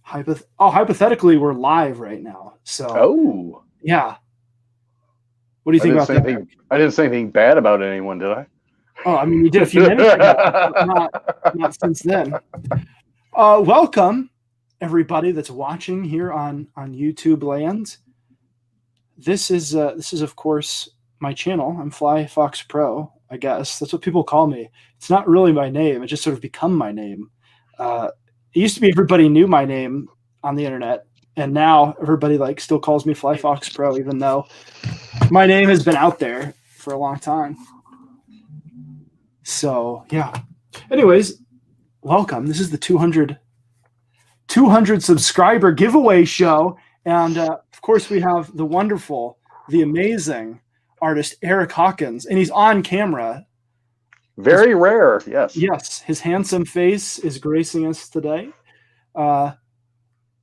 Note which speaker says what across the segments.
Speaker 1: Hypothetically, we're live right now. So,
Speaker 2: Oh,
Speaker 1: yeah. What do you
Speaker 2: I
Speaker 1: think
Speaker 2: didn't
Speaker 1: about
Speaker 2: say
Speaker 1: that?
Speaker 2: anything. I didn't say anything bad about anyone, did I?
Speaker 1: Oh, I mean, you did a few minutes ago, but not since then. Welcome, everybody that's watching here on YouTube land. This is of course my channel. I'm Fly Fox Pro. I guess that's what people call me. It's not really my name. It just sort of become my name. It used to be everybody knew my name on the internet, and now everybody like still calls me Fly Fox Pro, even though my name has been out there for a long time. So yeah. Anyways, welcome. This is the 200 subscriber giveaway show, and of course we have the wonderful, the amazing artist Eric Hawkins, and he's on camera.
Speaker 2: Very rare, yes.
Speaker 1: Yes, his handsome face is gracing us today.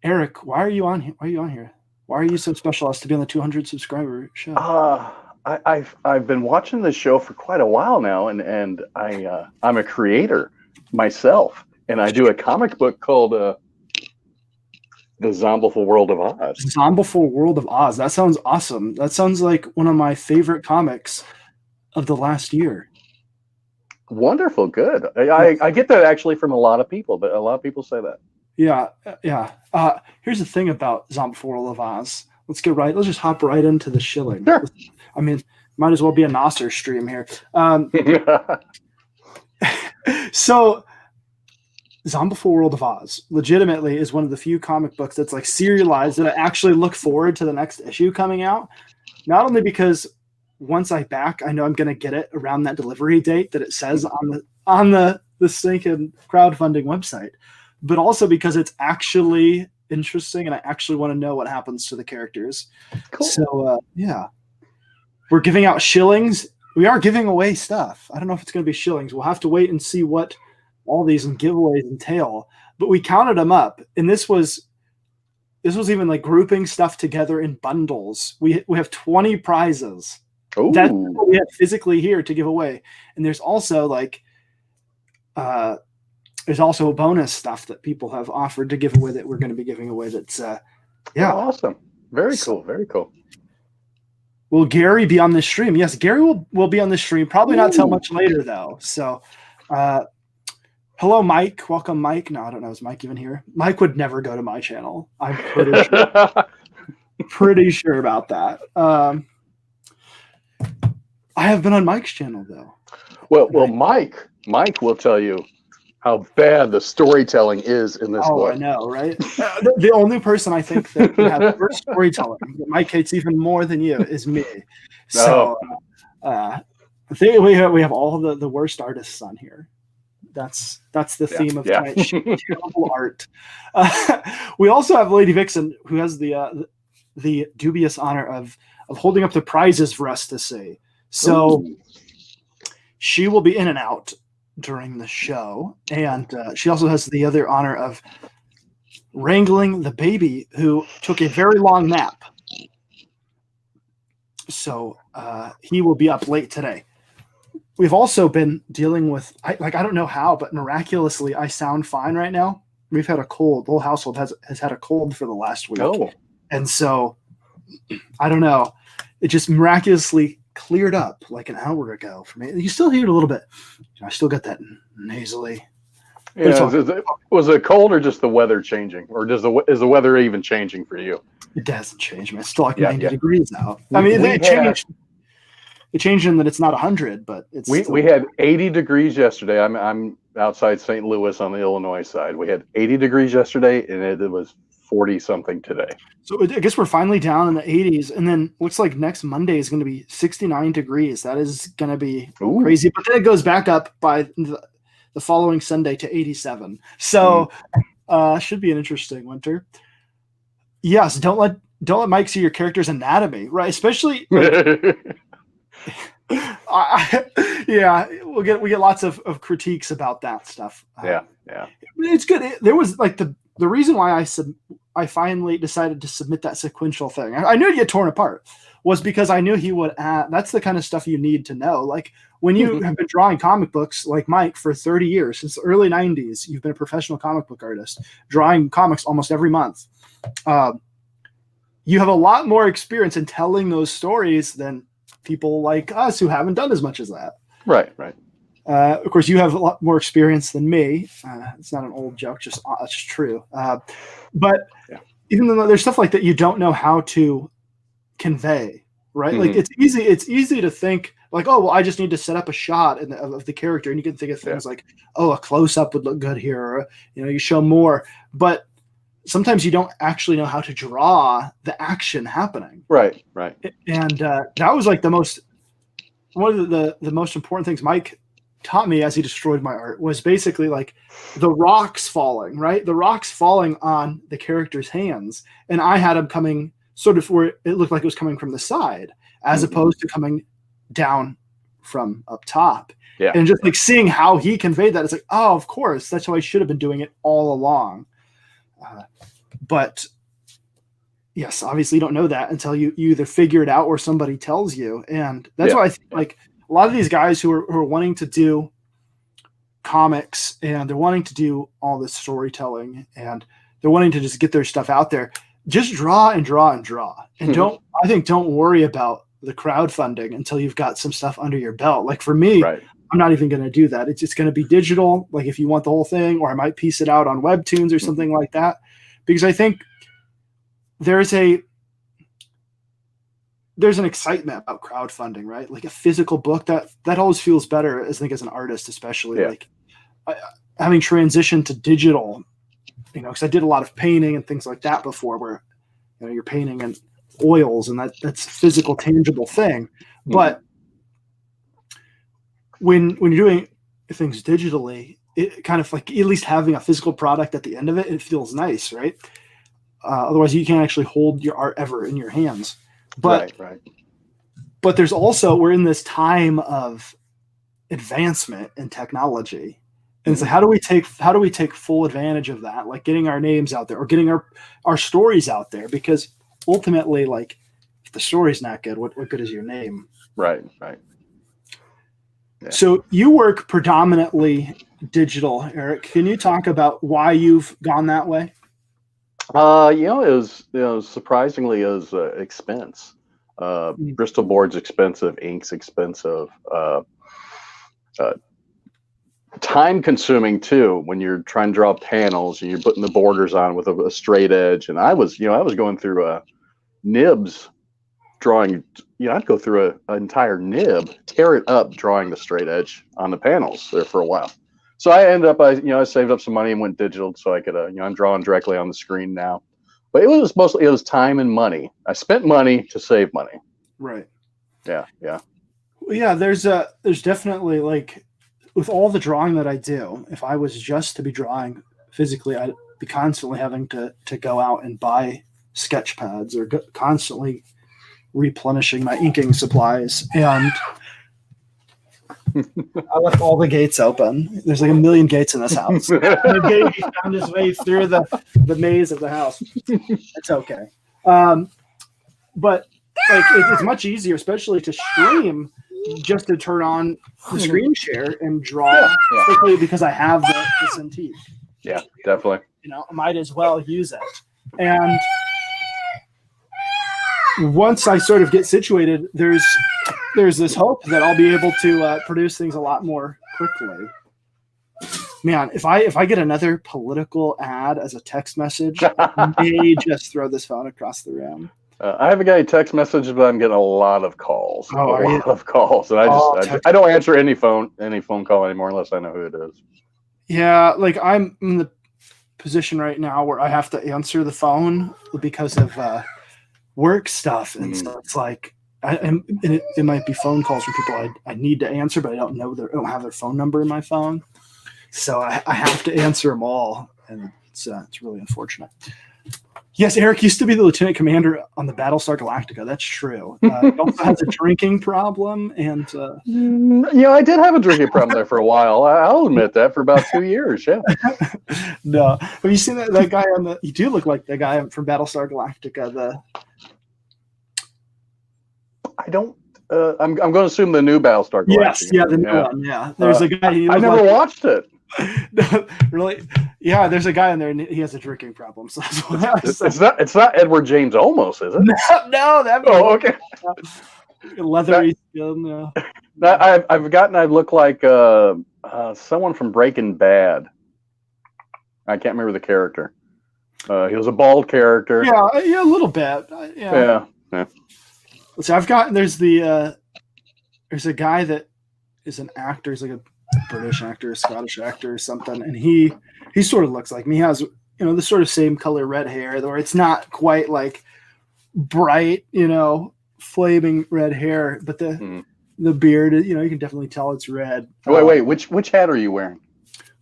Speaker 1: Eric, why are you on here? Why are you so special as to be on the 200 subscriber show?
Speaker 2: I've been watching this show for quite a while now, and I'm a creator myself, and I do a comic book called The Zombiful World of Oz.
Speaker 1: Zombiful World of Oz. That sounds awesome. That sounds like one of my favorite comics of the last year.
Speaker 2: Wonderful, good. I get that actually from a lot of people, but a lot of people say that.
Speaker 1: Yeah. Here's the thing about Zombiful World of Oz. Let's just hop right into the shilling.
Speaker 2: Sure.
Speaker 1: I mean, might as well be a Nasser stream here. So, Zombiful World of Oz legitimately is one of the few comic books that's like serialized that I actually look forward to the next issue coming out. Not only because once I back, I know I'm going to get it around that delivery date that it says on the stinking crowdfunding website, but also because it's actually interesting and I actually want to know what happens to the characters.
Speaker 2: Cool.
Speaker 1: So yeah, we're giving out shillings. We are giving away stuff. I don't know if it's going to be shillings. We'll have to wait and see what all these giveaways entail, but we counted them up, and this was even like grouping stuff together in bundles. We have 20 prizes.
Speaker 2: Ooh.
Speaker 1: That's what we have physically here to give away, and there's also bonus stuff that people have offered to give away that we're going to be giving away. That's
Speaker 2: awesome. Very cool.
Speaker 1: Will Gary be on this stream? Yes, Gary will be on this stream. Probably not till much later though. So. Hello, Mike. Welcome, Mike. No, I don't know. Is Mike even here? Mike would never go to my channel. I'm pretty sure about that. I have been on Mike's channel, though.
Speaker 2: Well, Mike will tell you how bad the storytelling is in this book.
Speaker 1: I know, right? The only person I think that can have worse storytelling that Mike hates even more than you is me. So I think we have all the worst artists on here. That's the theme of tonight's terrible art. We also have Lady Vixen, who has the dubious honor of holding up the prizes for us to see. So she will be in and out during the show, and she also has the other honor of wrangling the baby who took a very long nap. So he will be up late today. We've also been dealing with, I don't know how, but miraculously I sound fine right now. We've had a cold. The whole household has had a cold for the last week.
Speaker 2: Oh.
Speaker 1: And so, I don't know. It just miraculously cleared up like an hour ago for me. You still hear it a little bit. I still got that nasally.
Speaker 2: Yeah, was it cold or just the weather changing? Or is the weather even changing for you?
Speaker 1: It doesn't change, man. It's still like 90 degrees out. I mean, it changed in that it's not 100, but it's
Speaker 2: we had 80 degrees yesterday. I'm outside St. Louis on the Illinois side. We had 80 degrees yesterday, and it was 40 something today.
Speaker 1: So I guess we're finally down in the 80s, and then looks like next Monday is going to be 69 degrees. That is going to be crazy. But then it goes back up by the following Sunday to 87. So should be an interesting winter. Yes, don't let Mike see your character's anatomy, right? Especially. We get lots of critiques about that stuff.
Speaker 2: Yeah.
Speaker 1: It's good. There was like the reason why I finally decided to submit that sequential thing, I knew it'd get torn apart, was because I knew he would add. That's the kind of stuff you need to know. Like when you have been drawing comic books, like Mike, for 30 years, since the early 90s, you've been a professional comic book artist, drawing comics almost every month. You have a lot more experience in telling those stories than people like us who haven't done as much as that.
Speaker 2: Right.
Speaker 1: Of course, you have a lot more experience than me. It's not an old joke, just it's true. But even though there's stuff like that you don't know how to convey, right? Like it's easy to think like, oh, well, I just need to set up a shot of the character, and you can think of things like, oh, a close-up would look good here, or you show more. But sometimes you don't actually know how to draw the action happening.
Speaker 2: Right.
Speaker 1: And that was like one of the most important things Mike taught me as he destroyed my art, was basically like the rocks falling, right? The rocks falling on the character's hands. And I had them coming sort of where it looked like it was coming from the side, as opposed to coming down from up top.
Speaker 2: Yeah.
Speaker 1: And just like seeing how he conveyed that, it's like, oh, of course, that's how I should have been doing it all along. But yes, obviously you don't know that until you either figure it out or somebody tells you. And that's why I think like a lot of these guys who are wanting to do comics, and they're wanting to do all this storytelling, and they're wanting to just get their stuff out there, just draw and draw and draw. And don't worry about the crowdfunding until you've got some stuff under your belt. Like for me, I'm not even going to do that. It's just going to be digital. Like if you want the whole thing, or I might piece it out on Webtoons or something like that, because I think there's an excitement about crowdfunding, right? Like a physical book that always feels better, I think, as an artist, especially like having transitioned to digital, because I did a lot of painting and things like that before, where you're painting in oils, and that's a physical, tangible thing. But when you're doing things digitally, it kind of like at least having a physical product at the end of it, it feels nice, right? Otherwise, you can't actually hold your art ever in your hands. But but there's also, we're in this time of advancement in technology, and so how do we take full advantage of that? Like getting our names out there, or getting our stories out there, because ultimately, like if the story's not good, what good is your name? Right. Yeah. So you work predominantly digital, Eric. Can you talk about why you've gone that way?
Speaker 2: It was surprisingly, it was expense. Bristol board's expensive, ink's expensive, time consuming too, when you're trying to draw panels and you're putting the borders on with a straight edge. And I was going through nibs drawing, I'd go through an entire nib, tear it up, drawing the straight edge on the panels there for a while. So I ended up, I saved up some money and went digital so I could, I'm drawing directly on the screen now. But it was time and money. I spent money to save money.
Speaker 1: Right.
Speaker 2: Yeah.
Speaker 1: Yeah, there's definitely, like, with all the drawing that I do, if I was just to be drawing physically, I'd be constantly having to go out and buy sketch pads, or constantly replenishing my inking supplies. And I left all the gates open. There's like a million gates in this house. The baby found his way through the maze of the house. It's okay. But like it's much easier, especially to stream, just to turn on the screen share and draw quickly, because I have the Cintiq.
Speaker 2: Yeah, definitely.
Speaker 1: I might as well use it. And once I sort of get situated, there's this hope that I'll be able to produce things a lot more quickly. Man, if I get another political ad as a text message, I may just throw this phone across the room.
Speaker 2: I have a guy text message, but I'm getting a lot of calls.
Speaker 1: Oh,
Speaker 2: a lot of calls, and I don't answer any phone call anymore unless I know who it is.
Speaker 1: Yeah, like I'm in the position right now where I have to answer the phone because of work stuff, and so it's like it might be phone calls from people I need to answer, but I don't have their phone number in my phone, so I have to answer them all. And It's really unfortunate. Yes, Eric used to be the lieutenant commander on the Battlestar Galactica. That's true. He also has a drinking problem, and
Speaker 2: I did have a drinking problem there for a while. I'll admit that for about 2 years. Yeah.
Speaker 1: no. Have you seen that guy on the? You do look like the guy from Battlestar Galactica.
Speaker 2: I don't. I'm going to assume the new Battlestar Galactica.
Speaker 1: Yes, yeah, the new one. Yeah, there's a guy.
Speaker 2: I never watched it.
Speaker 1: Really? Yeah, there's a guy in there, and he has a drinking problem. So
Speaker 2: it's not Edward James Olmos, is it?
Speaker 1: No, that.
Speaker 2: Oh, okay.
Speaker 1: Leathery skin.
Speaker 2: I look like someone from Breaking Bad. I can't remember the character. He was a bald character.
Speaker 1: Yeah, a little bit. Yeah. So there's a guy that is an actor. He's like a British actor, a Scottish actor or something, and he sort of looks like me. He has the sort of same color red hair, though it's not quite like bright, flaming red hair, but the beard, you can definitely tell it's red.
Speaker 2: Wait, which hat are you wearing?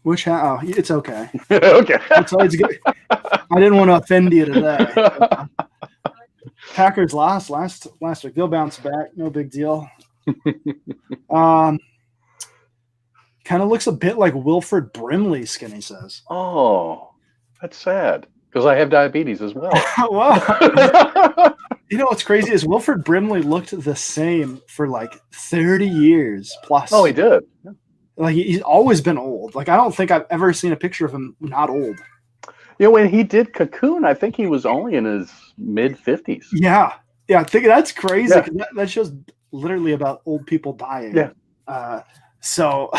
Speaker 1: Which hat? Oh, it's okay.
Speaker 2: Okay.
Speaker 1: It's good. I didn't want to offend you today. Packers lost last week. They'll bounce back. No big deal. Kind of looks a bit like Wilford Brimley, Skinny says.
Speaker 2: Oh, that's sad because I have diabetes as well.
Speaker 1: Wow. What's crazy is Wilford Brimley looked the same for like 30 years plus.
Speaker 2: Oh, he did. Yeah.
Speaker 1: Like he's always been old. Like I don't think I've ever seen a picture of him not old.
Speaker 2: When he did Cocoon, I think he was only in his mid-50s.
Speaker 1: Yeah. I think that's crazy. Yeah. That show's literally about old people dying.
Speaker 2: Yeah.
Speaker 1: So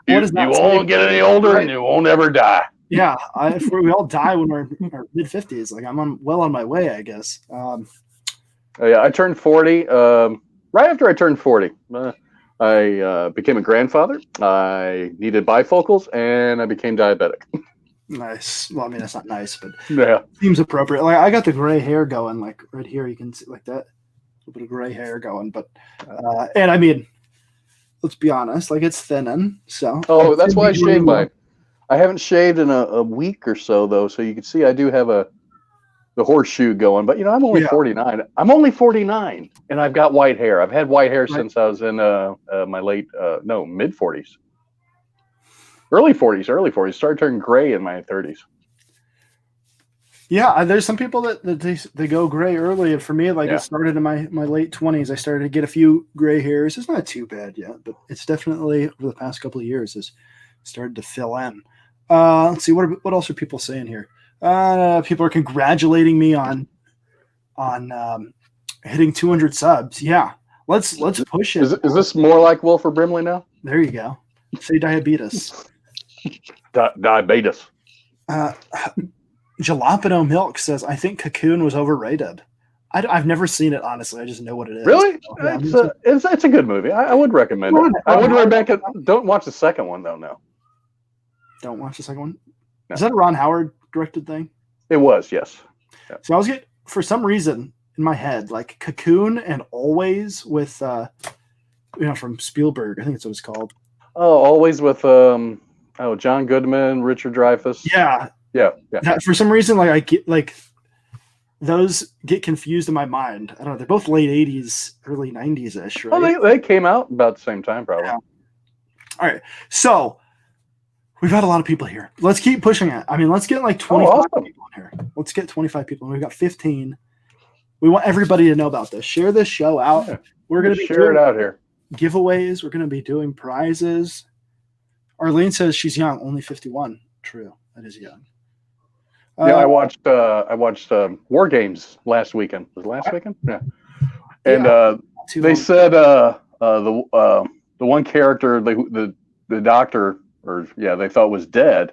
Speaker 2: you won't get any older and you won't ever die.
Speaker 1: Yeah. If we all die when we're in our mid-50s, like I'm well on my way, I guess.
Speaker 2: I turned 40. Right after I turned 40, I became a grandfather. I needed bifocals and I became diabetic. Nice.
Speaker 1: Well, I mean, that's not nice, but
Speaker 2: yeah,
Speaker 1: seems appropriate. Like I got the gray hair going, like right here. You can see like that, a little bit of gray hair going. But and I mean, let's be honest, like it's thinning. So
Speaker 2: that's why I shaved mine. I haven't shaved in a week or so though, so you can see I do have the horseshoe going. But I'm only 49. I'm only 49, and I've got white hair. I've had white hair since I was in my mid 40s. Early 40s. Started turning gray in my 30s.
Speaker 1: Yeah, there's some people that they go gray early, and for me, it started in my late 20s. I started to get a few gray hairs. It's not too bad yet, but it's definitely over the past couple of years has started to fill in. Let's see what else are people saying here. People are congratulating me on hitting 200 subs. Yeah, let's push it.
Speaker 2: Is this more like Wilford Brimley now?
Speaker 1: There you go. Say diabetes.
Speaker 2: Diabetes.
Speaker 1: Jalapeno Milk says, I think Cocoon was overrated. I've never seen it, honestly. I just know what it is.
Speaker 2: Really? It's a good movie. I would recommend it. I would recommend it. Don't watch the second one, though, no.
Speaker 1: Don't watch the second one? No. Is that a Ron Howard directed thing?
Speaker 2: It was, yes.
Speaker 1: Yeah. So I was getting, for some reason, in my head, like Cocoon and Always with, from Spielberg. I think that's what it's called.
Speaker 2: Oh, Always with John Goodman, Richard Dreyfuss.
Speaker 1: Yeah. For some reason, I get those get confused in my mind. I don't know. They're both late 80s, early 90s ish, right?
Speaker 2: Well, they came out about the same time, probably. Yeah.
Speaker 1: All right. So we've got a lot of people here. Let's keep pushing it. I mean, let's get 25 people in here. Let's get 25 people. We've got 15. We want everybody to know about this. Share this show out. Yeah. We're going to be
Speaker 2: share it out here.
Speaker 1: Giveaways. We're going to be doing prizes. Arlene says she's young, only 51. True. That is young.
Speaker 2: I watched War Games last weekend. Was it last weekend? Yeah. And they said the one character, the doctor, they thought was dead.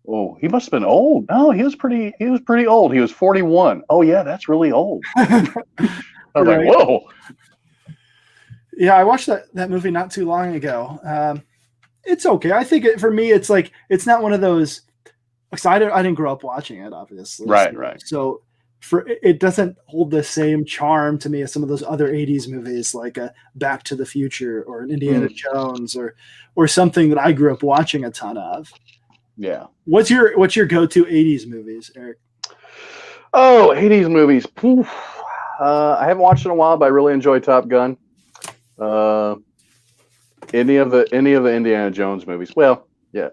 Speaker 2: Oh, he must have been old. No, he was pretty old. He was 41. Oh yeah, that's really old. I was like, whoa.
Speaker 1: Yeah, I watched that movie not too long ago. It's okay. I think for me, it's it's not one of those. Because I didn't grow up watching it, obviously.
Speaker 2: Right.
Speaker 1: So it doesn't hold the same charm to me as some of those other 80s movies like Back to the Future or Indiana Jones or something that I grew up watching a ton of.
Speaker 2: Yeah.
Speaker 1: What's your go-to 80s movies, Eric?
Speaker 2: Oh, 80s movies. Poof. I haven't watched in a while, but I really enjoy Top Gun. Any of the Indiana Jones movies. Well, yeah,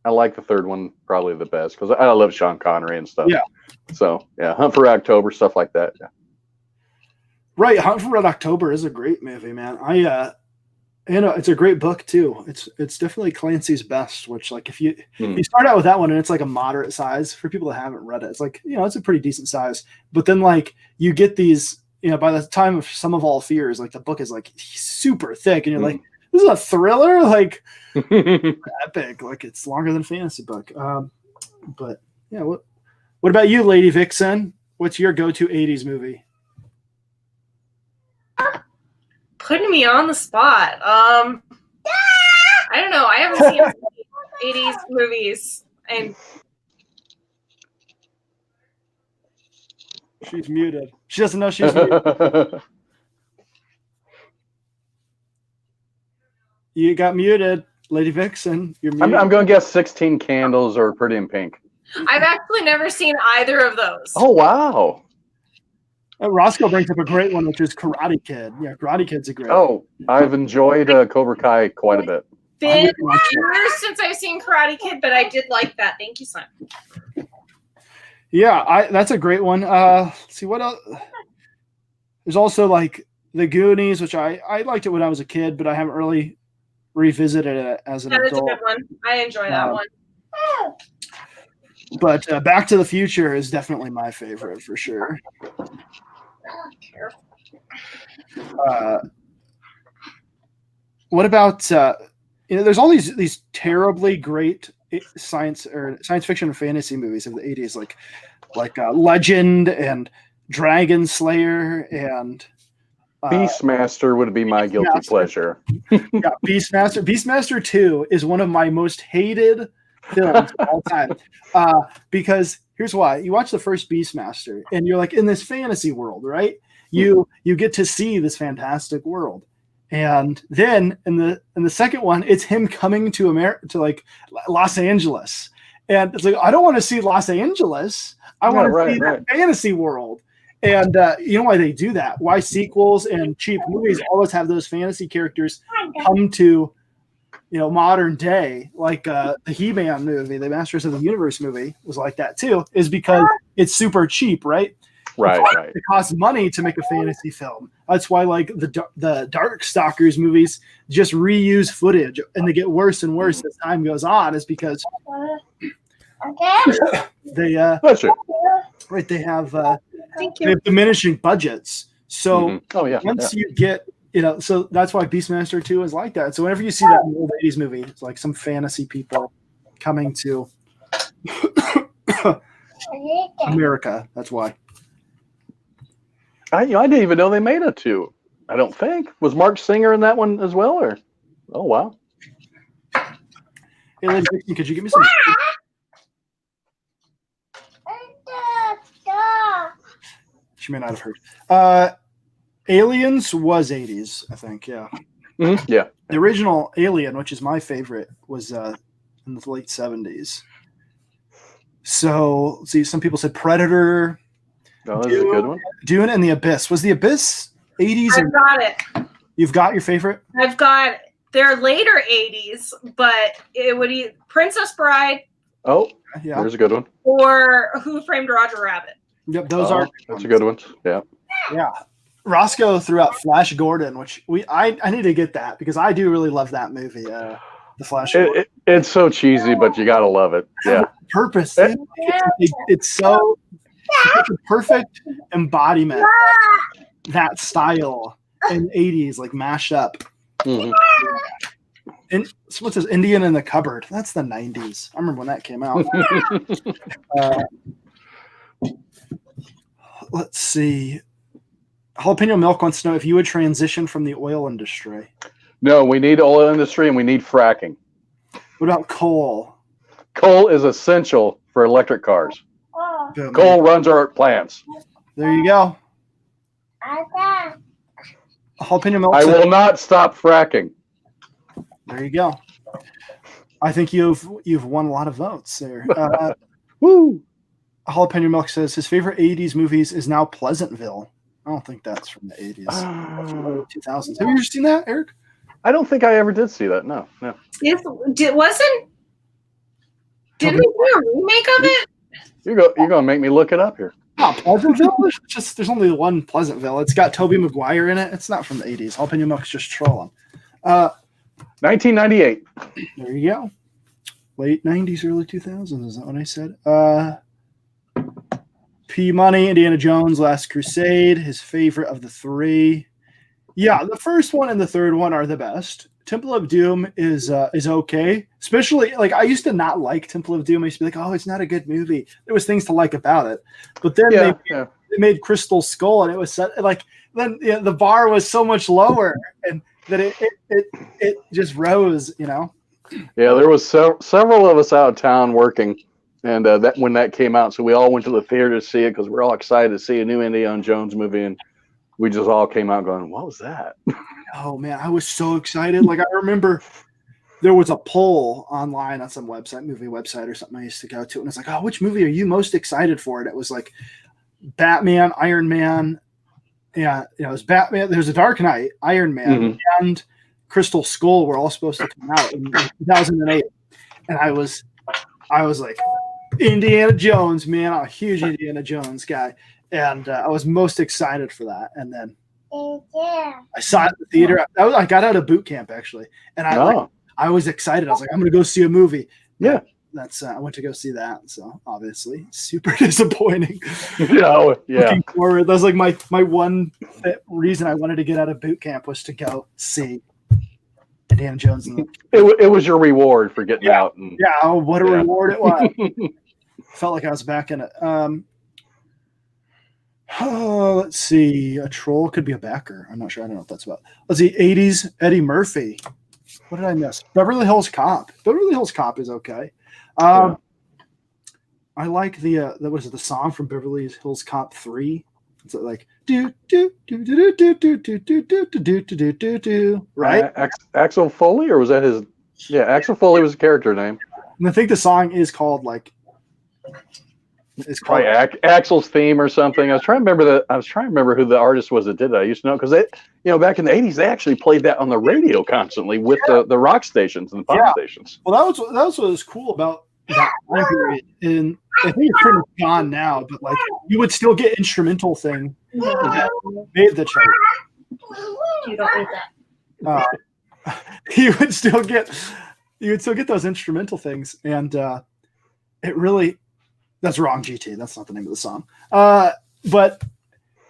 Speaker 2: I like the third one probably the best because I love Sean Connery and stuff.
Speaker 1: Yeah.
Speaker 2: So yeah, Hunt for October, stuff like that. Yeah.
Speaker 1: Right, Hunt for Red October is a great movie, man. It's a great book too. It's definitely Clancy's best. Which, like, if you start out with that one and it's like a moderate size for people that haven't read it, it's like, it's a pretty decent size. But then like you get these, by the time of Sum of All Fears, like the book is like super thick, and you're like, this is a thriller, like epic, like it's longer than a fantasy book. But yeah, what about you, Lady Vixen? What's your go-to 80s movie?
Speaker 3: Putting me on the spot. I don't know. I haven't seen 80s movies, and
Speaker 1: she's muted. She doesn't know she's muted. You got muted, Lady Vixen. You're muted.
Speaker 2: I'm going to guess 16 Candles or Pretty in Pink.
Speaker 3: I've actually never seen either of those.
Speaker 2: Oh, wow.
Speaker 1: Roscoe brings up a great one, which is Karate Kid. Yeah, Karate Kid's a great one.
Speaker 2: Oh, I've enjoyed Cobra Kai quite a bit.
Speaker 3: Been years since I've seen Karate Kid, but I did like that. Thank you, son.
Speaker 1: Yeah, that's a great one. Let's see what else. There's also like The Goonies, which I liked it when I was a kid, but I haven't really revisited it as an adult.
Speaker 3: That is a good one. I enjoy that one.
Speaker 1: But Back to the Future is definitely my favorite for sure. What about there's all these terribly great science fiction and fantasy movies of the 80s, like Legend and Dragon Slayer and
Speaker 2: Beastmaster would be my guilty pleasure.
Speaker 1: Yeah, Beastmaster. Beastmaster 2 is one of my most hated films of all time. Because here's why. You watch the first Beastmaster and you're like in this fantasy world, right? You get to see this fantastic world. And then in the second one, it's him coming to America, to like Los Angeles. And it's like, I don't want to see Los Angeles. I want to see that fantasy world. And you know why they do that? Why sequels and cheap movies always have those fantasy characters come to, modern day, like the He-Man movie, the Masters of the Universe movie was like that too, is because it's super cheap, right?
Speaker 2: Right.
Speaker 1: It costs money to make a fantasy film. That's why, like the Darkstalkers movies just reuse footage, and they get worse and worse as time goes on. Is because they they have diminishing budgets. So once you get so that's why Beastmaster 2 is like that. So whenever you see that in an old 80s movie, it's like some fantasy people coming to America. That's why.
Speaker 2: I didn't even know they made a 2. I don't think. Was Mark Singer in that one as well, or? Oh wow.
Speaker 1: Hey, Lady Vixen, could you give me some? She may not have heard. Aliens was 80s, I think. Yeah.
Speaker 2: Mm-hmm. Yeah.
Speaker 1: The original Alien, which is my favorite, was in the late 70s. So, see, some people said Predator.
Speaker 2: Oh, that's a good one.
Speaker 1: Dune and The Abyss. Was The Abyss 80s?
Speaker 3: I've got it.
Speaker 1: You've got your favorite?
Speaker 3: I've got their later 80s, but it would be Princess Bride.
Speaker 2: Oh, yeah. There's a good one.
Speaker 3: Or Who Framed Roger Rabbit.
Speaker 1: Yep, those are.
Speaker 2: That's a good one. Yeah.
Speaker 1: Yeah. Roscoe threw out Flash Gordon, which I need to get that because I do really love that movie. The Flash Gordon.
Speaker 2: It's so cheesy, but you gotta love it. Yeah.
Speaker 1: Purpose. It's so. It's a perfect embodiment of that style in the 80s, like mashed up.
Speaker 2: Mm-hmm.
Speaker 1: And so what's this? Indian in the Cupboard. That's the 90s. I remember when that came out. Let's see. Jalapeno Milk wants to know if you would transition from the oil industry.
Speaker 2: No, we need oil industry and we need fracking.
Speaker 1: What about coal?
Speaker 2: Coal is essential for electric cars.
Speaker 1: Boom.
Speaker 2: Coal runs our plants.
Speaker 1: There you go. Jalapeno Milk.
Speaker 2: I will not stop fracking.
Speaker 1: There you go. I think you've won a lot of votes there.
Speaker 2: Woo!
Speaker 1: Jalapeno Milk says his favorite 80s movies is now Pleasantville. I don't think that's from the 80s. That's from the 2000s. Have you ever seen that, Eric?
Speaker 2: I don't think I ever did see that. No.
Speaker 3: Didn't they do a remake of it?
Speaker 2: You're gonna make me look it up here.
Speaker 1: Oh, Pleasantville? There's only one Pleasantville. It's got Tobey Maguire in it. It's not from the 80s. Jalapeno Milk's just trolling.
Speaker 2: 1998.
Speaker 1: There you go. Late 90s, early 2000s. Is that what I said? P Money, Indiana Jones, Last Crusade, his favorite of the three. Yeah, the first one and the third one are the best. Temple of Doom is okay. Especially, like, I used to not like Temple of Doom. I used to be like, oh, it's not a good movie. There was things to like about it. But then they made Crystal Skull, and it was like, then the bar was so much lower, and that it just rose, you know?
Speaker 2: Yeah, there was several of us out of town working, and that when that came out, so we all went to the theater to see it because we're all excited to see a new Indiana Jones movie, and we just all came out going, what was that?
Speaker 1: Oh, man, I was so excited. Like, I remember there was a poll online on some movie website or something I used to go to, and it's like, oh, which movie are you most excited for? And it was like Batman, Iron Man. Yeah, it was Batman. There was a Dark Knight, Iron Man, and Crystal Skull were all supposed to come out in 2008. And I was like, Indiana Jones, man. I'm a huge Indiana Jones guy. And I was most excited for that. And then I saw it in the theater. I got out of boot camp, actually. And I was excited. I was like, I'm going to go see a movie.
Speaker 2: Yeah.
Speaker 1: I went to go see that. So obviously super disappointing.
Speaker 2: Yeah.
Speaker 1: Looking forward. That was like my one reason I wanted to get out of boot camp was to go see Indiana Jones.
Speaker 2: It was your reward for getting out. And,
Speaker 1: what a reward it was. Felt like I was back in it. Let's see. A troll could be a backer. I'm not sure. I don't know what that's about. Let's see. 80s Eddie Murphy. What did I miss? Beverly Hills Cop. Beverly Hills Cop is okay. I like the song from Beverly Hills Cop 3. It's like do do do do do do do do do do do do do, right?
Speaker 2: Axel Foley, or was that his? Yeah, Axel Foley was a character name.
Speaker 1: And I think the song is called like it's called
Speaker 2: Axel's Theme or something. I was trying to remember who the artist was that did that. I used to know because back in the 80s they actually played that on the radio constantly with the rock stations and the pop stations.
Speaker 1: Well, that was what was cool about that time period. And I think it's pretty much gone now, but like you would still get instrumental thing that made the chart.
Speaker 3: You don't need that.
Speaker 1: You would still get those instrumental things, and it really. That's wrong, GT. That's not the name of the song. But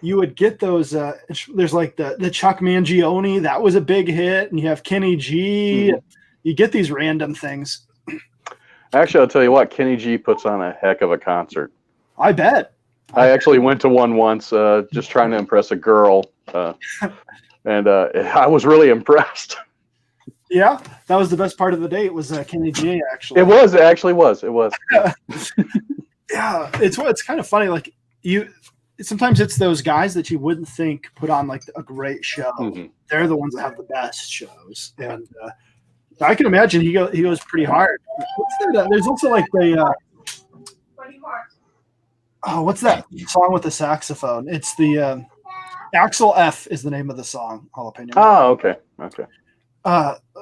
Speaker 1: you would get those. There's like the Chuck Mangione. That was a big hit. And you have Kenny G. Mm-hmm. You get these random things.
Speaker 2: Actually, I'll tell you what. Kenny G puts on a heck of a concert.
Speaker 1: I bet.
Speaker 2: I actually went to one once just trying to impress a girl. And I was really impressed.
Speaker 1: Yeah, that was the best part of the day. It was Kenny G, actually.
Speaker 2: It was. It actually was. It was.
Speaker 1: Yeah, it's kind of funny. Like sometimes it's those guys that you wouldn't think put on like a great show. Mm-hmm. They're the ones that have the best shows, and I can imagine he goes pretty hard. What's that? There's also like the what's that song with the saxophone? It's the Axel F is the name of the song. Jalapeno.
Speaker 2: Oh, okay.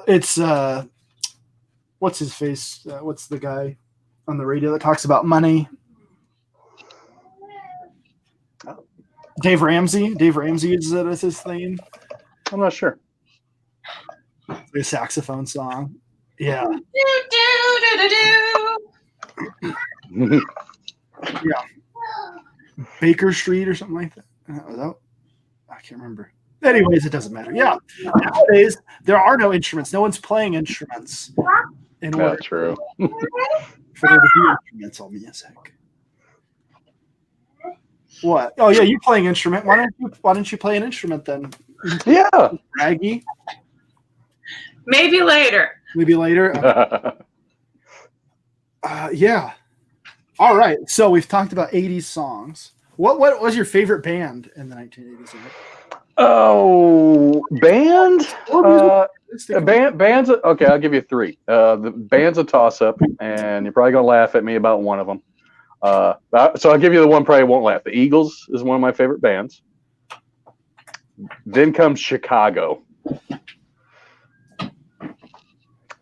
Speaker 1: It's what's his face? What's the guy on the radio that talks about money? Dave Ramsey. Dave Ramsey uses it as his theme.
Speaker 2: I'm not sure.
Speaker 1: The saxophone song. Yeah. Yeah. Baker Street or something like that. I can't remember. Anyways, it doesn't matter. Yeah. Nowadays, there are no instruments. No one's playing instruments.
Speaker 2: That's true.
Speaker 1: For there to be instrumental music. What? Oh yeah, you playing instrument. Why don't you play an instrument then?
Speaker 2: Yeah.
Speaker 1: Raggy?
Speaker 3: Maybe later.
Speaker 1: Yeah. All right. So we've talked about 80s songs. What was your favorite band in the 1980s?
Speaker 2: Oh, band? Band's okay. I'll give you three. The band's a toss-up, and you're probably gonna laugh at me about one of them. So I'll give you the one probably won't laugh. The Eagles is one of my favorite bands. Then comes Chicago,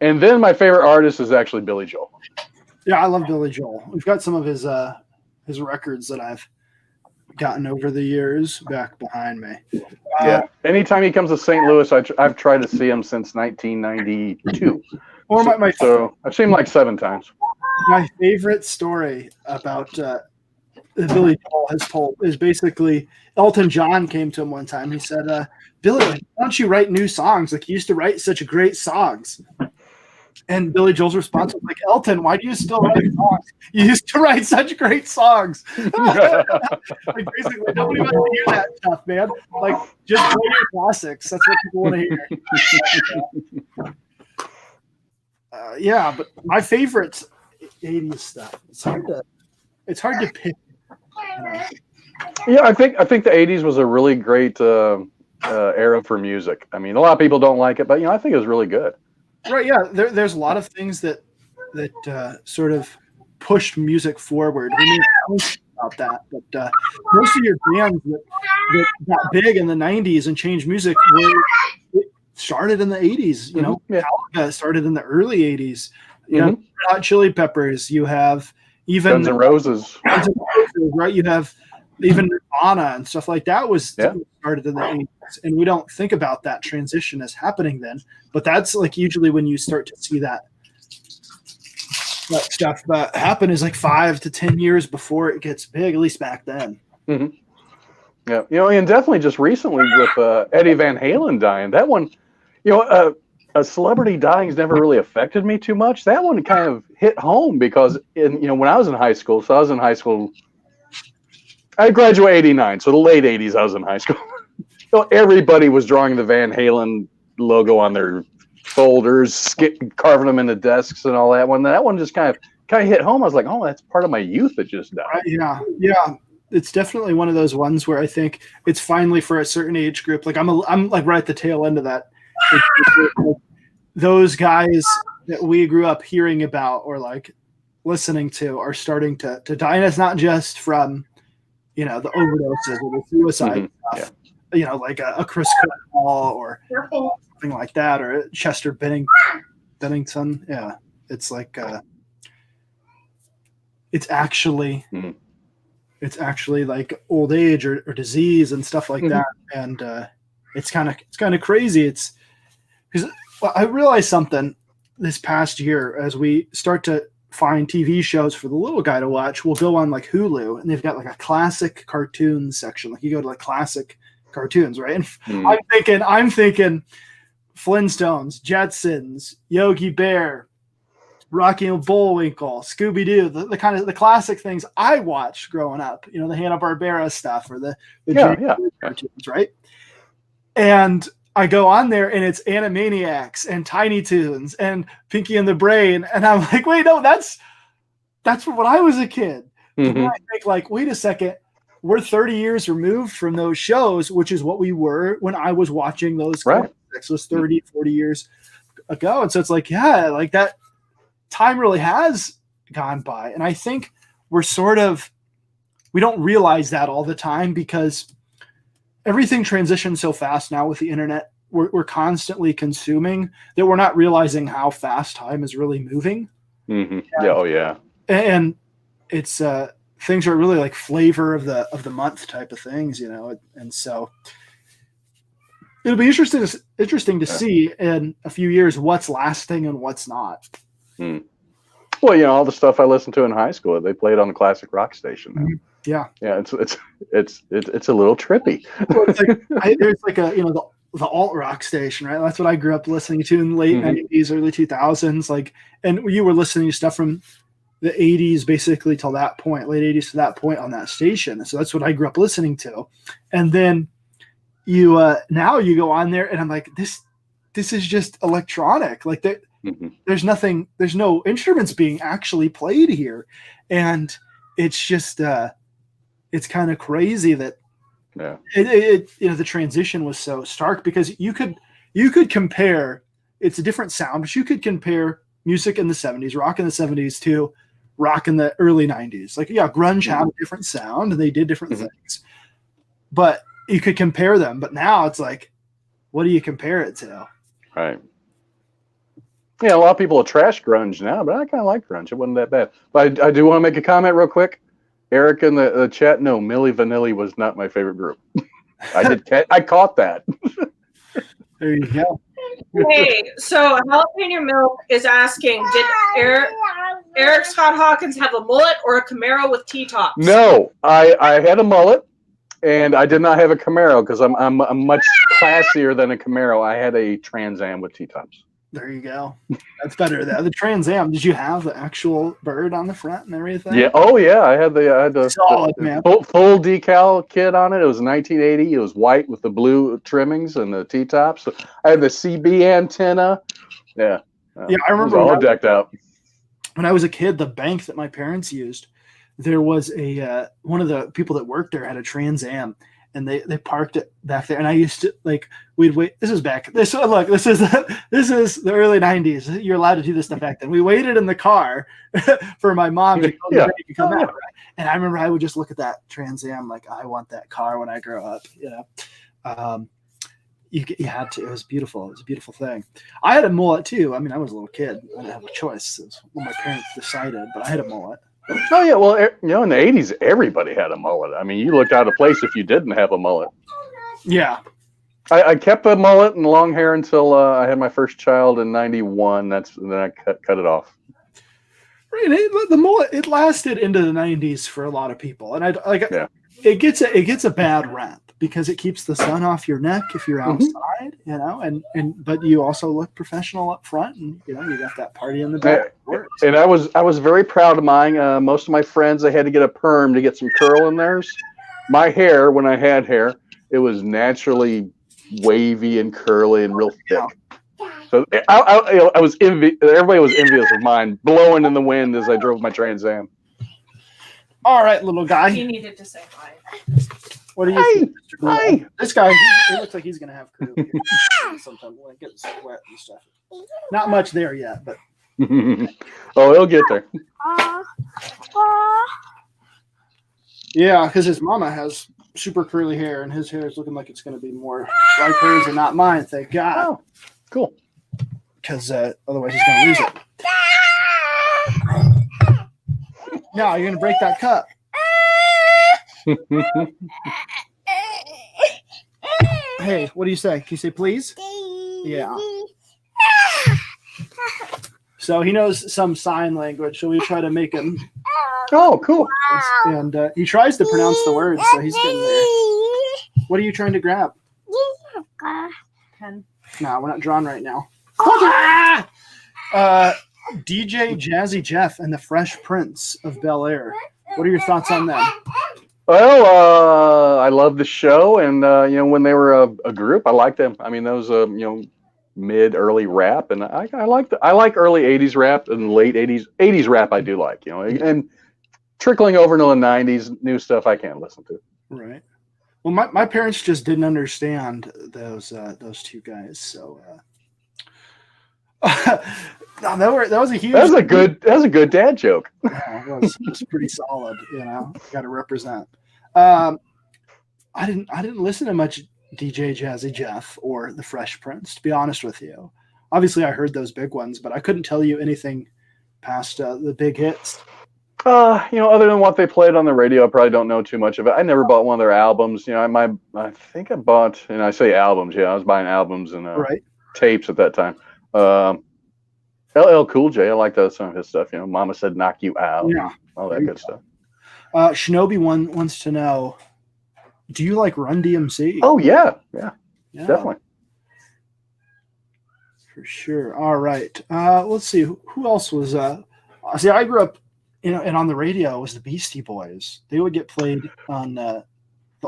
Speaker 2: and then my favorite artist is actually Billy Joel.
Speaker 1: Yeah, I love Billy Joel. We've got some of his records that I've gotten over the years back behind me.
Speaker 2: Yeah. Anytime he comes to St. Louis, I've tried to see him since 1992.
Speaker 1: Or
Speaker 2: so I've seen him like 7 times.
Speaker 1: My favorite story about Billy Joel has told is basically Elton John came to him one time. He said, Billy, why don't you write new songs? Like, you used to write such great songs. And Billy Joel's response was like, Elton, why do you still write songs? You used to write such great songs. Like, basically, nobody wants to hear that stuff, man. Like, just play your classics. That's what people want to hear. Yeah, but my favorite's 80s stuff. It's hard to pick.
Speaker 2: Yeah, I think the 80s was a really great era for music. I mean, a lot of people don't like it, but I think it was really good.
Speaker 1: Right, yeah. There's a lot of things that sort of pushed music forward. We need to think about that, but most of your bands that got big in the 90s and changed music started in the 80s. Metallica started in the early 80s. You know, Hot Chili Peppers. You have even
Speaker 2: Guns N' Roses.
Speaker 1: Right? You have even Nirvana and stuff like that was started in the 80s. And we don't think about that transition as happening then. But that's like usually when you start to see that stuff happen is like 5 to 10 years before it gets big, at least back then.
Speaker 2: Mm-hmm. Yeah, and definitely just recently with Eddie Van Halen dying, that one, a celebrity dying has never really affected me too much. That one kind of hit home because when I was in high school, I graduated 89, so the late 80s I was in high school. Everybody was drawing the Van Halen logo on their folders, carving them into desks and all that one. That one just kind of hit home. I was like, oh, that's part of my youth that just died.
Speaker 1: Yeah. It's definitely one of those ones where I think it's finally for a certain age group. Like I'm like right at the tail end of that. Those guys that we grew up hearing about or like listening to are starting to die, and it's not just from the overdoses or the suicide stuff. Yeah. Like a Chris Cornell or something like that, or Chester Bennington. Yeah, it's like it's actually like old age or disease and stuff like that, and it's kind of crazy. It's because I realized something this past year as we start to find TV shows for the little guy to watch. We'll go on like Hulu, and they've got like a classic cartoons section. Like you go to like classic cartoons, right? And I'm thinking Flintstones, Jetsons, Yogi Bear, Rocky and Bullwinkle, Scooby-Doo, the kind of the classic things I watched growing up, the Hanna-Barbera stuff or the cartoons, right? And I go on there and it's Animaniacs and Tiny Toons and Pinky and the Brain, and I'm like, wait, no, that's from when I was a kid. And I think like, wait a second, we're 30 years removed from those shows, which is what we were when I was watching those.
Speaker 2: Right.
Speaker 1: It was 30, 40 years ago. And so it's like, yeah, like that time really has gone by. And I think we don't realize that all the time because everything transitions so fast now with the internet. We're constantly consuming that we're not realizing how fast time is really moving. And it's things are really like flavor of the month type of things, and so it'll be interesting to see in a few years what's lasting and what's not.
Speaker 2: Well, all the stuff I listened to in high school, they played on the classic rock station now.
Speaker 1: Yeah,
Speaker 2: it's a little trippy.
Speaker 1: Well, it's like there's like the alt rock station, right? That's what I grew up listening to in the late 90s, early 2000s. Like, and you were listening to stuff from the 80s basically till that point, late 80s to that point on that station. So that's what I grew up listening to. And then now you go on there and I'm like, this is just electronic. Like there's nothing, there's no instruments being actually played here. And it's just, it's kind of crazy that the transition was so stark because you could compare it's a different sound, but you could compare music in the 70s, rock in the 70s to rock in the early 90s. Like, yeah, grunge had a different sound and they did different things, but you could compare them. But now it's like, what do you compare it to?
Speaker 2: Right. Yeah, a lot of people trash grunge now, but I kind of like grunge. It wasn't that bad. But I do want to make a comment real quick. Eric in the chat, no, Milli Vanilli was not my favorite group. I caught that.
Speaker 1: There you go.
Speaker 3: Hey, so Jalapeno Milk is asking, did Eric Scott Hawkins have a mullet or a Camaro with T-tops?
Speaker 2: No, I had a mullet, and I did not have a Camaro because I'm much classier than a Camaro. I had a Trans Am with T-tops.
Speaker 1: There you go. That's better. The Trans Am. Did you have the actual bird on the front and everything?
Speaker 2: Yeah. Oh yeah. I had the
Speaker 1: Solid, man.
Speaker 2: full decal kit on it. It was 1980. It was white with the blue trimmings and the T-tops. So I had the CB antenna. Yeah.
Speaker 1: Yeah, I remember
Speaker 2: it was all decked out.
Speaker 1: When I was a kid, the bank that my parents used, there was a one of the people that worked there had a Trans Am. And they parked it back there, and I used to we'd wait. This is back. This is the early 90s. You're allowed to do this stuff back then. We waited in the car for my mom to come out. Right? And I remember I would just look at that Trans Am like, I want that car when I grow up. You had to. It was beautiful. It was a beautiful thing. I had a mullet too. I mean, I was a little kid. I didn't have a choice. It was what my parents decided, but I had a mullet.
Speaker 2: Oh yeah, well, in the 80s, everybody had a mullet. I mean, you looked out of place if you didn't have a mullet.
Speaker 1: Yeah,
Speaker 2: I kept a mullet and long hair until I had my first child in '91. Then I cut it off.
Speaker 1: Right, the mullet it lasted into the 90s for a lot of people, and it gets a bad rap because it keeps the sun off your neck if you're outside, but you also look professional up front, and you got that party in the back.
Speaker 2: And I was very proud of mine. Most of my friends, they had to get a perm to get some curl in theirs. My hair, when I had hair, it was naturally wavy and curly and real thick. So I was everybody was envious of mine, blowing in the wind as I drove my Trans Am.
Speaker 1: All right, little guy.
Speaker 3: He needed to say hi.
Speaker 1: What do you think, Mr. Blue? Hey. This guy, he looks like he's going to have crew sometime when it gets wet and stuff. Not much there yet, but.
Speaker 2: Oh, he'll get there.
Speaker 1: Yeah, because his mama has super curly hair, and his hair is looking like it's going to be more like hers and not mine, thank God.
Speaker 2: Oh, cool.
Speaker 1: Because otherwise he's going to lose it. No, you're going to break that cup. Hey, what do you say? Can you say please? Yeah. So he knows some sign language, so we try to make him.
Speaker 2: Oh, cool.
Speaker 1: And he tries to pronounce the words, so he's getting there. What are you trying to grab?
Speaker 3: Pen.
Speaker 1: No, we're not drawing right now. DJ Jazzy Jeff and the Fresh Prince of Bel-Air. What are your thoughts on them?
Speaker 2: Well, I love the show, and when they were a group, I liked them. I mean, those mid-early rap, and I like early '80s rap and late '80s rap. I do like, and trickling over into the '90s, new stuff I can't listen to.
Speaker 1: Right. Well, my parents just didn't understand those two guys, so. No, that was a huge.
Speaker 2: That was a good dad joke.
Speaker 1: Yeah, it was pretty solid. Got to represent. I didn't listen to much DJ Jazzy Jeff or the Fresh Prince, to be honest with you. Obviously, I heard those big ones, but I couldn't tell you anything past the big hits.
Speaker 2: Other than what they played on the radio, I probably don't know too much of it. I never bought one of their albums. I think I bought, and I say albums. Yeah, I was buying albums and tapes at that time. LL Cool J, I like some of his stuff. Mama Said Knock You Out.
Speaker 1: Yeah,
Speaker 2: all that good stuff.
Speaker 1: Shinobi wants to know, do you like Run DMC?
Speaker 2: Oh yeah, definitely.
Speaker 1: For sure. All right. Let's see. Who else was? I grew up, and on the radio was the Beastie Boys. They would get played on the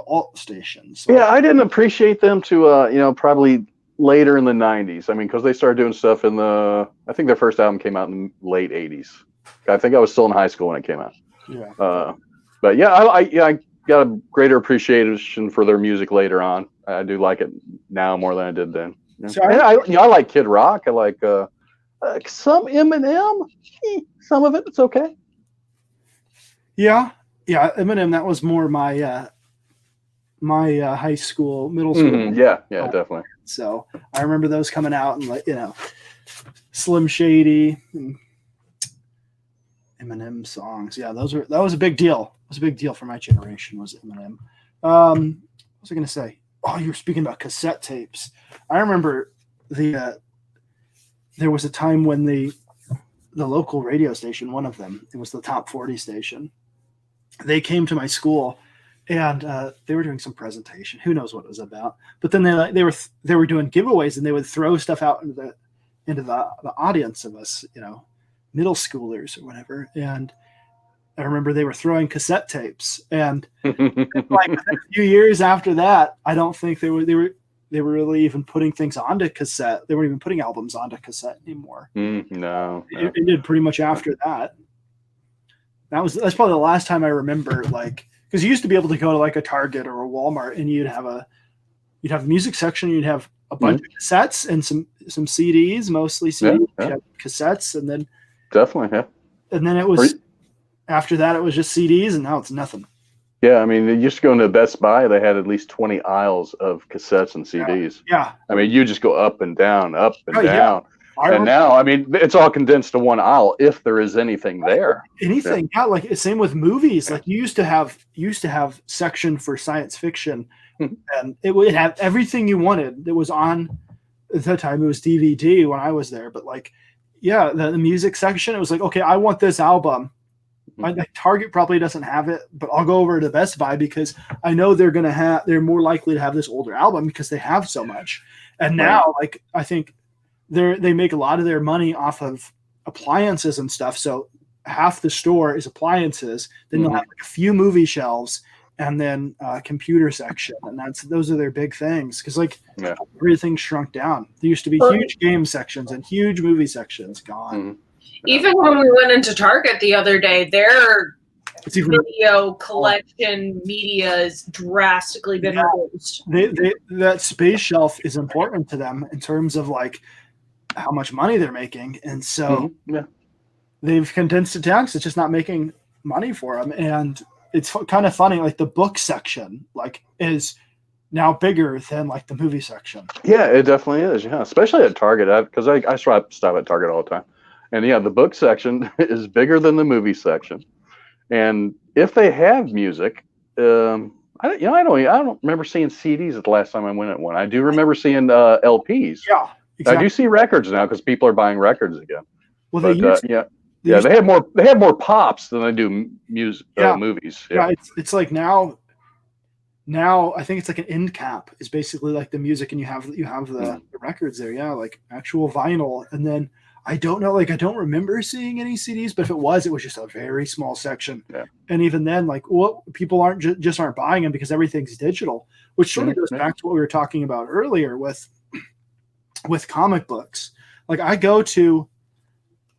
Speaker 1: alt stations. So.
Speaker 2: Yeah, I didn't appreciate them to probably later in the 90s. I mean, because they started doing stuff I think their first album came out in the late 80s. I think I was still in high school when it came out.
Speaker 1: Yeah.
Speaker 2: But yeah, I got a greater appreciation for their music later on. I do like it now more than I did then. Yeah.
Speaker 1: So
Speaker 2: And I like Kid Rock. I like some Eminem. Some of it's okay.
Speaker 1: yeah, Eminem. That was more my high school, middle school.
Speaker 2: Mhm. Yeah, definitely.
Speaker 1: So I remember those coming out and Slim Shady and Eminem songs. Yeah, that was a big deal. It was a big deal for my generation. Was Eminem. What was I going to say? Oh, you were speaking about cassette tapes. I remember there was a time when the local radio station, one of them, it was the Top 40 station. They came to my school, and they were doing some presentation. Who knows what it was about? But then they were doing giveaways, and they would throw stuff out into the audience of us, middle schoolers or whatever. And I remember they were throwing cassette tapes, and like a few years after that, I don't think they were really even putting things onto cassette. They weren't even putting albums onto cassette anymore.
Speaker 2: No.
Speaker 1: It did pretty much after that. That's probably the last time I remember, like, because you used to be able to go to like a Target or a Walmart, and you'd have a music section, you'd have a bunch of cassettes and some CDs, mostly CDs, you'd have cassettes, and then
Speaker 2: definitely,
Speaker 1: and then it was after that it was just CDs, and now it's nothing.
Speaker 2: Yeah, I mean, you used to go into Best Buy, they had at least 20 aisles of cassettes and CDs.
Speaker 1: Yeah.
Speaker 2: I mean, you just go up and down, up and down.
Speaker 1: Yeah.
Speaker 2: And now, I mean, it's all condensed to one aisle if there is anything there.
Speaker 1: Anything, yeah. Like same with movies. Like you used to have section for science fiction, and it would have everything you wanted. It was on at that time. It was DVD when I was there, but like, yeah, the music section. It was like, okay, I want this album. Like Target probably doesn't have it, but I'll go over to Best Buy because I know they're more likely to have this older album because they have so much. And now, like, I think they make a lot of their money off of appliances and stuff. So half the store is appliances. Then you'll have like a few movie shelves and then a computer section, and those are their big things because everything shrunk down. There used to be huge game sections and huge movie sections gone.
Speaker 3: Even when we went into Target the other day, their video collection media is drastically been reduced.
Speaker 1: That space shelf is important to them in terms of like how much money they're making, and so they've condensed it down because it's just not making money for them. And it's kind of funny, like the book section like is now bigger than like the movie section.
Speaker 2: Yeah, it definitely is. Yeah, especially at Target, because I stop at Target all the time. And yeah, the book section is bigger than the movie section. And if they have music, I don't remember seeing CDs at the last time I went at one. I do remember seeing LPs.
Speaker 1: Yeah, exactly.
Speaker 2: I do see records now because people are buying records again.
Speaker 1: Well,
Speaker 2: they have more pops than they do music movies.
Speaker 1: Yeah, it's like now I think it's like an end cap is basically like the music, and you have the records there. Yeah, like actual vinyl, and then. I don't know, like I don't remember seeing any CDs, but if it was just a very small section. Yeah. And even then, like, people aren't buying them because everything's digital, which sort of goes back to what we were talking about earlier with comic books. Like I go to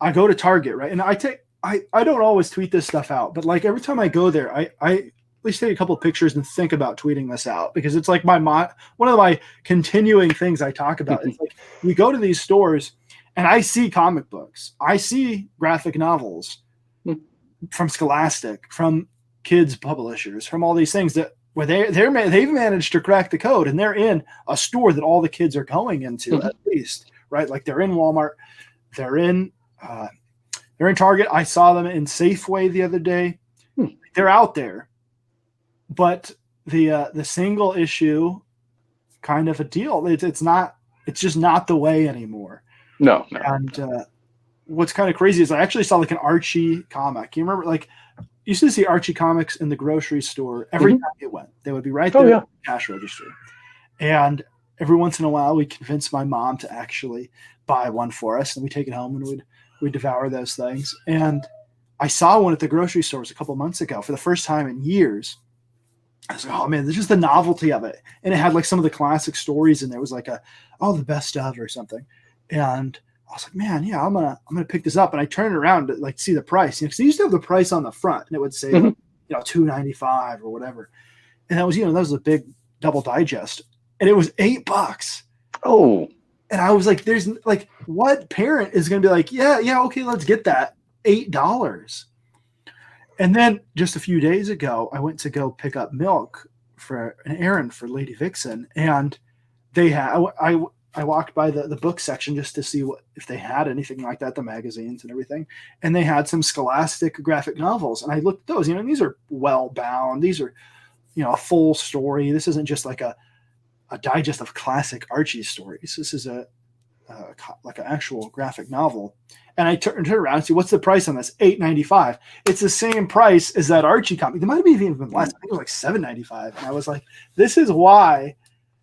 Speaker 1: Target, right? And I don't always tweet this stuff out, but like every time I go there, I at least take a couple of pictures and think about tweeting this out because it's like one of my continuing things I talk about. It's like we go to these stores. And I see comic books. I see graphic novels from Scholastic, from kids publishers, from all these things where they've managed to crack the code, and they're in a store that all the kids are going into at least, right? Like they're in Walmart, they're in Target. I saw them in Safeway the other day. They're out there, but the single issue kind of a deal. It's just not the way anymore.
Speaker 2: No.
Speaker 1: And what's kind of crazy is I actually saw like an Archie comic. You remember, like, you used to see Archie comics in the grocery store every time it went. They would be right there at the cash register. And every once in a while, we convinced my mom to actually buy one for us, and we take it home and we'd devour those things. And I saw one at the grocery stores a couple months ago for the first time in years. I was like, oh man, this is the novelty of it. And it had like some of the classic stories, and there was like the best of or something. And I was like, man, yeah, I'm gonna pick this up. And I turned it around to like see the price, because they used to have the price on the front, and it would say $2.95 or whatever. And that was a big double digest, and it was $8.
Speaker 2: Oh,
Speaker 1: And I was like, there's like, what parent is going to be like, yeah, okay, let's get that $8. And then just a few days ago, I went to go pick up milk for an errand for Lady Vixen, and they had I walked by the book section just to see if they had anything like that, the magazines and everything, and they had some Scholastic graphic novels, and I looked at those. And these are well bound. These are a full story. This isn't just like a digest of classic Archie stories. This is like an actual graphic novel. And I turned around and see what's the price on this. $8.95. It's the same price as that Archie comic. It might have even been less. I think it was like $7.95. And I was like, this is why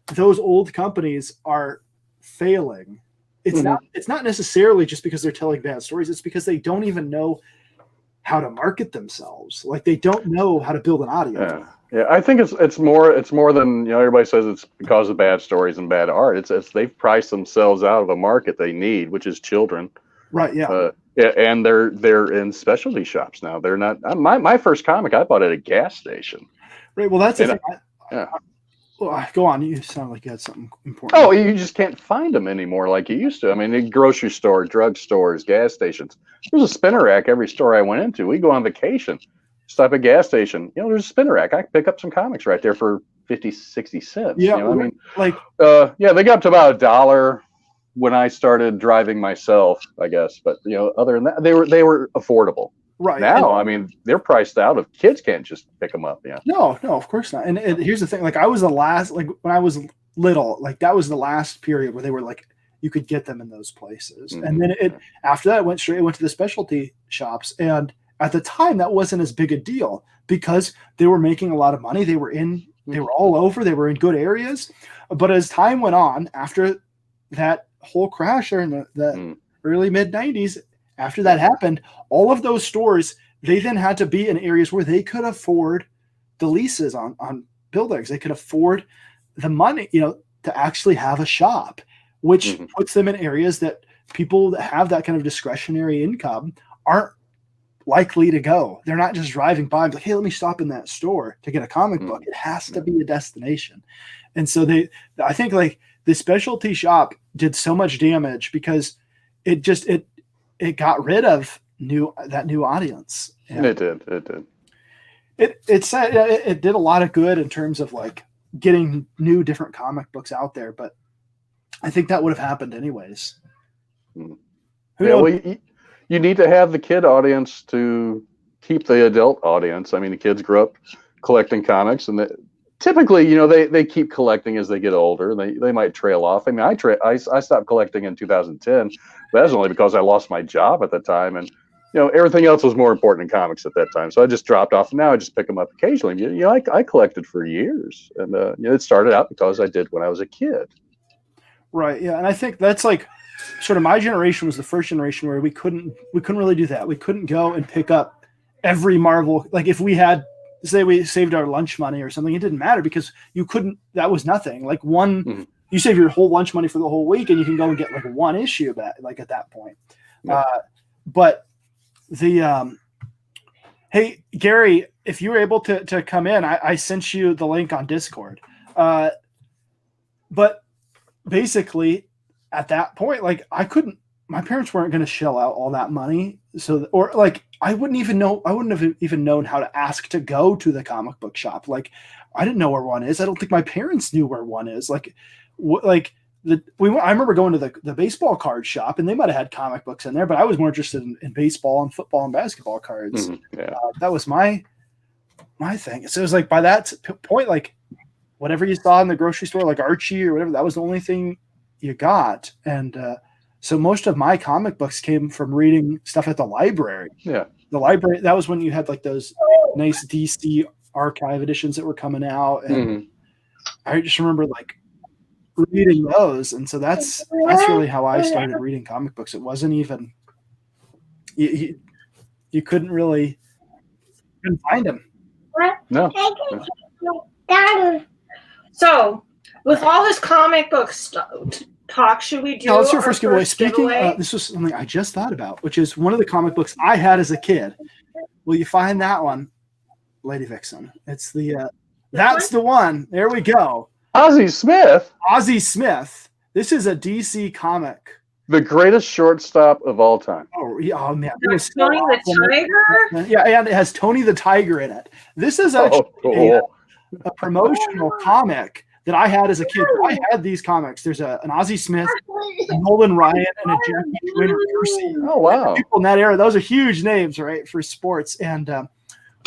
Speaker 1: those old companies are failing. It's not necessarily just because they're telling bad stories. It's because they don't even know how to market themselves. Like they don't know how to build an audience.
Speaker 2: Yeah, I think it's more than everybody says it's because of bad stories and bad art. It's they've priced themselves out of a market they need, which is children.
Speaker 1: Right. Yeah.
Speaker 2: And they're in specialty shops now. They're not. My first comic I bought at a gas station.
Speaker 1: Right. Well, that's the thing.
Speaker 2: Yeah.
Speaker 1: Go on. You sound like you had something important.
Speaker 2: Oh, you just can't find them anymore like you used to. I mean, in grocery store, drug stores, gas stations. There's a spinner rack every store I went into. We go on vacation, stop at a gas station. There's a spinner rack. I can pick up some comics right there for 50, 60 cents.
Speaker 1: Yeah.
Speaker 2: I mean,
Speaker 1: like,
Speaker 2: they got up to about $1 when I started driving myself, I guess. But other than that, they were affordable.
Speaker 1: Right.
Speaker 2: Now, I mean, they're priced out. Of kids can't just pick them up. Yeah.
Speaker 1: No, of course not. And here's the thing: like, I was the last, like when I was little, like that was the last period where they were like you could get them in those places. Mm-hmm. And then after that, it went to the specialty shops. And at the time, that wasn't as big a deal because they were making a lot of money. They were all over. They were in good areas. But as time went on, after that whole crash in the early mid 90s. After that happened, all of those stores, they then had to be in areas where they could afford the leases on buildings. They could afford the money, to actually have a shop, which puts them in areas that people that have that kind of discretionary income aren't likely to go. They're not just driving by and be like, hey, let me stop in that store to get a comic book. It has to be a destination. And so I think like the specialty shop did so much damage because it got rid of that new audience. And
Speaker 2: it did.
Speaker 1: It did a lot of good in terms of like getting new different comic books out there, but I think that would have happened anyways.
Speaker 2: Well, you need to have the kid audience to keep the adult audience. I mean, the kids grew up collecting comics, and typically, they keep collecting as they get older. They might trail off. I mean, I stopped collecting in 2010. But that's only because I lost my job at the time, and everything else was more important than comics at that time. So I just dropped off. And now I just pick them up occasionally. I collected for years, and it started out because I did when I was a kid.
Speaker 1: Right. Yeah, and I think that's like sort of my generation was the first generation where we couldn't really do that. We couldn't go and pick up every Marvel. Like if we had. Say we saved our lunch money or something, it didn't matter because you couldn't. That was nothing. Like you save your whole lunch money for the whole week, and you can go and get like one issue of that. Like at that point, but the hey Gary, if you were able to come in, I sent you the link on Discord. But basically, at that point, like I couldn't. My parents weren't going to shell out all that money, I wouldn't have even known how to ask to go to the comic book shop. Like, I didn't know where one is. I don't think my parents knew where one is. I remember going to the baseball card shop, and they might have had comic books in there, but I was more interested in baseball and football and basketball cards. That was my thing. So it was like by that point, like whatever you saw in the grocery store, like Archie or whatever, that was the only thing you got. And so most of my comic books came from reading stuff at the library.
Speaker 2: Yeah.
Speaker 1: The library, that was when you had like those nice DC archive editions that were coming out. And I just remember like reading those. And so that's really how I started reading comic books. It wasn't even, you couldn't find them.
Speaker 2: No.
Speaker 3: So with all this comic book stuff, talk should we do?
Speaker 1: No, let's do our first giveaway. Speaking, this was something I just thought about, which is one of the comic books I had as a kid. Will you find that one, Lady Vixen? It's that's the one. There we go.
Speaker 2: Ozzie Smith.
Speaker 1: Ozzie Smith. This is a DC comic.
Speaker 2: The greatest shortstop of all time.
Speaker 1: Oh, yeah, oh man. It
Speaker 3: There's
Speaker 1: was so
Speaker 3: Tony the
Speaker 1: awesome.
Speaker 3: Tiger.
Speaker 1: Yeah, and it has Tony the Tiger in it. This is actually
Speaker 2: Cool.
Speaker 1: a promotional comic that I had as a kid. I had these comics. There's an Ozzie Smith, a Nolan Ryan, and a Jackie Twin Percy.
Speaker 2: Oh, wow.
Speaker 1: People in that era, those are huge names, right, for sports. And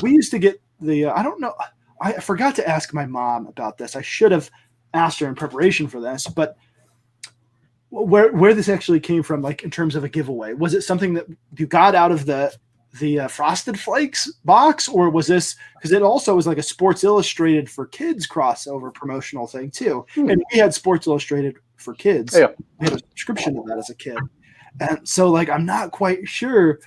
Speaker 1: we used to get the I don't know. I forgot to ask my mom about this. I should have asked her in preparation for this, but where this actually came from, like in terms of a giveaway, was it something that you got out of the Frosted Flakes box, or was this because it also was like a Sports Illustrated for Kids crossover promotional thing too? And we had Sports Illustrated for Kids.
Speaker 2: Yeah.
Speaker 1: We had a subscription to that as a kid, and so like I'm not quite sure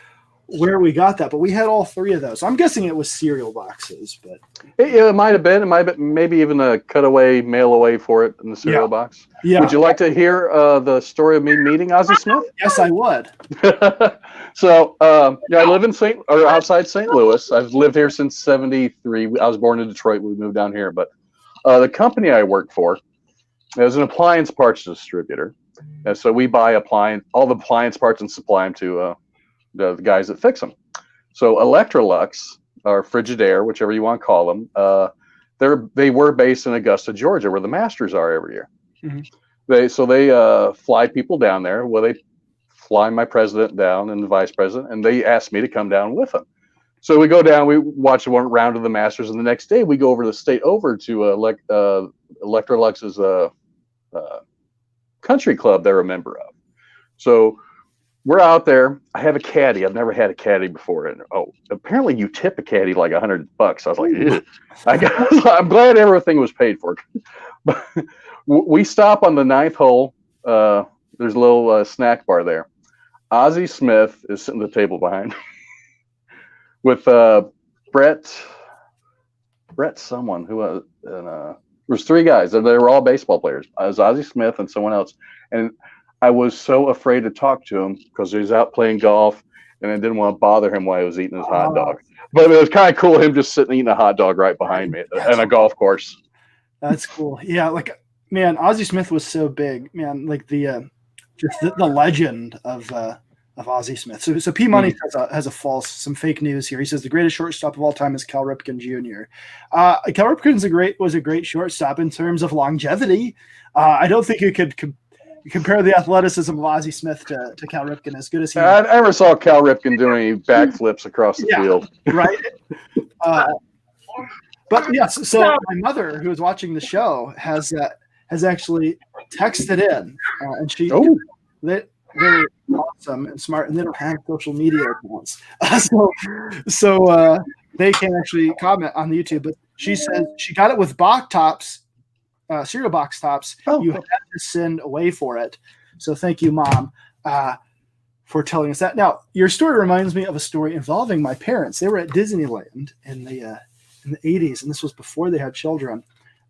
Speaker 1: where we got that, but we had all three of those. I'm guessing it was cereal boxes, but
Speaker 2: It might have been. It might have been maybe even a cutaway mail away for it in the cereal box.
Speaker 1: yeah.
Speaker 2: Would you like to hear the story of me meeting Ozzie Smith?
Speaker 1: Yes, I would.
Speaker 2: So, I live in outside St. Louis. I've lived here since '73. I was born in Detroit. We moved down here, but the company I work for is an appliance parts distributor, and so we buy all the appliance parts and supply them to the guys that fix them. So Electrolux or Frigidaire, whichever you want to call them, they were based in Augusta, Georgia, where the Masters are every year.
Speaker 1: Mhm.
Speaker 2: They fly people down there. Well, they fly my president down and the vice president, and they asked me to come down with them. So we go down, we watch one round of the Masters, and the next day we go over to to Electrolux's country club they're a member of. So we're out there. I have a caddy. I've never had a caddy before, and apparently you tip a caddy like $100. I was like, ew. I'm glad everything was paid for. But we stop on the 9th hole. There's a little snack bar there. Ozzie Smith is sitting at the table behind me with Brett someone who was there was three guys. They were all baseball players. It was Ozzie Smith and someone else, and I was so afraid to talk to him because he was out playing golf, and I didn't want to bother him while he was eating his hot dog. But it was kind of cool him just sitting eating a hot dog right behind me on a golf course.
Speaker 1: That's cool. Yeah, like man, Ozzie Smith was so big, man. Like the legend of Ozzie Smith. So P Money has some fake news here. He says the greatest shortstop of all time is Cal Ripken Jr. Cal Ripken was a great shortstop in terms of longevity. I don't think you could compare the athleticism of Ozzie Smith to Cal Ripken as good as he was.
Speaker 2: I never saw Cal Ripken doing any backflips across the field.
Speaker 1: Right. But yes, so my mother, who is watching the show, has actually texted in, and they're awesome and smart, and they don't have social media accounts, so they can actually comment on the YouTube. But she says she got it with box tops. Cereal box tops. You have to send away for it. So thank you, Mom, for telling us that. Now, your story reminds me of a story involving my parents. They were at Disneyland in the 80s, and this was before they had children.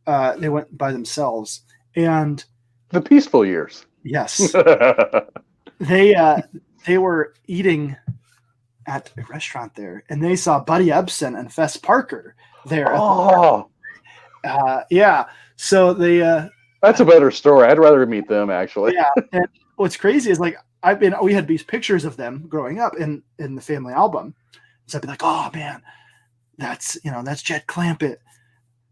Speaker 1: They went by themselves, and
Speaker 2: the peaceful years.
Speaker 1: Yes, they were eating at a restaurant there, and they saw Buddy Ebsen and Fess Parker there.
Speaker 2: Oh,
Speaker 1: yeah. So
Speaker 2: that's a better story. I'd rather meet them actually.
Speaker 1: Yeah. And what's crazy is like we had these pictures of them growing up in the family album. So I'd be like, oh man, that's Jed Clampett.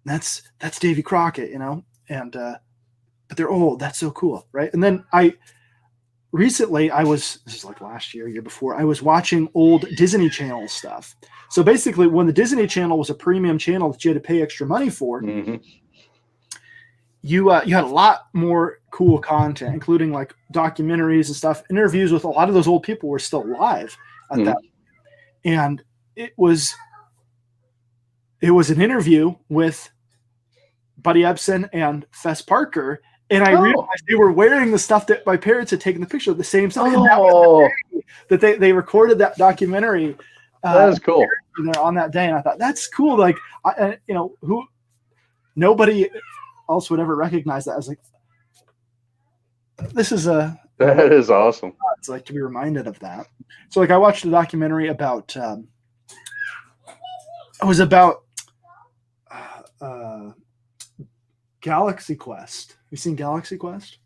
Speaker 1: That's Davy Crockett, and but they're old. That's so cool. Right. And then this is like last year before, I was watching old Disney Channel stuff. So basically when the Disney Channel was a premium channel that you had to pay extra money for, you had a lot more cool content, including like documentaries and stuff. Interviews with a lot of those old people were still alive at that. And it was an interview with Buddy Ebsen and Fess Parker. And I realized they were wearing the stuff that my parents had taken the picture of, the same stuff. And that was the day that they recorded that documentary.
Speaker 2: That is cool.
Speaker 1: On that day, and I thought that's cool. Like, nobody else would ever recognize that. I was like,
Speaker 2: that is awesome.
Speaker 1: It's like to be reminded of that. So, like, I watched a documentary about. It was about Galaxy Quest. You seen Galaxy Quest?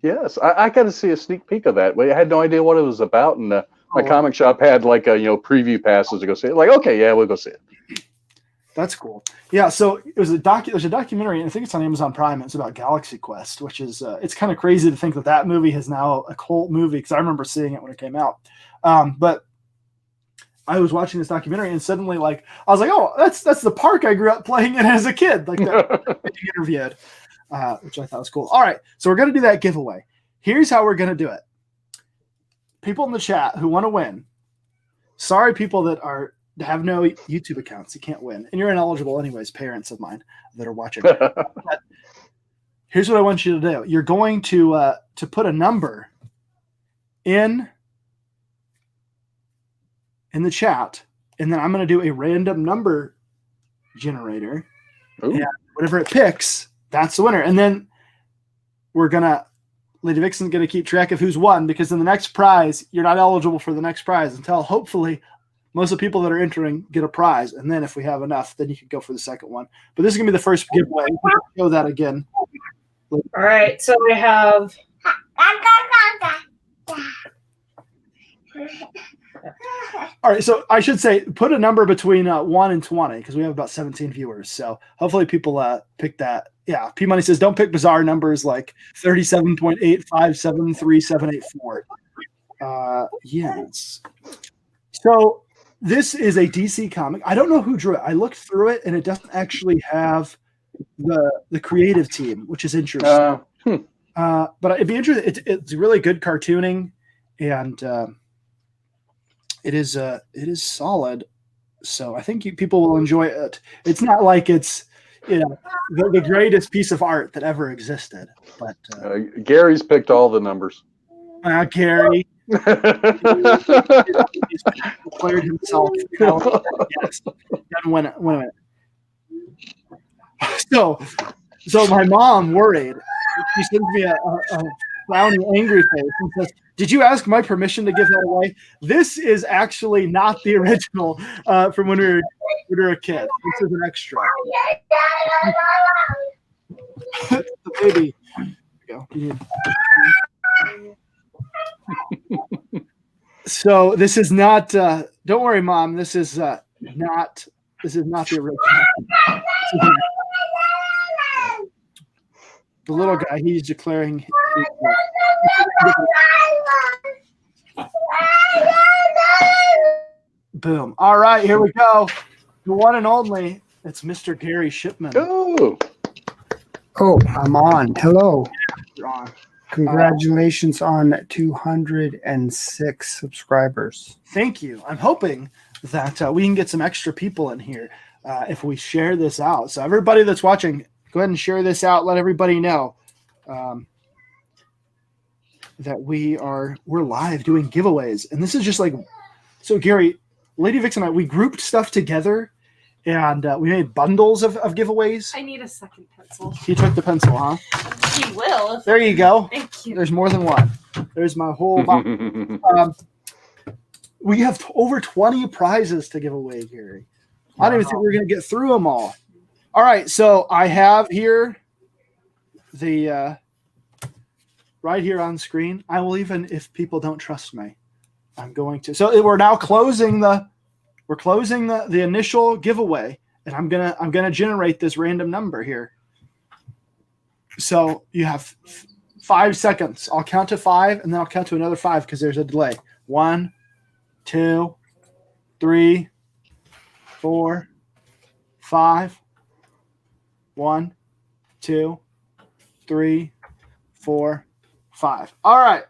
Speaker 2: Yes, I got to see a sneak peek of that. I had no idea what it was about, and my
Speaker 1: Oh.
Speaker 2: comic shop had like a preview passes to go see it. Like, okay, yeah, we'll go see it.
Speaker 1: That's cool. Yeah, so it was there's a documentary, and I think it's on Amazon Prime. It's about Galaxy Quest, which is it's kind of crazy to think that movie is now a cult movie because I remember seeing it when it came out. But I was watching this documentary, and suddenly, like, I was like, "Oh, that's the park I grew up playing in as a kid." Like that interviewed, which I thought was cool. All right, so we're gonna do that giveaway. Here's how we're gonna do it. People in the chat who want to win. Sorry, people that have no YouTube accounts, you can't win, and you're ineligible anyways. Parents of mine that are watching. But here's what I want you to do. You're going to put a number in the chat, and then I'm going to do a random number generator.
Speaker 2: Ooh.
Speaker 1: And whatever it picks, that's the winner. And then Lady Vixen's going to keep track of who's won, because in the next prize, you're not eligible for the next prize until hopefully most of the people that are entering get a prize. And then if we have enough, then you can go for the second one. But this is going to be the first giveaway. Show that again.
Speaker 3: All right, so we have.
Speaker 1: All right, so I should say put a number between 1 and 20 because we have about 17 viewers. So hopefully people pick that. Yeah, P Money says don't pick bizarre numbers like 37.8573784. Yes. So this is a DC comic. I don't know who drew it. I looked through it and it doesn't actually have the creative team, which is interesting. But it'd be interesting. It's really good cartooning, and it is solid. So I think people will enjoy it. It's not like it's the greatest piece of art that ever existed. But
Speaker 2: Gary's picked all the numbers.
Speaker 1: Gary he's declared himself. Yes, doesn't win it. So my mom worried. She sends me a frowny, angry face and says, "Did you ask my permission to give that away?" This is actually not the original from when we were a kid. This is an extra. The baby. There we go. So this is not. Don't worry, Mom. This is not the original. The little guy, he's declaring. Boom. All right, here we go. The one and only. It's Mr. Gary Shipman.
Speaker 2: Oh,
Speaker 4: I'm on. Hello.
Speaker 1: You're on.
Speaker 4: Congratulations on 206 subscribers.
Speaker 1: Thank you. I'm hoping that we can get some extra people in here if we share this out. So everybody that's watching, go ahead and share this out. Let everybody know that we're live doing giveaways. And this is just like, so Gary, Lady Vix and I, we grouped stuff together and we made bundles of giveaways.
Speaker 3: I need a second pencil.
Speaker 1: You took the pencil, huh?
Speaker 3: You will.
Speaker 1: There you go.
Speaker 3: Thank you.
Speaker 1: There's more than one. There's my whole box. We have over 20 prizes to give away, Gary. I don't even think we're going to get through them all. All right, so I have here the right here on screen. I will, even if people don't trust me, I'm going to. So we're now closing the initial giveaway, and I'm gonna generate this random number here. So you have 5 seconds. I'll count to 5, and then I'll count to another 5 because there's a delay. 1, 2, 3, 4, 5. 1, 2, 3, 4, 5. All right.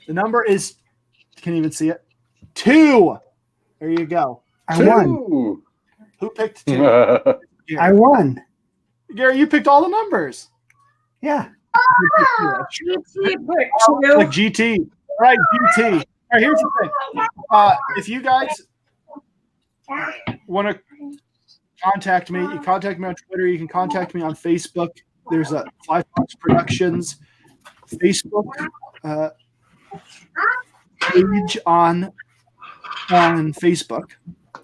Speaker 1: The number is, can't even see it, 2. There you go.
Speaker 4: I won.
Speaker 2: Ooh.
Speaker 1: Who picked 2?
Speaker 4: I won.
Speaker 1: Gary, you picked all the numbers.
Speaker 4: Yeah.
Speaker 1: Like GT. All right, GT. All right, here's the thing. If you guys want to contact me, you can contact me on Twitter. You can contact me on Facebook. There's a Five Fox Productions Facebook page on Facebook.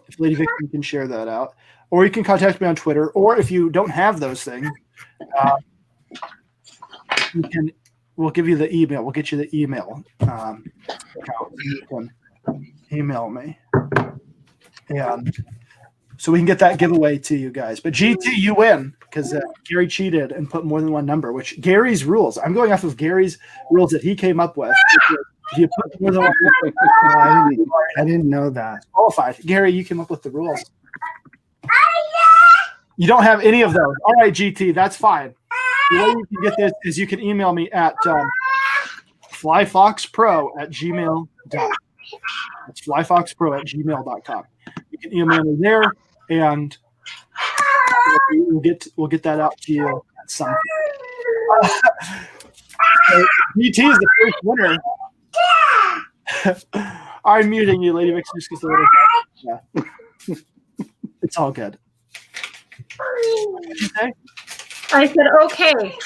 Speaker 1: If Lady Victor can share that out, or you can contact me on Twitter. Or if you don't have those things, we'll give you the email. We'll get you the email. You can email me, and so we can get that giveaway to you guys. But GT, you win because Gary cheated and put more than one number. Which Gary's rules. I'm going off of Gary's rules that he came up with. If you put more than one number,
Speaker 4: I didn't know that.
Speaker 1: qualified. Gary, you came up with the rules. You don't have any of those. All right, GT, that's fine. The way you can get this is you can email me at flyfoxpro@gmail.com. It's flyfoxpro@gmail.com. You can email me there, and we'll get that out to you at some point. GT is the first winner. I'm muting you, Lady Vix, just because the little. Yeah. It's all good. What did you say?
Speaker 3: I said, okay.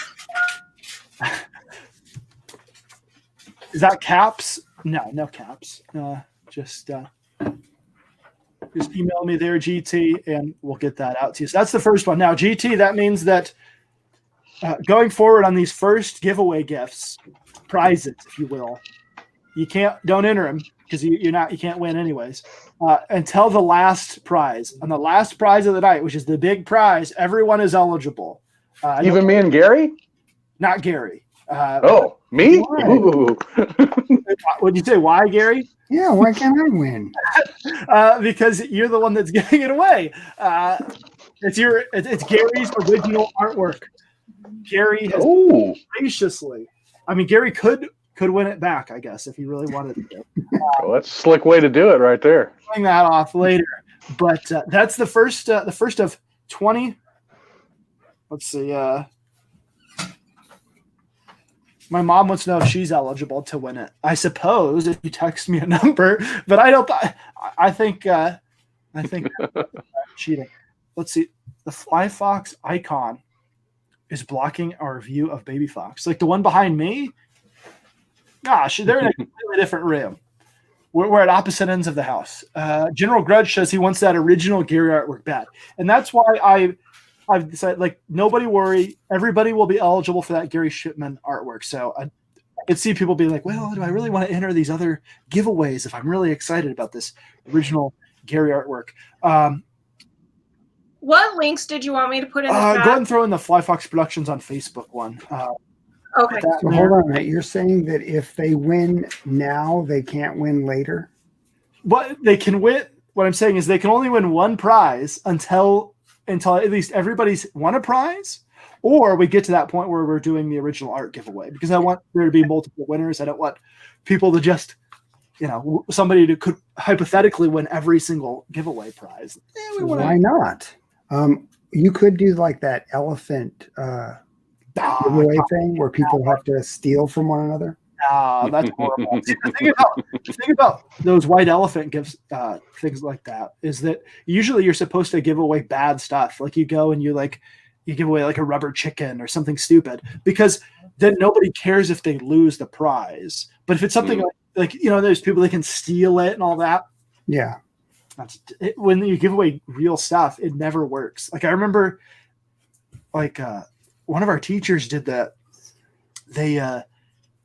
Speaker 1: Is that caps? No caps. Just email me there, GT, and we'll get that out to you. So that's the first one. Now, GT, that means that going forward on these first giveaway gifts, prizes, if you will, don't enter them because you can't win anyways. Until the last prize. On the last prize of the night, which is the big prize, everyone is eligible.
Speaker 2: Even me and Gary?
Speaker 1: Not Gary.
Speaker 2: Me?
Speaker 4: Why?
Speaker 1: Would you say why, Gary?
Speaker 4: Yeah, why can't I win?
Speaker 1: Because you're the one that's giving it away. It's Gary's original artwork. Gary has graciously. I mean, Gary could win it back, I guess, if he really wanted to.
Speaker 2: Well, that's a slick way to do it, right there.
Speaker 1: Pulling that off later, but that's the first of 20. Let's see. My mom wants to know if she's eligible to win it. I suppose if you text me a number, but I don't. I think cheating. Let's see. The Fly Fox icon is blocking our view of Baby Fox. Like the one behind me. Gosh, they're in a completely different room. We're at opposite ends of the house. General Grudge says he wants that original Gary artwork back, and that's why I've decided, like, nobody worry. Everybody will be eligible for that Gary Shipman artwork. So I could see people be like, well, do I really want to enter these other giveaways if I'm really excited about this original Gary artwork?
Speaker 3: What links did you want me to put in the
Speaker 1: Go
Speaker 3: chat?
Speaker 1: ahead and throw in the Fly Fox Productions on Facebook one.
Speaker 3: Okay.
Speaker 4: So hold on a minute. You're saying that if they win now, they can't win later?
Speaker 1: But they can win. What I'm saying is they can only win one prize until at least everybody's won a prize, or we get to that point where we're doing the original art giveaway, because I want there to be multiple winners. I don't want people to just, somebody could hypothetically win every single giveaway prize.
Speaker 4: Why not? You could do like that elephant giveaway thing where people have to steal from one another.
Speaker 1: That's horrible. See, the thing about those white elephant gifts, things like that, is that usually you're supposed to give away bad stuff. Like you go and you give away like a rubber chicken or something stupid, because then nobody cares if they lose the prize. But if it's something like there's people that can steal it and all that.
Speaker 4: Yeah.
Speaker 1: When you give away real stuff, it never works. Like I remember, one of our teachers did that.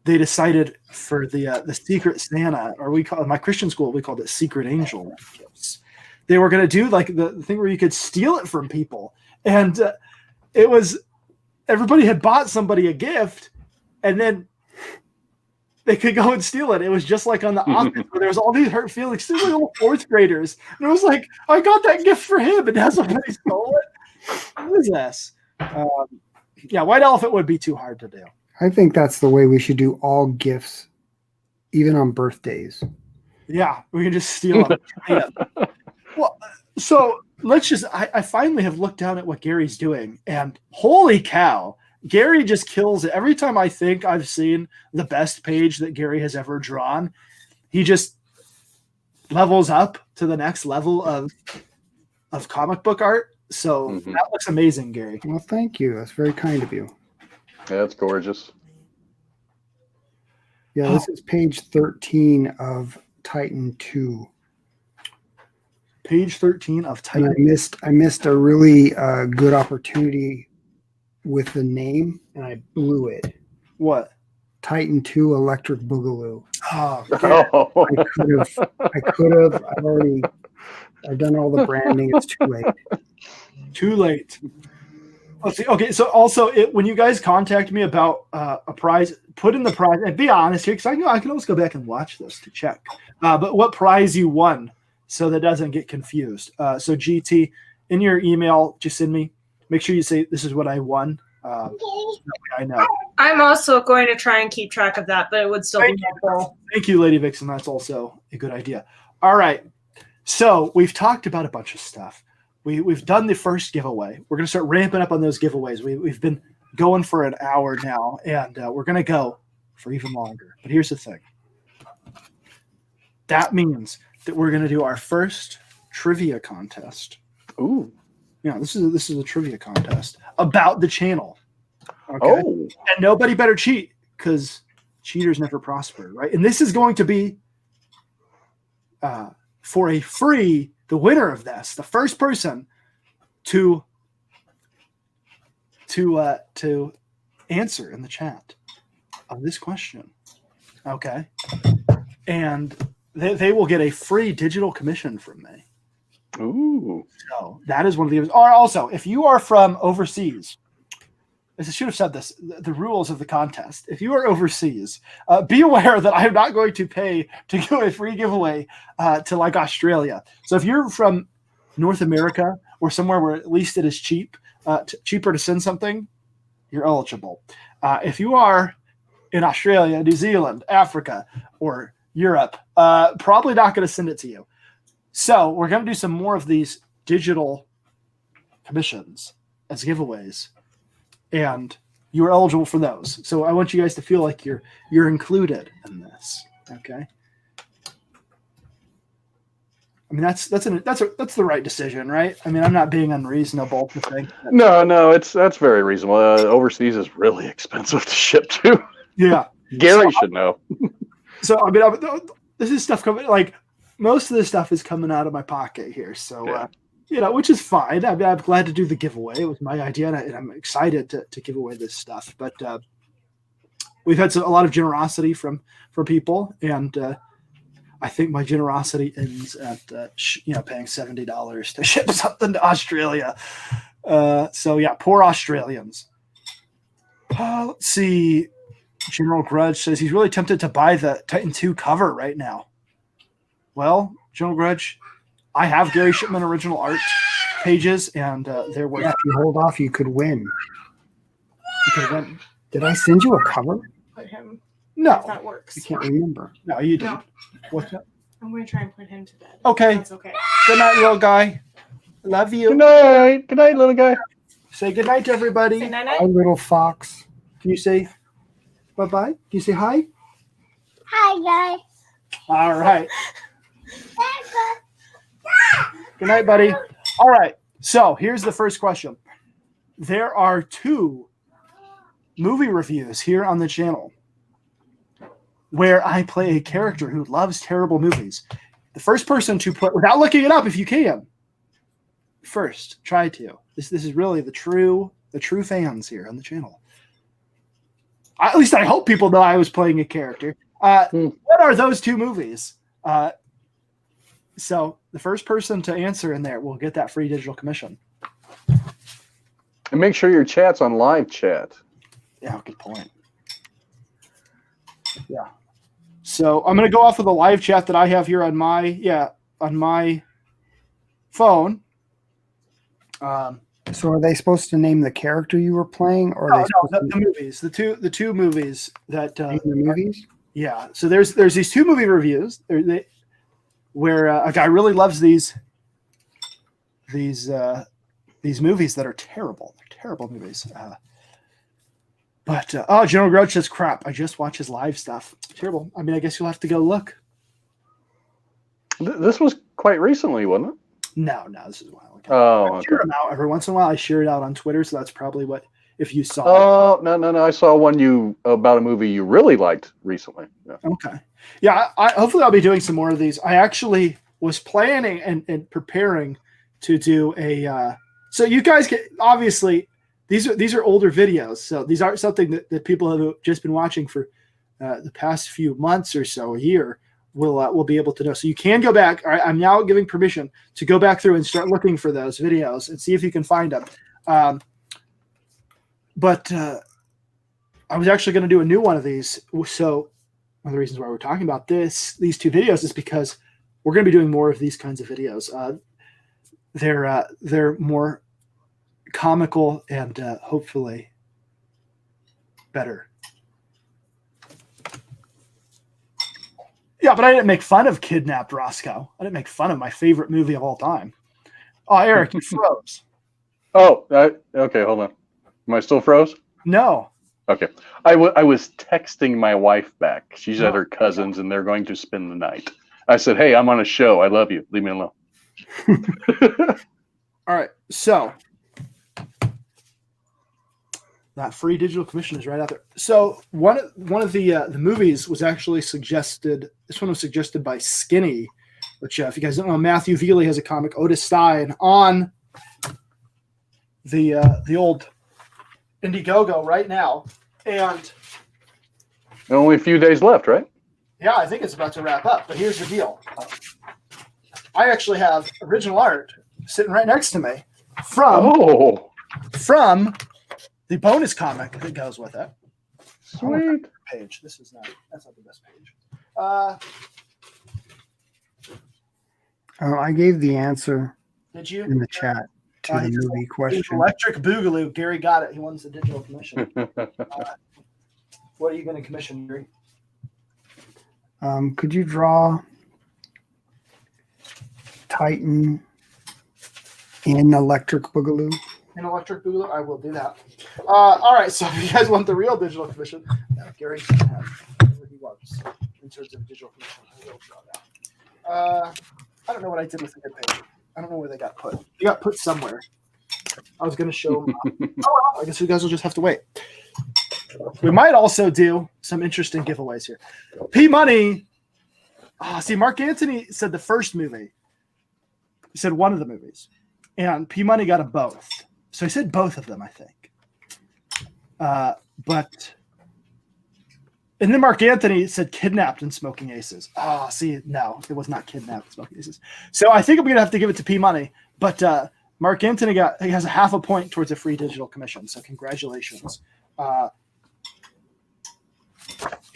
Speaker 1: They decided for the Secret Santa, or my Christian school, we called it Secret Angel gifts. They were going to do like the thing where you could steal it from people. And it was, everybody had bought somebody a gift and then they could go and steal it. It was just like on The Office where there was all these hurt feelings. These little fourth graders. And it was like, I got that gift for him and now somebody stole it. What is this? White elephant would be too hard to do.
Speaker 4: I think that's the way we should do all gifts, even on birthdays.
Speaker 1: Yeah, we can just steal them. Well, so let's just, I finally have looked down at what Gary's doing, and holy cow, Gary just kills it. Every time I think I've seen the best page that Gary has ever drawn, he just levels up to the next level of comic book art. So that looks amazing, Gary.
Speaker 4: Well, thank you. That's very kind of you.
Speaker 2: Yeah, it's gorgeous.
Speaker 4: Yeah, this is page 13 of Titan 2.
Speaker 1: Page 13 of Titan.
Speaker 4: And I missed a really good opportunity with the name, and I blew it.
Speaker 1: What?
Speaker 4: Titan 2 Electric Boogaloo.
Speaker 1: Oh,
Speaker 2: Oh.
Speaker 4: I could have. I've done all the branding. It's too late.
Speaker 1: too late. Let's see. Okay, so also when you guys contact me about a prize, put in the prize and be honest here, because I can always go back and watch this to check. But what prize you won, so that doesn't get confused. So GT, in your email, just send me. Make sure you say this is what I won. So that way I know.
Speaker 3: I'm also going to try and keep track of that, but it would still be helpful.
Speaker 1: Thank you, Lady Vixen. That's also a good idea. All right. So we've talked about a bunch of stuff. We've done the first giveaway. We're going to start ramping up on those giveaways. We've been going for an hour now, and we're going to go for even longer. But here's the thing. That means that we're going to do our first trivia contest.
Speaker 2: Ooh.
Speaker 1: Yeah, this is a trivia contest about the channel. Okay.
Speaker 2: Oh.
Speaker 1: And nobody better cheat because cheaters never prosper, right? And this is going to be for a free, the winner of this, the first person to answer in the chat of this question. Okay. And they will get a free digital commission from me.
Speaker 2: Ooh.
Speaker 1: So that is one of the. Or also, if you are from overseas, I should have said this, the rules of the contest. If you are overseas, be aware that I am not going to pay to do a free giveaway to like Australia. So if you're from North America or somewhere where at least it is cheaper to send something, you're eligible. If you are in Australia, New Zealand, Africa, or Europe, probably not going to send it to you. So we're going to do some more of these digital commissions as giveaways. And you are eligible for those. So I want you guys to feel like you're included in this. Okay. I mean that's the right decision, right? I mean I'm not being unreasonable to think.
Speaker 2: No, that's very reasonable. Overseas is really expensive to ship to.
Speaker 1: Yeah.
Speaker 2: Gary should know.
Speaker 1: So I mean this is stuff coming like most of this stuff is coming out of my pocket here. So which is fine. I mean, I'm glad to do the giveaway. It was my idea, and I'm excited to give away this stuff. But we've had a lot of generosity from people, and I think my generosity ends at paying $70 to ship something to Australia. So yeah, poor Australians. Let's see. General Grudge says he's really tempted to buy the Titan 2 cover right now. Well, General Grudge, I have Gary Shipman original art pages, and they're worth.
Speaker 4: Yeah, if you hold off, you could win.
Speaker 1: You could win.
Speaker 4: Did I send you a cover?
Speaker 3: Put him.
Speaker 1: No,
Speaker 3: If that works.
Speaker 4: I can't remember.
Speaker 1: no, you didn't.
Speaker 3: No.
Speaker 1: What's up?
Speaker 3: I'm going to try and put him to bed.
Speaker 1: Okay.
Speaker 3: That's okay.
Speaker 1: Good night, little guy. Love you.
Speaker 2: Good night. Good night, little guy.
Speaker 1: Say good night to everybody.
Speaker 3: Say
Speaker 1: Can
Speaker 3: night
Speaker 4: Hi,
Speaker 3: night.
Speaker 4: little fox.
Speaker 1: you say bye-bye? Can you say hi?
Speaker 5: Hi, guys.
Speaker 1: All right. Good night, buddy. All right. So here's the first question. There are 2 movie reviews here on the channel where I play a character who loves terrible movies. The first person to put, without looking it up if you can, first try to. This is really the true fans here on the channel. At least I hope people know I was playing a character. What are those 2 movies? So the first person to answer in there will get that free digital commission.
Speaker 2: And make sure your chat's on live chat.
Speaker 1: Yeah, good point. Yeah. So I'm going to go off of the live chat that I have here on my phone.
Speaker 4: So are they supposed to name the character you were playing, or are they
Speaker 1: No,
Speaker 4: supposed
Speaker 1: the movies, the two movies that
Speaker 4: to name the movies?
Speaker 1: yeah. So there's these 2 movie reviews where a guy really loves these movies that are terrible. They're terrible movies. But General Grudge says, crap, I just watch his live stuff. Terrible. I mean, I guess you'll have to go look.
Speaker 2: This was quite recently, wasn't it?
Speaker 1: No, this is a while ago.
Speaker 2: Oh,
Speaker 1: I share them out every once in a while. I share it out on Twitter, so that's probably what, if you saw
Speaker 2: Oh, no. I saw one about a movie you really liked recently. Yeah.
Speaker 1: it. Okay. Yeah, hopefully I'll be doing some more of these. I actually was planning and preparing to do a so you guys get, obviously, these are older videos, so these aren't something that people have just been watching for the past few months or so, a year. Will be able to know. So you can go back. All right, I'm now giving permission to go back through and start looking for those videos and see if you can find them. But I was actually going to do a new one of these. So one of the reasons why we're talking about these two videos is because we're going to be doing more of these kinds of videos. They're more comical and hopefully better. Yeah, but I didn't make fun of Kidnapped Roscoe. I didn't make fun of my favorite movie of all time. Oh, Eric, you froze.
Speaker 2: Oh, okay, hold on. Am I still froze?
Speaker 1: No.
Speaker 2: Okay. I was texting my wife back. She's at her cousin's, and they're going to spend the night. I said, hey, I'm on a show. I love you. Leave me alone.
Speaker 1: All right, so that free digital commission is right out there. So one of the movies was actually suggested. This one was suggested by Skinny, which if you guys don't know, Matthew Vealey has a comic, Otis Stein, on the old Indiegogo right now, and
Speaker 2: Only a few days left, right?
Speaker 1: yeah, I think it's about to wrap up. But here's the deal: I actually have original art sitting right next to me from the bonus comic that goes with it.
Speaker 2: Sweet.
Speaker 1: Page. That's not the best page.
Speaker 4: I gave the answer
Speaker 1: Did you?
Speaker 4: in the chat to the movie question.
Speaker 1: Electric Boogaloo. Gary got it. He wants the digital commission. What are you going to commission, Gary?
Speaker 4: Could you draw Titan in Electric Boogaloo?
Speaker 1: In Electric Boogaloo? I will do that. All right. So if you guys want the real digital commission, Gary can have whatever he wants in terms of digital commission. I will draw that. I don't know what I did with the good page. I don't know where they got put. They got put somewhere. I was going to show them. I guess you guys will just have to wait. We might also do some interesting giveaways here. P Money. See, Mark Antony said the first movie. He said one of the movies. And P Money got them both. So he said both of them, I think. And then Mark Antony said Kidnapped and Smoking Aces. See, no, it was not Kidnapped and Smoking Aces. So I think I'm going to have to give it to P Money. But Mark Antony has a half a point towards a free digital commission. So congratulations.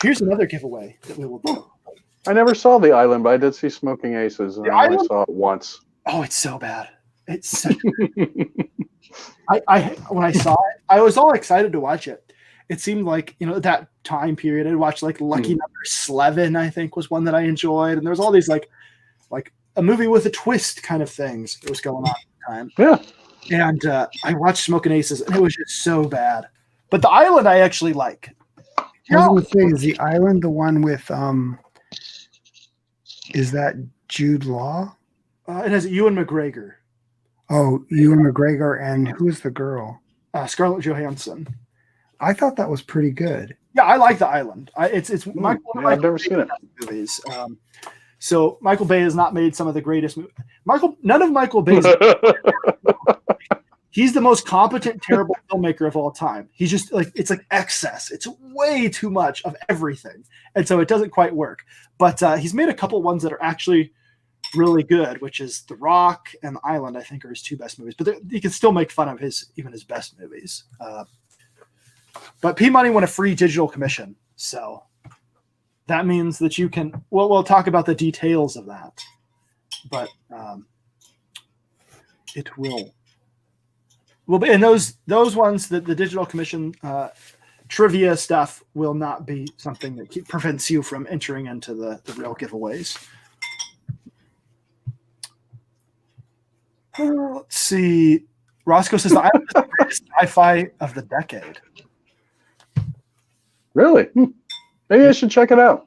Speaker 1: Here's another giveaway that we will do.
Speaker 2: I never saw The Island, but I did see Smoking Aces, and I only saw it once.
Speaker 1: Oh, it's so bad. It's so I when I saw it, I was all excited to watch it. It seemed like, that time period. I'd watched like Lucky Number 11, I think, was one that I enjoyed. And there was all these like a movie with a twist kind of things that was going on at the time.
Speaker 2: Yeah.
Speaker 1: And I watched Smoking Aces, and it was just so bad. But The Island I actually like.
Speaker 4: I was going to say, is The Island the one with, is that Jude Law?
Speaker 1: It has Ewan McGregor.
Speaker 4: Oh, Ewan McGregor, and who's the girl?
Speaker 1: Scarlett Johansson.
Speaker 4: I thought that was pretty good.
Speaker 1: Yeah, I like The Island. It's one of
Speaker 2: I've never seen it.
Speaker 1: movies. So Michael Bay has not made some of the greatest movies. None of Michael Bay's. He's the most competent, terrible filmmaker of all time. He's just it's like excess. It's way too much of everything, and so it doesn't quite work. But he's made a couple ones that are actually really good, which is The Rock and The Island. I think are his two best movies. But you can still make fun of even his best movies. But P Money won a free digital commission, so that means that you can. Well, we'll talk about the details of that, but it will. Well, and those ones that the digital commission trivia stuff will not be something that prevents you from entering into the real giveaways. Let's see. Roscoe says the Island is the greatest sci-fi of the decade.
Speaker 2: Really? Maybe I should check it out.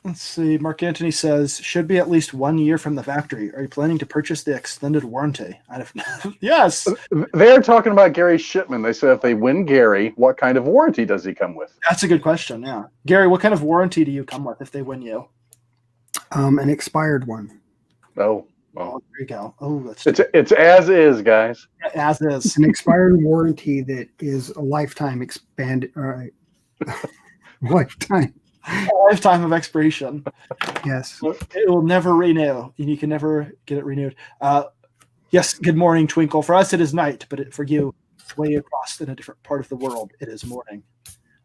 Speaker 1: Let's see. Mark Antony says, should be at least 1 year from the factory. Are you planning to purchase the extended warranty? Yes.
Speaker 2: They're talking about Gary Shipman. They said if they win Gary, what kind of warranty does he come with?
Speaker 1: That's a good question, yeah. Gary, what kind of warranty do you come with if they win you?
Speaker 4: An expired one.
Speaker 2: Oh,
Speaker 1: Oh, there you go. Oh, that's
Speaker 2: It's as is, guys.
Speaker 1: as is.
Speaker 4: It's an expired warranty that is a lifetime expanded. Lifetime.
Speaker 1: Lifetime of expiration.
Speaker 4: Yes.
Speaker 1: It will never renew, and you can never get it renewed. Yes, good morning, Twinkle. For us, it is night, but for you, way across in a different part of the world, it is morning.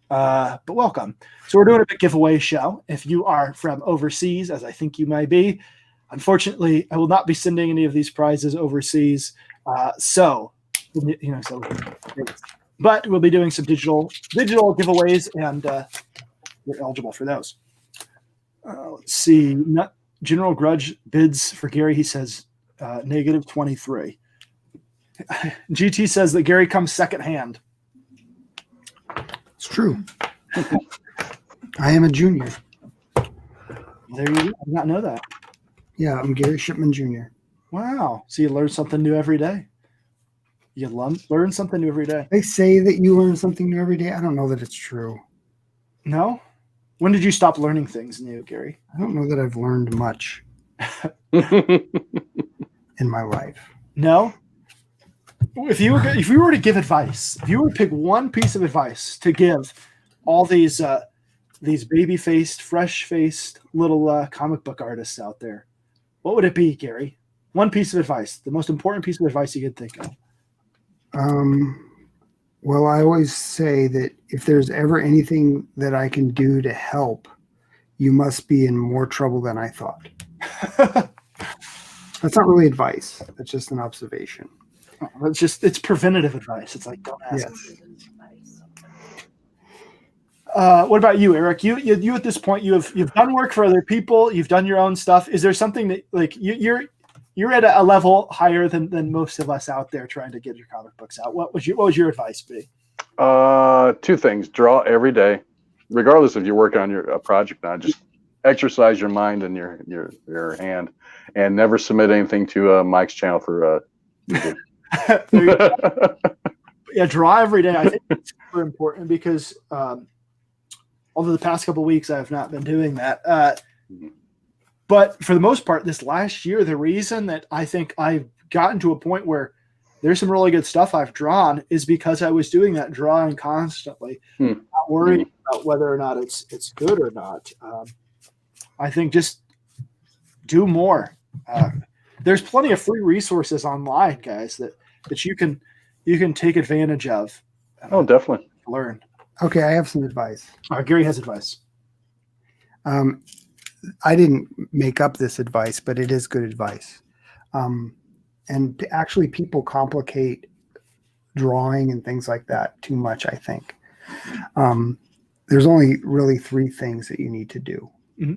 Speaker 1: But welcome. So we're doing a big giveaway show. If you are from overseas, as I think you might be, unfortunately, I will not be sending any of these prizes overseas. But we'll be doing some digital giveaways, and you're eligible for those. Let's see. General Grudge bids for Gary. He says negative 23. GT says that Gary comes second hand.
Speaker 4: It's true. I am a junior.
Speaker 1: There you go. I did not know that.
Speaker 4: Yeah, I'm Gary Shipman Jr.
Speaker 1: Wow. So you learn something new every day. You learn something new every day.
Speaker 4: They say that you learn something new every day. I don't know that it's true.
Speaker 1: No? When did you stop learning things new, Gary?
Speaker 4: I don't know that I've learned much in my life.
Speaker 1: No? If you were to give advice, if you were to pick one piece of advice to give all these baby-faced, fresh-faced little comic book artists out there, what would it be, Gary? One piece of advice, the most important piece of advice you could think of.
Speaker 4: Well, I always say that if there's ever anything that I can do to help, you must be in more trouble than I thought. That's not really advice. That's just an observation.
Speaker 1: It's preventative advice. It's like, don't ask.
Speaker 4: Yes.
Speaker 1: What about you, Eric? You at this point, you've done work for other people. You've done your own stuff. Is there something that like you're at a level higher than most of us out there trying to get your comic books out? What would your advice be?
Speaker 2: Two things: draw every day, regardless if you're working on a project now. Just exercise your mind and your hand, and never submit anything to Mike's channel for YouTube.
Speaker 1: Yeah, draw every day. I think it's super important because although the past couple of weeks I have not been doing that. But for the most part, this last year, the reason that I think I've gotten to a point where there's some really good stuff I've drawn is because I was doing that drawing constantly, not worrying about whether or not it's good or not. I think just do more. There's plenty of free resources online, guys, that you can take advantage of.
Speaker 2: Oh, definitely.
Speaker 1: Learn.
Speaker 4: Okay, I have some advice.
Speaker 1: Gary has advice.
Speaker 4: I didn't make up this advice, but it is good advice. And actually, people complicate drawing and things like that too much, I think. There's only really three things that you need to do.
Speaker 1: Mm-hmm.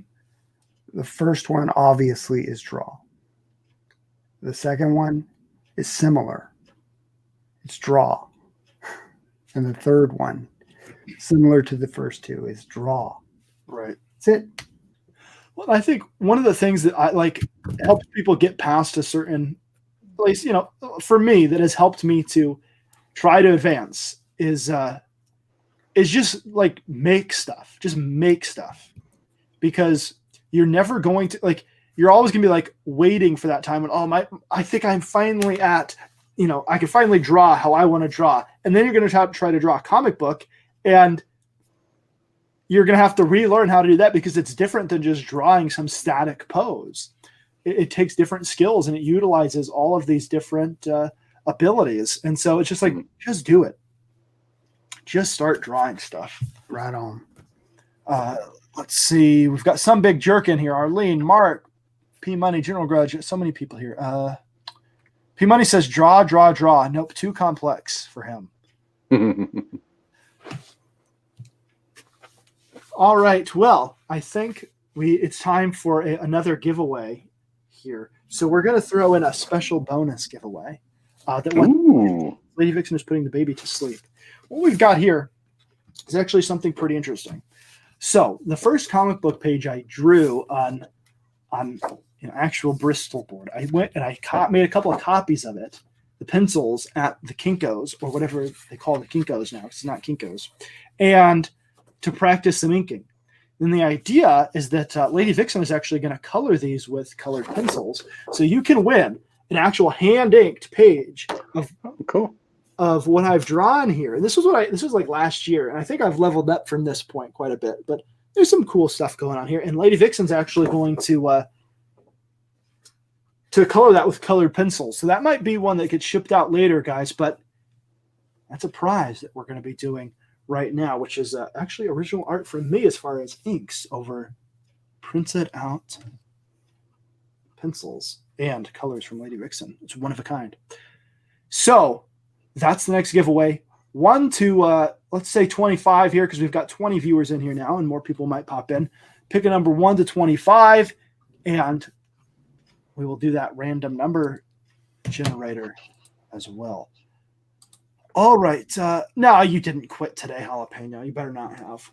Speaker 4: The first one, obviously, is draw. The second one is similar. It's draw. And the third one, similar to the first two, is draw.
Speaker 1: Right.
Speaker 4: That's it.
Speaker 1: Well, I think one of the things that I like helps people get past a certain place, for me, that has helped me to try to advance is just like make stuff. Just make stuff. Because you're never going to you're always gonna be like waiting for that time when I think I'm finally at, I can finally draw how I want to draw. And then you're gonna try to draw a comic book, and you're going to have to relearn how to do that because it's different than just drawing some static pose. It takes different skills, and it utilizes all of these different abilities. And so it's just like, just do it. Just start drawing stuff.
Speaker 4: Right on.
Speaker 1: Let's see. We've got some big jerk in here. Arlene, Mark, P Money, General Grudge. So many people here. P Money says draw. Nope, too complex for him. All right. Well, I think it's time for another giveaway here. So we're going to throw in a special bonus giveaway. Lady Vixen is putting the baby to sleep. What we've got here is actually something pretty interesting. So the first comic book page I drew on actual Bristol board, I went and I made a couple of copies of it, the pencils at the Kinko's, or whatever they call the Kinko's now. It's not Kinko's. And to practice some inking. then the idea is that Lady Vixen is actually going to color these with colored pencils. So you can win an actual hand-inked page
Speaker 2: Cool.
Speaker 1: of what I've drawn here. And this was like last year, and I think I've leveled up from this point quite a bit. But there's some cool stuff going on here, and Lady Vixen's actually going to color that with colored pencils. So that might be one that gets shipped out later, guys. But that's a prize that we're going to be doing right now, which is actually original art from me as far as inks over printed out pencils and colors from Lady Vixen. It's one of a kind. So that's the next giveaway. 1 to, let's say 25 here, because we've got 20 viewers in here now and more people might pop in. Pick a number 1 to 25, and we will do that random number generator as well. All right. No, you didn't quit today, Jalapeno. You better not have.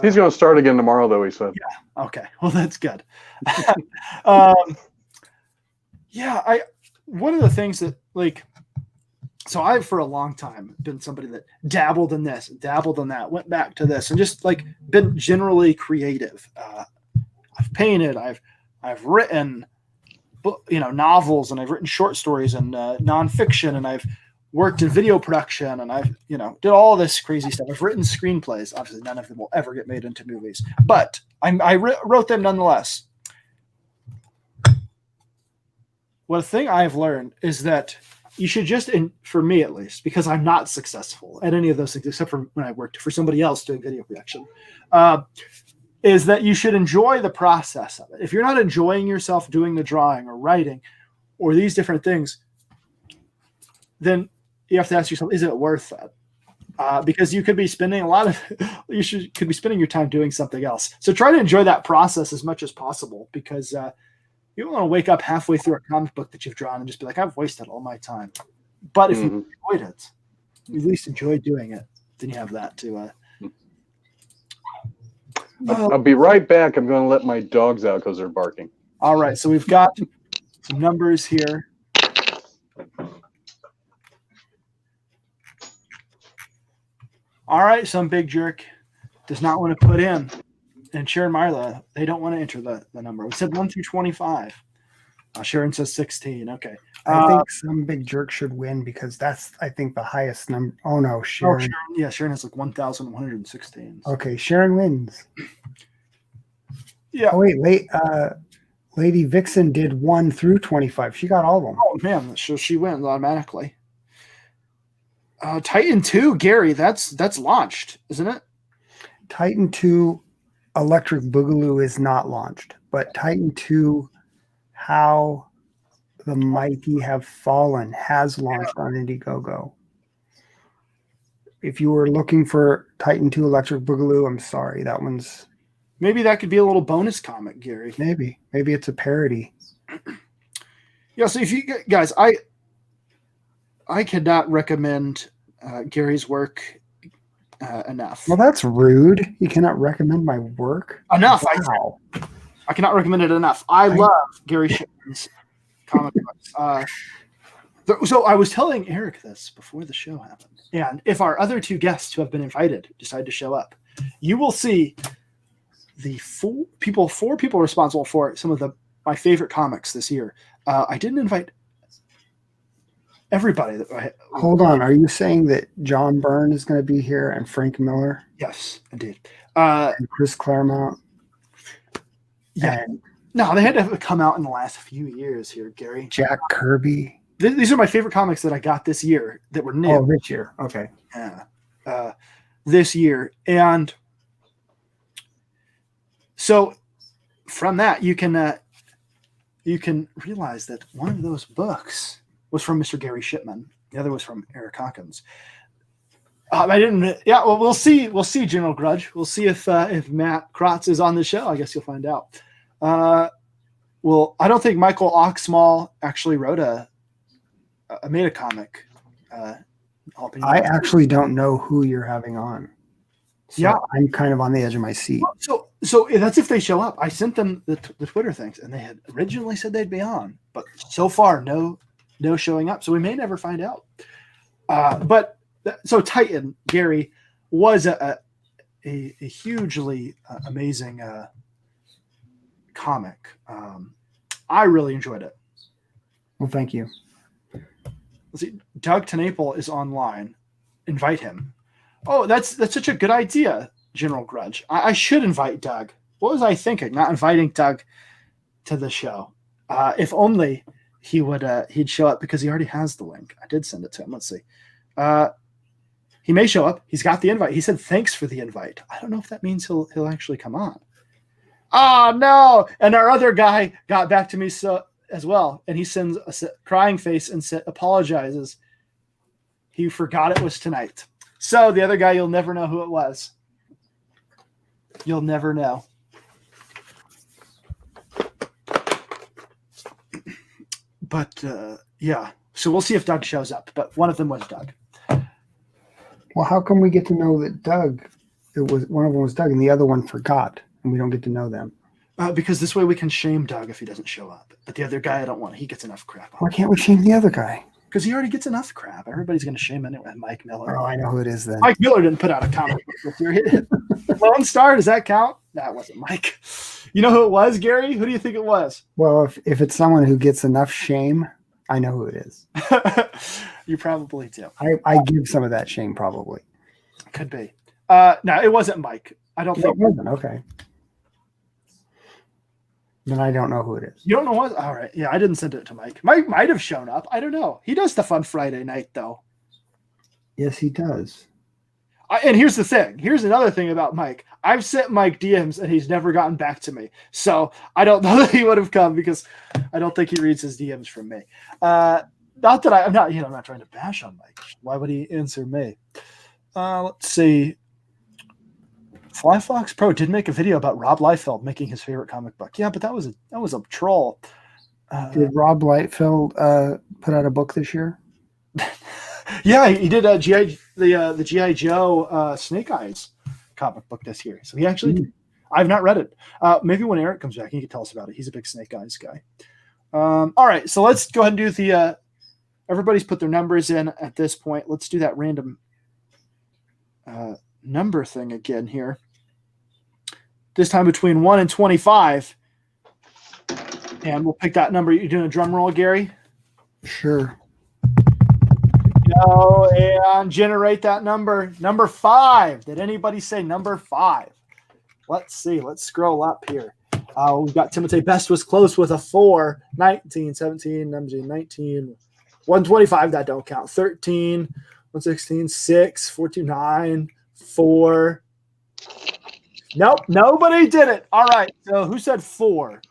Speaker 2: He's going to start again tomorrow, though, he said.
Speaker 1: Yeah. Okay. Well, that's good. Yeah. One of the things that, like, so I've for a long time been somebody that dabbled in this, dabbled in that, went back to this, and just like been generally creative. I've painted, I've written, novels, and I've written short stories and nonfiction, and I've worked in video production, and I've, did all this crazy stuff. I've written screenplays. Obviously, none of them will ever get made into movies, but I wrote them nonetheless. Well, the thing I've learned is that you should just, for me at least, because I'm not successful at any of those things, except for when I worked for somebody else doing video production, is that you should enjoy the process of it. If you're not enjoying yourself doing the drawing or writing or these different things, then you have to ask yourself, is it worth it? Because you could be spending could be spending your time doing something else. So try to enjoy that process as much as possible, because you don't want to wake up halfway through a comic book that you've drawn and just be like, I've wasted all my time. But if you enjoyed it, you at least enjoy doing it, then you have that to.
Speaker 2: I'll be right back. I'm going to let my dogs out because they're barking.
Speaker 1: All right. So we've got some numbers here. All right. Some big jerk does not want to put in. And Sharon Marla, they don't want to enter the number. We said 1 through 25. Sharon says 16. Okay.
Speaker 4: I think some big jerk should win, because that's, I think, the highest number. Oh, no, Sharon.
Speaker 1: Sharon has like 1,116.
Speaker 4: Okay, Sharon wins.
Speaker 1: Yeah.
Speaker 4: Oh, wait, Lady Vixen did 1 through 25. She got all of them.
Speaker 1: Oh, man. So she wins automatically. Titan 2, Gary, that's launched, isn't it?
Speaker 4: Titan 2 Electric Boogaloo is not launched, but Titan 2 How the Mighty Have Fallen has launched on Indiegogo. If you were looking for Titan 2 Electric Boogaloo, I'm sorry, that one's...
Speaker 1: Maybe that could be a little bonus comic, Gary.
Speaker 4: Maybe it's a parody.
Speaker 1: Yeah, so if you guys, I cannot recommend Gary's work enough.
Speaker 4: Well, that's rude. You cannot recommend my work?
Speaker 1: Enough.
Speaker 4: Wow.
Speaker 1: I cannot recommend it enough. I love Gary Shipman's comic books. So I was telling Eric this before the show happened. And if our other 2 guests who have been invited decide to show up, you will see the 4 people responsible for some of my favorite comics this year. I didn't invite everybody.
Speaker 4: Hold on. Are you saying that John Byrne is going to be here, and Frank Miller?
Speaker 1: Yes, indeed.
Speaker 4: And Chris Claremont?
Speaker 1: Yeah. No, they had to come out in the last few years here, Gary.
Speaker 4: Jack Kirby?
Speaker 1: These are my favorite comics that I got this year that were new.
Speaker 4: Oh, this year. Okay.
Speaker 1: Yeah. This year. And so from that, you can realize that one of those books was from Mr. Gary Shipman. The other was from Eric Hawkins. I didn't. Yeah, well, we'll see. We'll see, General Grudge. We'll see if Matt Krotz is on the show. I guess you'll find out. Well, I don't think Michael Oxmall actually made a comic.
Speaker 4: I actually don't know who you're having on. So yeah, I'm kind of on the edge of my seat.
Speaker 1: So that's if they show up. I sent them the Twitter things, and they had originally said they'd be on, but so far no showing up. So we may never find out. So Titan, Gary, was a hugely amazing comic. I really enjoyed it.
Speaker 4: Well, thank you.
Speaker 1: Let's see, Doug Tenaple is online. Invite him. Oh, that's such a good idea, General Grudge. I should invite Doug. What was I thinking? Not inviting Doug to the show. If only he'd show up, because he already has the link. I did send it to him. Let's see. He may show up. He's got the invite. He said thanks for the invite. I don't know if that means he'll actually come on. Oh no! And our other guy got back to me as well, and he sends a crying face and apologizes. He forgot it was tonight. So the other guy, you'll never know who it was. You'll never know. But yeah, so we'll see if Doug shows up. But one of them was Doug.
Speaker 4: Well, how come we get to know that Doug? It was one of them was Doug, and the other one forgot, and we don't get to know them.
Speaker 1: Because this way we can shame Doug if he doesn't show up. But the other guy, I don't want. He gets enough crap.
Speaker 4: Why can't we shame the other guy?
Speaker 1: Because he already gets enough crap. Everybody's going to shame anyway. Mike Miller.
Speaker 4: Oh, I know who it is then.
Speaker 1: Mike Miller didn't put out a comic book this year. Lone Star, does that count? That wasn't Mike. You know who it was, Gary? Who do you think it was?
Speaker 4: Well, if it's someone who gets enough shame, I know who it is.
Speaker 1: You probably do.
Speaker 4: I give some of that shame, probably.
Speaker 1: Could be. No, it wasn't Mike. I don't think
Speaker 4: it wasn't. Okay. Then I don't know who it is.
Speaker 1: You don't know what? All right. Yeah, I didn't send it to Mike. Mike might have shown up. I don't know. He does stuff on Friday night, though.
Speaker 4: Yes, he does.
Speaker 1: And here's the thing. Here's another thing about Mike. I've sent Mike DMs, and he's never gotten back to me. So I don't know that he would have come, because I don't think he reads his DMs from me. Not that I'm not trying to bash on Mike. Why would he answer me? Let's see. Fly Fox Pro did make a video about Rob Liefeld making his favorite comic book. Yeah, but that was a troll.
Speaker 4: Did Rob Liefeld put out a book this year?
Speaker 1: Yeah, he did the G.I. Joe Snake Eyes comic book this year. So he actually did. I've not read it. Maybe when Eric comes back, he can tell us about it. He's a big Snake Eyes guy. All right, so let's go ahead and do the everybody's put their numbers in at this point. Let's do that random number thing again here. This time between 1 and 25. And we'll pick that number. You're doing a drum roll, Gary?
Speaker 4: Sure.
Speaker 1: Go and generate that number. Number 5. Did anybody say number 5? Let's see. Let's scroll up here. We've got Timothy Best was close with a 4. 19, 17, 19, 125. That don't count. 13, 116, 6, 14, 9, 4. Nope, nobody did it. All right. So who said 4?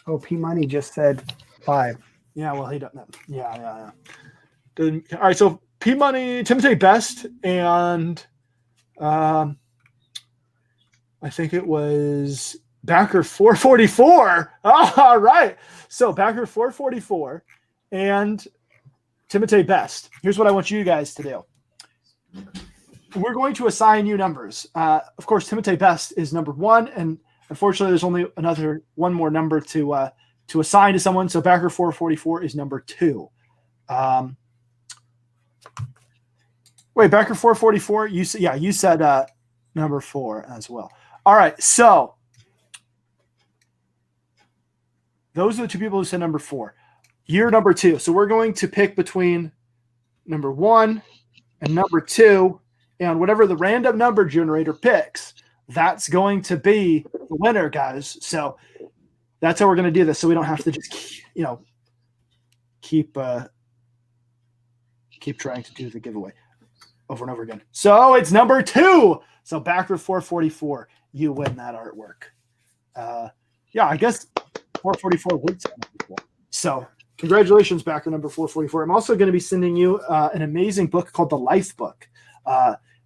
Speaker 4: Oh, P Money just said 5.
Speaker 1: Yeah, well, he doesn't know. Yeah. All right, so P Money, Timothy Best, and I think it was Backer 444. All right. So Backer 444 and Timothy Best. Here's what I want you guys to do. We're going to assign you numbers. Of course, Timothy Best is number 1, and unfortunately, there's only one more number to assign to someone. So Backer 444 is number 2. Wait, Backer 444. You said number 4 as well. All right, so those are the two people who said number 4. You're number 2. So we're going to pick between number 1 and number 2. And whatever the random number generator picks, that's going to be the winner, guys. So that's how we're going to do this. So we don't have to just, keep trying to do the giveaway over and over again. So it's number 2. So Backer 444, you win that artwork. Yeah, I guess 444 would sound number 4. So congratulations, Backer number 444. I'm also going to be sending you an amazing book called The Life Book.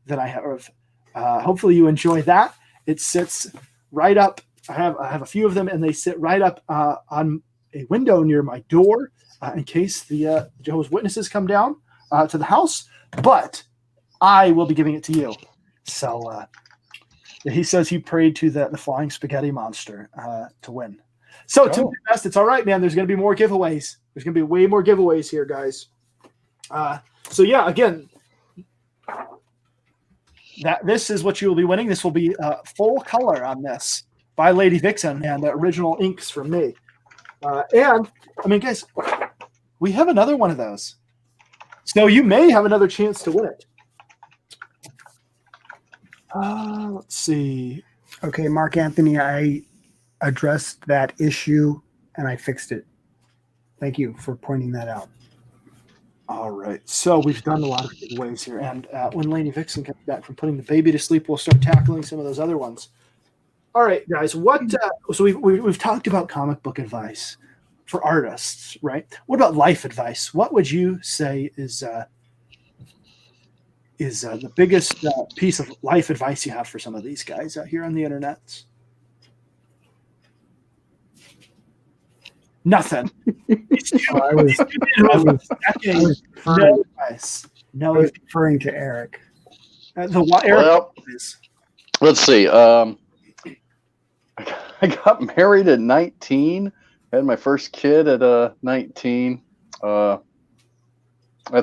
Speaker 1: That I have. Hopefully you enjoy that. It sits right up. I have a few of them, and they sit right up on a window near my door in case the Jehovah's Witnesses come down to the house. But I will be giving it to you. So he says he prayed to the flying spaghetti monster to win. So Timothy Best, it's all right, man. There's going to be more giveaways. There's going to be way more giveaways here, guys. So yeah, again. this is what you will be winning. This will be full color on this by Lady Vixen and original inks from me. And I mean, guys, we have another one of those. So you may have another chance to win it. Let's see.
Speaker 4: Okay, Mark Anthony, I addressed that issue and I fixed it. Thank you for pointing that out.
Speaker 1: All right. So we've done a lot of giveaways here. And when Lady Vixen comes back from putting the baby to sleep, we'll start tackling some of those other ones. All right, guys. So we've talked about comic book advice for artists, right? What about life advice? What would you say is the biggest piece of life advice you have for some of these guys out here on the internet? Nothing.
Speaker 4: I was
Speaker 1: No advice. No
Speaker 4: referring to Eric.
Speaker 1: Eric
Speaker 2: Well, let's see. I got married at 19. Had my first kid at 19. I'd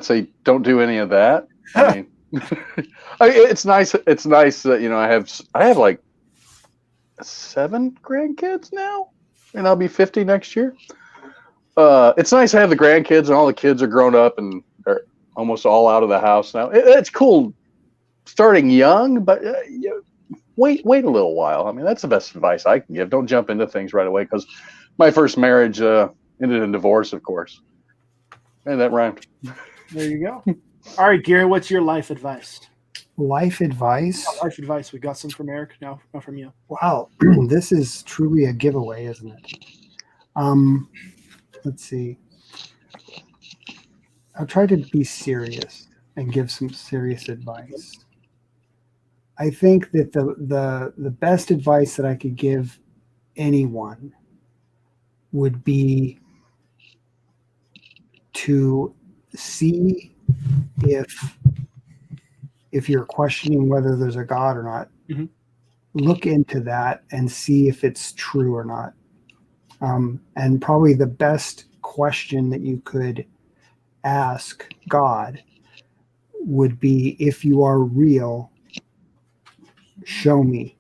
Speaker 2: say don't do any of that. I mean, it's nice. It's nice that I have like 7 grandkids now, and I'll be 50 next year. It's nice to have the grandkids, and all the kids are grown up and they're almost all out of the house now. It's cool starting young, but wait a little while. I mean, that's the best advice I can give. Don't jump into things right away, because my first marriage ended in divorce, of course. And that rhymed.
Speaker 1: There you go. All right, Gary, what's your life advice?
Speaker 4: Life advice?
Speaker 1: Life advice. We got some from Eric, now from you.
Speaker 4: Wow. This is truly a giveaway, isn't it? Let's see. I'll try to be serious and give some serious advice. I think that the best advice that I could give anyone would be to see if you're questioning whether there's a God or not, look into that and see if it's true or not. And probably the best question that you could ask God would be, if you are real, show me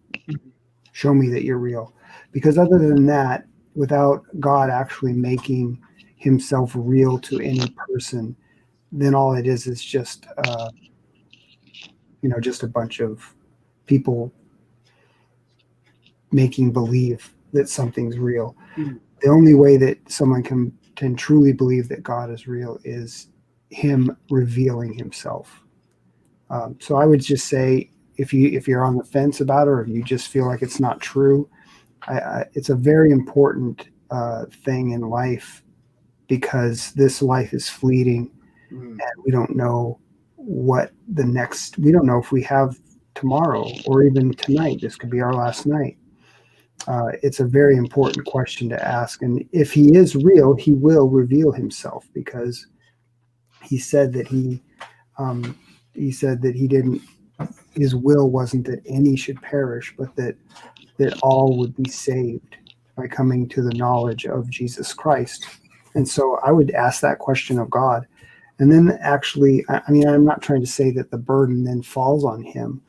Speaker 4: that you're real. Because other than that, without God actually making himself real to any person, then all it is just just a bunch of people making believe that something's real. The only way that someone can truly believe that God is real is him revealing himself. So I would just say, if you're on the fence about it, or if you just feel like it's not true, it's a very important thing in life, because this life is fleeting, and we don't know we don't know if we have tomorrow or even tonight. This could be our last night. It's a very important question to ask. And if he is real, he will reveal himself, because he said that he didn't, his will wasn't that any should perish, but that all would be saved by coming to the knowledge of Jesus Christ. And so I would ask that question of God. And then actually, I mean, I'm not trying to say that the burden then falls on him,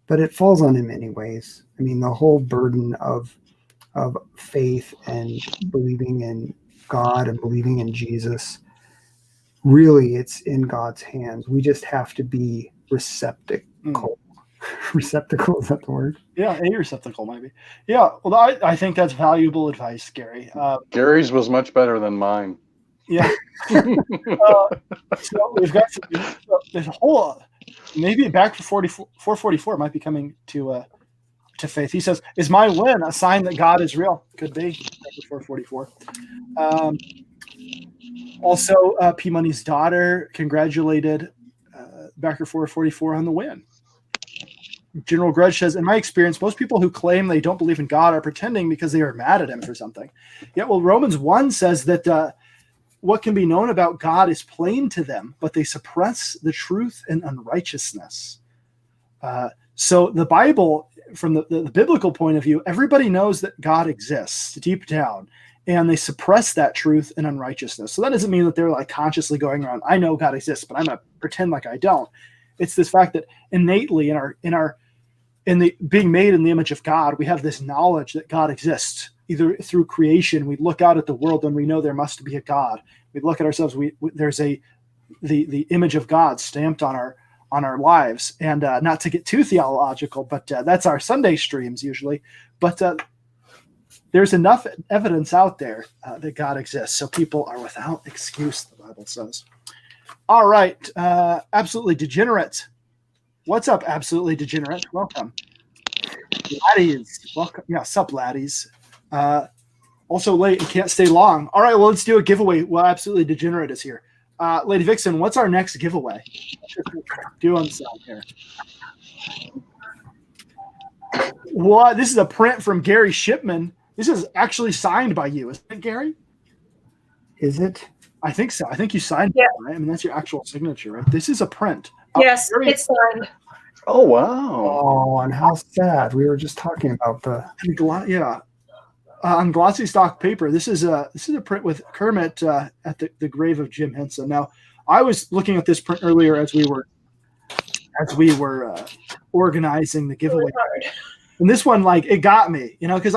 Speaker 4: but it falls on him anyways. I mean, the whole burden of faith and believing in God and believing in Jesus, really, it's in God's hands. We just have to be receptacle. Receptacle, is that the word?
Speaker 1: Yeah, a receptacle maybe. Yeah, well, I think that's valuable advice, Gary.
Speaker 2: Gary's was much better than mine.
Speaker 1: Yeah. So we've got there's a whole, maybe back for 444 might be coming to faith. He says, "Is my win a sign that God is real?" Could be. 444. Also, P Money's daughter congratulated backer 444 on the win. General Grudge says, "In my experience, most people who claim they don't believe in God are pretending because they are mad at him for something." Yeah, well, Romans 1 says that what can be known about God is plain to them, but they suppress the truth in unrighteousness. So the Bible, from the biblical point of view, everybody knows that God exists deep down, and they suppress that truth in unrighteousness. So that doesn't mean that they're like consciously going around, I know God exists, but I'm going to pretend like I don't. It's this fact that innately in the being made in the image of God, we have this knowledge that God exists. Either through creation, we look out at the world and we know there must be a God. We look at ourselves, there's the image of God stamped on our lives. And not to get too theological, but that's our Sunday streams usually. But there's enough evidence out there that God exists, so people are without excuse, the Bible says. All right, Absolutely Degenerate. What's up, Absolutely Degenerate? Welcome. Laddies, welcome. Yeah, sup, laddies. Also late and can't stay long. All right, well, let's do a giveaway while Absolutely Degenerate is here. Lady Vixen, what's our next giveaway? Doing something here. What? This is a print from Gary Shipman. This is actually signed by you, isn't it, Gary?
Speaker 4: Is it?
Speaker 1: I think so. I think you signed it, right? I mean, that's your actual signature, right? This is a print.
Speaker 3: Yes, it's signed.
Speaker 2: Oh, wow.
Speaker 4: Oh, and how sad. We were just talking about
Speaker 1: on glossy stock paper. This is a print with Kermit at the grave of Jim Henson. Now, I was looking at this print earlier as we were organizing the giveaway, and this one, like, it got me, because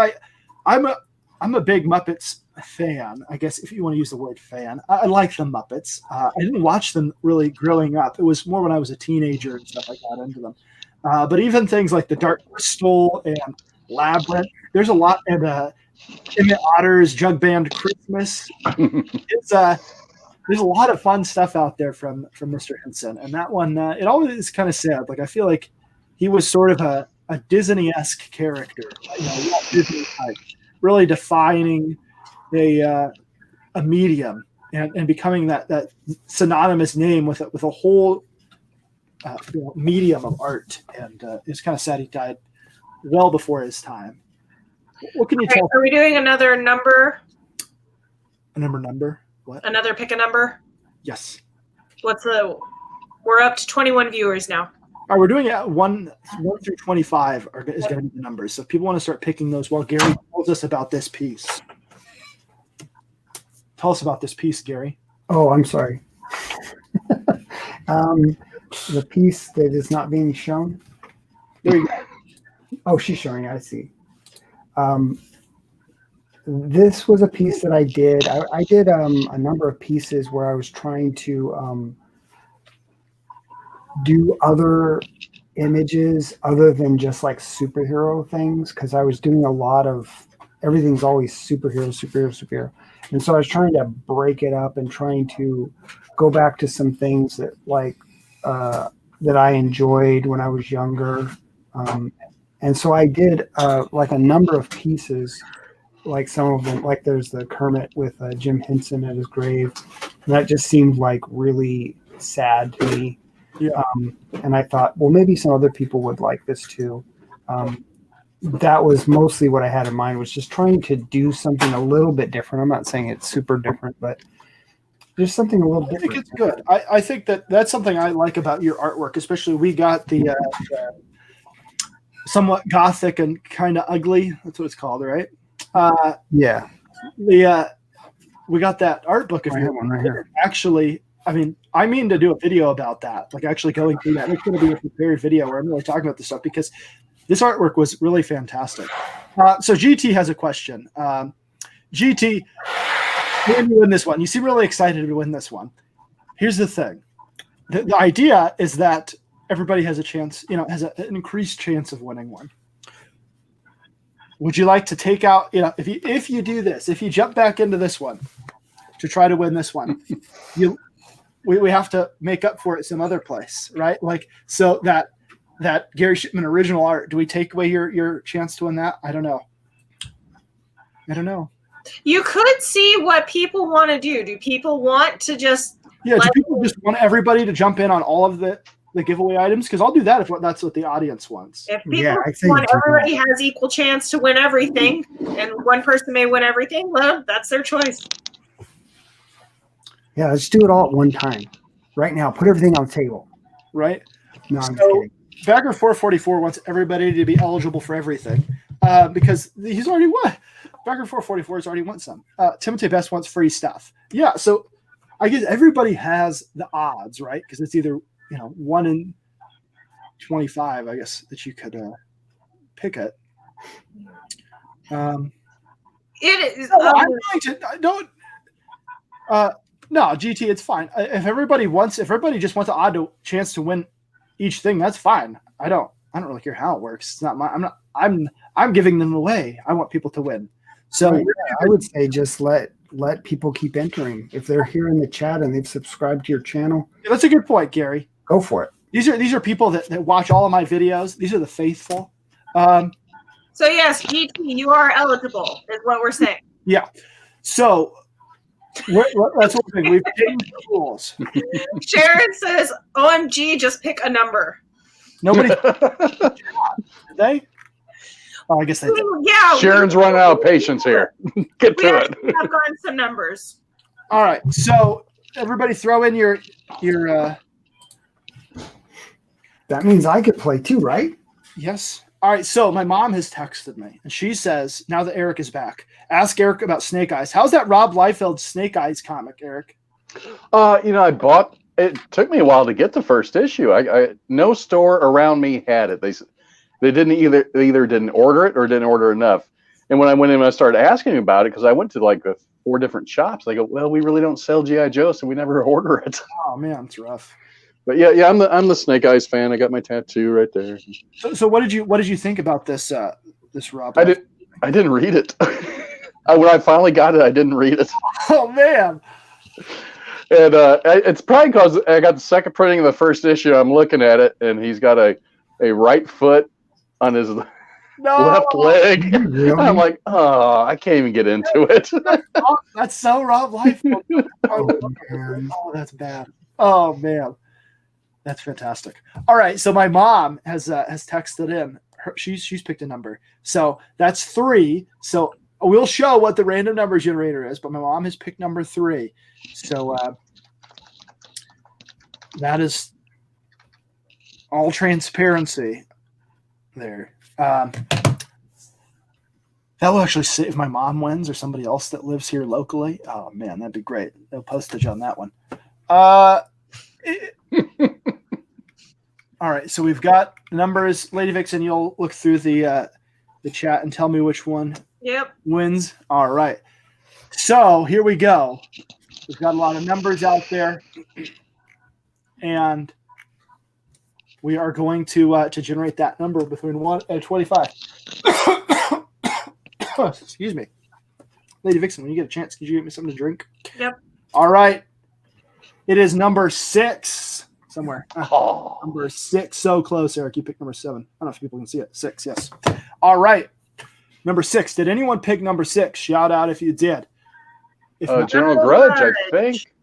Speaker 1: I'm a big Muppets fan, I guess, if you want to use the word fan. I like the Muppets. I didn't watch them really growing up. It was more when I was a teenager and stuff I got into them. But even things like the Dark Crystal and Labyrinth, there's a lot, and Emmett Otter's Jug Band Christmas. There's a lot of fun stuff out there from Mr. Henson, and that one, it always is kind of sad. Like, I feel like he was sort of a Disney-esque character, Disney type, really defining a medium and becoming that synonymous name with a whole medium of art. And it's kind of sad he died well before his time. What can you tell?
Speaker 3: Are we doing another number?
Speaker 1: A number? What?
Speaker 3: Another pick a number?
Speaker 1: Yes.
Speaker 3: We're up to 21 viewers now.
Speaker 1: All right, we're doing it 1 through 25 is going to be the numbers. So if people want to start picking those while Gary tells us about this piece. Tell us about this piece, Gary.
Speaker 4: Oh, I'm sorry. The piece that is not being shown.
Speaker 1: There you go.
Speaker 4: Oh, she's showing. I see. This was a piece that I did. I did a number of pieces where I was trying to do other images other than just like superhero things, because I was doing a lot of everything's always superhero. And so I was trying to break it up and trying to go back to some things that that I enjoyed when I was younger. And so I did like a number of pieces, like some of them, like there's the Kermit with Jim Henson at his grave. And that just seemed like really sad to me.
Speaker 1: Yeah.
Speaker 4: And I thought, well, maybe some other people would like this too. That was mostly what I had in mind, was just trying to do something a little bit different. I'm not saying it's super different, but just something a little different.
Speaker 1: I think it's good. I think that's something I like about your artwork, especially we got the somewhat gothic and kind of ugly. That's what it's called, right?
Speaker 4: Yeah.
Speaker 1: We got that art book of yours.
Speaker 4: One right here.
Speaker 1: Actually, I mean to do a video about that, like actually going through that. It's going to be a prepared video where I'm really talking about this stuff, because this artwork was really fantastic. So GT has a question. GT, when you win this one, you seem really excited to win this one. Here's the thing. The idea is that everybody has a chance, has an increased chance of winning one. Would you like to take out, if you do this, if you jump back into this one to try to win this one, we have to make up for it some other place, right? Like, so that Gary Shipman original art, do we take away your chance to win that? I don't know.
Speaker 3: You could see what people want to do. Do people want to just...
Speaker 1: Yeah, do people just want everybody to jump in on all of the giveaway items? Because I'll do that if that's what the audience wants.
Speaker 3: If people want everybody has equal chance to win everything, and one person may win everything, well, that's their choice.
Speaker 4: Yeah, let's do it all at one time. Right now, put everything on the table.
Speaker 1: Right?
Speaker 4: No, I'm just kidding.
Speaker 1: Bagger 444 wants everybody to be eligible for everything because he's already won. Bagger 444 has already won some. Timothy Best wants free stuff. Yeah, so I guess everybody has the odds, right? Because it's either 1 in 25, I guess, that you could pick it.
Speaker 3: It is.
Speaker 1: No, I'm going to. I don't. No, GT, it's fine. If everybody just wants an odd chance to win each thing, that's fine. I don't really care how it works. It's not my. I'm giving them away. I want people to win. So
Speaker 4: Right, yeah, I would say just let people keep entering. If they're here in the chat and they've subscribed to your channel,
Speaker 1: that's a good point, Gary.
Speaker 4: go for it.
Speaker 1: These are people that watch all of my videos. These are the faithful.
Speaker 3: So yes, GT, you are eligible, is what we're saying.
Speaker 1: Yeah. So that's what we're doing. We've changed the rules.
Speaker 3: Sharon says, "OMG, just pick a number."
Speaker 1: Nobody did they? Oh, I guess they did.
Speaker 3: Yeah.
Speaker 2: Sharon's running out of patience here. Get
Speaker 3: We
Speaker 2: to it.
Speaker 3: actually have gotten some numbers.
Speaker 1: All right. So everybody, throw in your.
Speaker 4: That means I could play too, right?
Speaker 1: Yes. All right. So my mom has texted me, and she says, now that Eric is back, ask Eric about Snake Eyes. How's that Rob Liefeld Snake Eyes comic, Eric?
Speaker 2: I bought. It took me a while to get the first issue. I no store around me had it. They didn't either didn't order it or didn't order enough. And when I went in and I started asking about it, because I went to like 4 different shops, they go, "Well, we really don't sell GI Joe, so we never order it."
Speaker 1: Oh man, it's rough.
Speaker 2: But yeah, I'm the Snake Eyes fan. I got my tattoo right there.
Speaker 1: So what did you think about this Rob?
Speaker 2: I didn't read it. When I finally got it, I didn't read it.
Speaker 1: Oh man.
Speaker 2: And it's probably because I got the second printing of the first issue. I'm looking at it, and he's got a right foot on his left leg.
Speaker 4: Really?
Speaker 2: I'm like, oh, I can't even get into it.
Speaker 1: Oh, that's so Rob Liefeld.
Speaker 4: Man.
Speaker 1: Oh, that's bad. Oh man, that's fantastic. All right, so my mom has texted in. She's picked a number, so that's 3. So we'll show what the random number generator is, but my mom has picked number 3. So that is all transparency there. That will actually see if my mom wins or somebody else that lives here locally. Oh man, that'd be great. No postage on that one. All right, so we've got numbers. Lady Vixen, you'll look through the chat and tell me which one
Speaker 3: Yep.
Speaker 1: wins. All right. So here we go. We've got a lot of numbers out there, and we are going to generate that number between 1 and 25. Excuse me. Lady Vixen, when you get a chance, could you get me something to drink?
Speaker 3: Yep.
Speaker 1: All right. It is number 6 somewhere.
Speaker 2: Oh.
Speaker 1: Number 6. So close, Eric. You picked number 7. I don't know if people can see it. 6, yes. All right. Number 6. Did anyone pick number 6? Shout out if you did. If not,
Speaker 2: General Grudge, I think.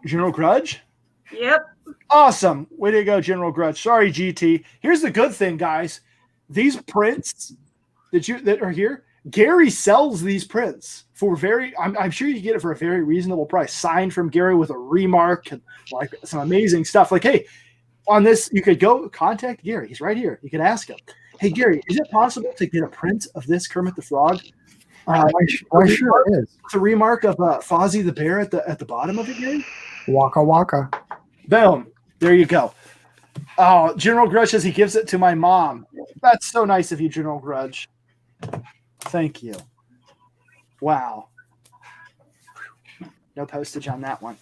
Speaker 1: General Grudge?
Speaker 3: Yep.
Speaker 1: Awesome. Way to go, General Grudge. Sorry, GT. Here's the good thing, guys. These prints that are here, Gary sells these prints for I'm sure you can get it for a very reasonable price. Signed from Gary with a remark and like some amazing stuff. Like, hey, on this, you could go contact Gary. He's right here. You can ask him. Hey, Gary, is it possible to get a print of this Kermit the Frog?
Speaker 4: Why sure it is.
Speaker 1: The remark of Fozzie the Bear at the bottom of it, Gary?
Speaker 4: Waka waka.
Speaker 1: Boom. There you go. Oh, General Grudge says he gives it to my mom. That's so nice of you, General Grudge. Thank you. Wow. No postage on that one.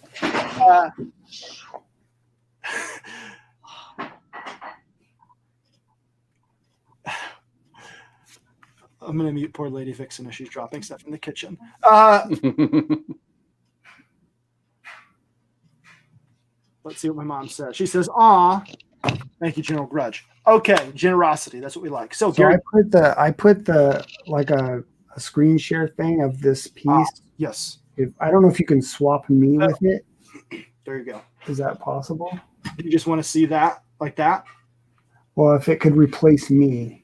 Speaker 1: I'm going to mute poor Lady Vixen as she's dropping stuff in the kitchen. Let's see what my mom says. She says, "Aw, thank you, General Grudge." Okay, generosity. That's what we like. So,
Speaker 4: So
Speaker 1: Gary,
Speaker 4: I put the like a screen share thing of this piece.
Speaker 1: yes,
Speaker 4: I don't know if you can swap me with it.
Speaker 1: there you go.
Speaker 4: Is that possible?
Speaker 1: You just want to see that like that?
Speaker 4: Well, if it could replace me.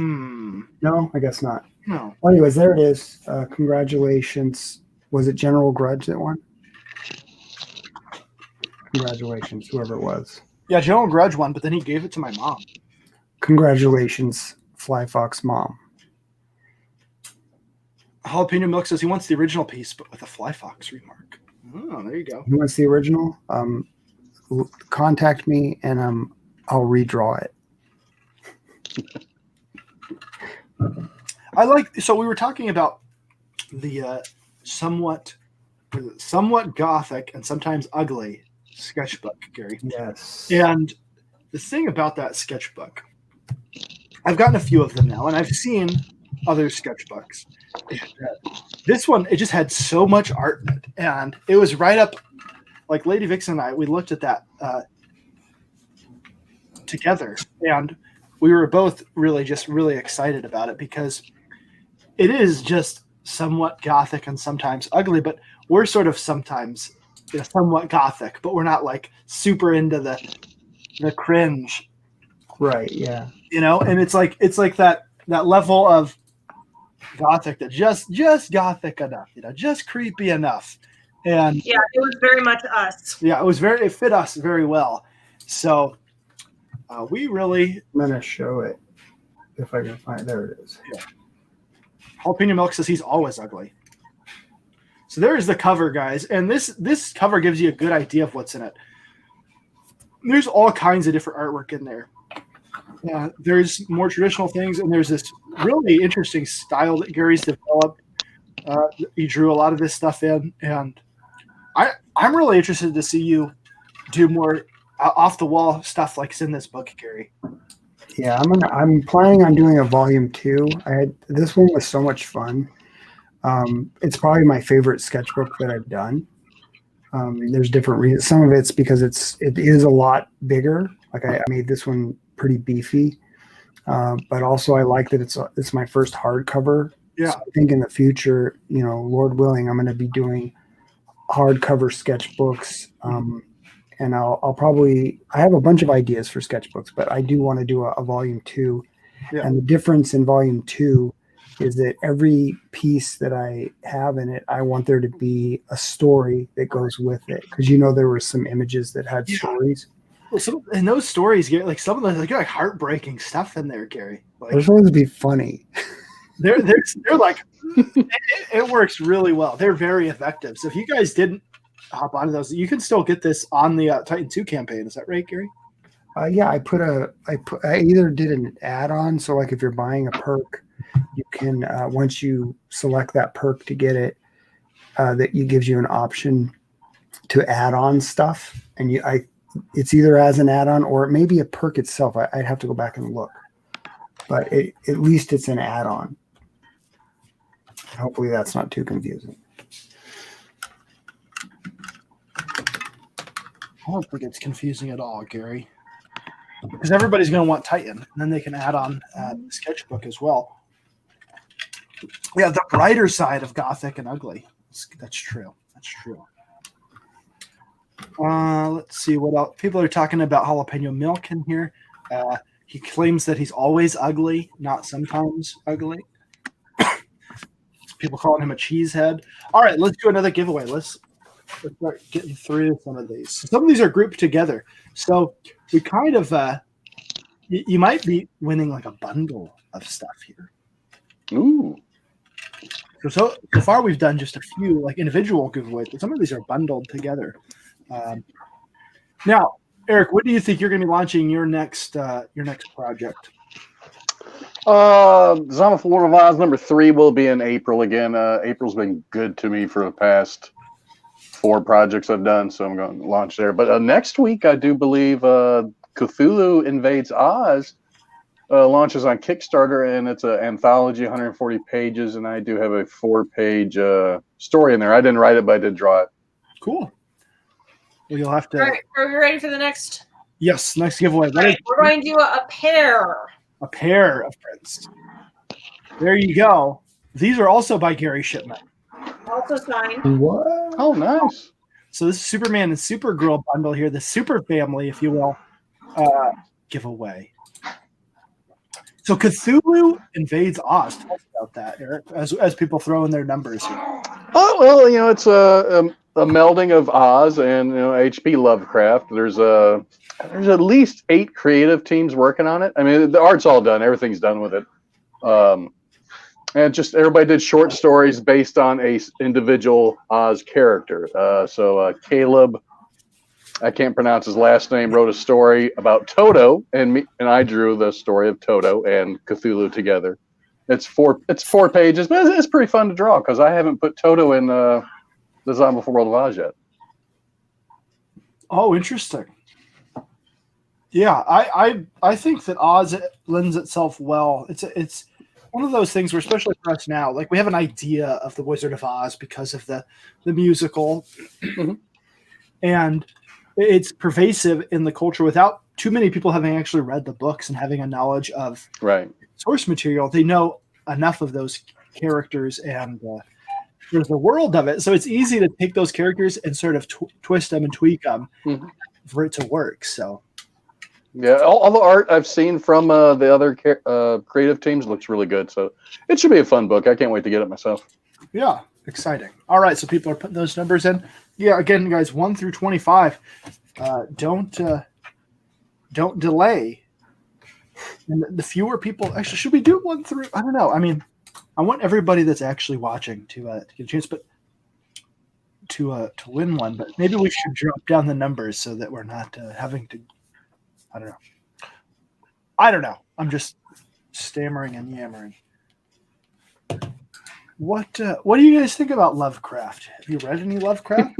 Speaker 4: No, I guess not.
Speaker 1: No.
Speaker 4: Well, anyways, there it is. Congratulations. Was it General Grudge that won? Congratulations, whoever it was.
Speaker 1: Yeah, General Grudge won, but then he gave it to my mom.
Speaker 4: Congratulations, Fly Fox mom.
Speaker 1: Jalapeno Milk says he wants the original piece, but with a Fly Fox remark. Oh, there you go.
Speaker 4: Who wants the original? Contact me and I'll redraw it.
Speaker 1: I like. So we were talking about the somewhat gothic and sometimes ugly sketchbook, Gary.
Speaker 4: Yes.
Speaker 1: And the thing about that sketchbook, I've gotten a few of them now, and I've seen other sketchbooks. This one, it just had so much art in it, and it was right up. Like Lady Vixen and I, we looked at that together, and we were both really excited about it because it is just somewhat gothic and sometimes ugly, but we're sort of sometimes somewhat gothic, but we're not like super into the cringe,
Speaker 4: Right. Yeah.
Speaker 1: and it's like that level of gothic that just gothic enough, just creepy enough. And
Speaker 3: Yeah, it was very much us.
Speaker 1: yeah, it fit us very well. So we really.
Speaker 4: I'm gonna show it if I can find. There it is.
Speaker 1: Yeah. Jalapeno Milk says he's always ugly. So there is the cover, guys, and this cover gives you a good idea of what's in it. There's all kinds of different artwork in there. There's more traditional things, and there's this really interesting style that Gary's developed. He drew a lot of this stuff in, and I'm really interested to see you do more off the wall stuff like's in this book, Gary.
Speaker 4: Yeah, I'm planning on doing a volume 2. This one was so much fun. It's probably my favorite sketchbook that I've done. There's different reasons. Some of it's because it is a lot bigger. Like I made this one pretty beefy, but also I like that it's my first hardcover.
Speaker 1: Yeah,
Speaker 4: so I think in the future, Lord willing, I'm going to be doing hardcover sketchbooks. And I'll probably, I have a bunch of ideas for sketchbooks, but I do want to do a volume 2.
Speaker 1: Yeah.
Speaker 4: And the difference in volume 2 is that every piece that I have in it, I want there to be a story that goes with it. Because there were some images that had stories.
Speaker 1: Well, and those stories, like some of them, like heartbreaking stuff in there, Gary. Like,
Speaker 4: They're supposed to be funny.
Speaker 1: they're like, it works really well. They're very effective. So if you guys didn't hop onto those, you can still get this on the Titan 2 campaign. Is that right, Gary?
Speaker 4: Yeah, I either did an add-on. So like if you're buying a perk, you can, once you select that perk to get it, that gives you an option to add on stuff. And it's either as an add-on or it may be a perk itself. I'd have to go back and look, but at least it's an add-on. Hopefully that's not too confusing.
Speaker 1: I don't think it's confusing at all, Gary, because everybody's going to want Titan, and then they can add on the sketchbook as well. Yeah, the brighter side of gothic and ugly. That's true. That's true. Let's see what else. People are talking about Jalapeno Milk in here. He claims that he's always ugly, not sometimes ugly. People calling him a cheesehead. All right, let's do another giveaway. Let's start getting through some of these. Some of these are grouped together. So we kind of, you might be winning like a bundle of stuff here.
Speaker 2: Ooh.
Speaker 1: So far we've done just a few like individual giveaways, but some of these are bundled together. Now, Eric, what do you think you're going to be launching your next project?
Speaker 2: Zama for Lord of Oz #3 will be in April again. April's been good to me for the past 4 projects I've done, so I'm going to launch there. But next week, I do believe Cthulhu Invades Oz launches on Kickstarter, and it's an anthology, 140 pages, and I do have a 4-page story in there. I didn't write it, but I did draw it.
Speaker 1: Cool. Well, you'll have to.
Speaker 3: All right, are we ready for the next?
Speaker 1: Yes, next giveaway.
Speaker 3: All right, we're going to do a pair.
Speaker 1: A pair of prints. There you go. These are also by Gary Shipman.
Speaker 3: Also signed.
Speaker 4: What?
Speaker 2: Oh, nice.
Speaker 1: So this is Superman and Supergirl bundle here, the Super Family, if you will, giveaway. So Cthulhu Invades Oz. Tell us about that, Eric, as people throw in their numbers here.
Speaker 2: Oh, well, it's a melding of Oz and H.P. Lovecraft. There's at least 8 creative teams working on it. I mean, the art's all done. Everything's done with it. And just everybody did short stories based on a individual Oz character. So Caleb, I can't pronounce his last name, wrote a story about Toto, and I drew the story of Toto and Cthulhu together. It's 4 pages, but it's pretty fun to draw because I haven't put Toto in the Zombie World of Oz yet.
Speaker 1: Oh, interesting. Yeah, I think that Oz lends itself well. It's one of those things where, especially for us now, like we have an idea of the Wizard of Oz because of the musical, and it's pervasive in the culture without too many people having actually read the books and having a knowledge of
Speaker 2: Right.
Speaker 1: source material. They know enough of those characters and there's the world of it, so it's easy to take those characters and sort of twist them and tweak them for it to work. So.
Speaker 2: Yeah, all the art I've seen from the other creative teams looks really good. So it should be a fun book. I can't wait to get it myself.
Speaker 1: Yeah, exciting. All right, so people are putting those numbers in. Yeah, again, guys, 1 through 25. Don't delay. And the fewer people, actually, should we do 1 through? I don't know. I mean, I want everybody that's actually watching to get a chance, but to win one. But maybe we should drop down the numbers so that we're not having to. I don't know. I'm just stammering and yammering. What do you guys think about Lovecraft? Have you read any Lovecraft?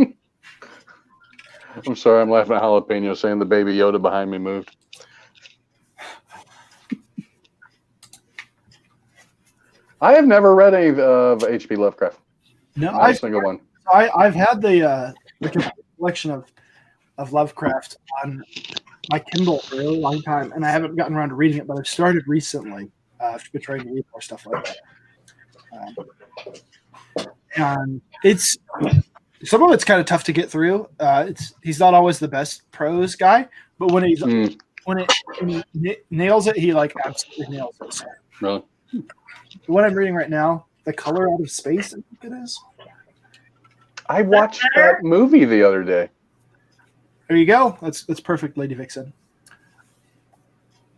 Speaker 2: I'm sorry, I'm laughing at Jalapeno saying the baby Yoda behind me moved. I have never read any of H.P. Lovecraft.
Speaker 1: No,
Speaker 2: Not a single one.
Speaker 1: I've had the collection of Lovecraft on my Kindle for a really long time, and I haven't gotten around to reading it, but I've started recently. I've been trying to read more stuff like that. And it's some of it's kind of tough to get through. He's not always the best prose guy, but when he nails it, he like absolutely nails it. So,
Speaker 2: Really?
Speaker 1: what I'm reading right now, The Color Out of Space, I think it is.
Speaker 2: I watched that movie the other day.
Speaker 1: There you go. That's perfect, Lady Vixen.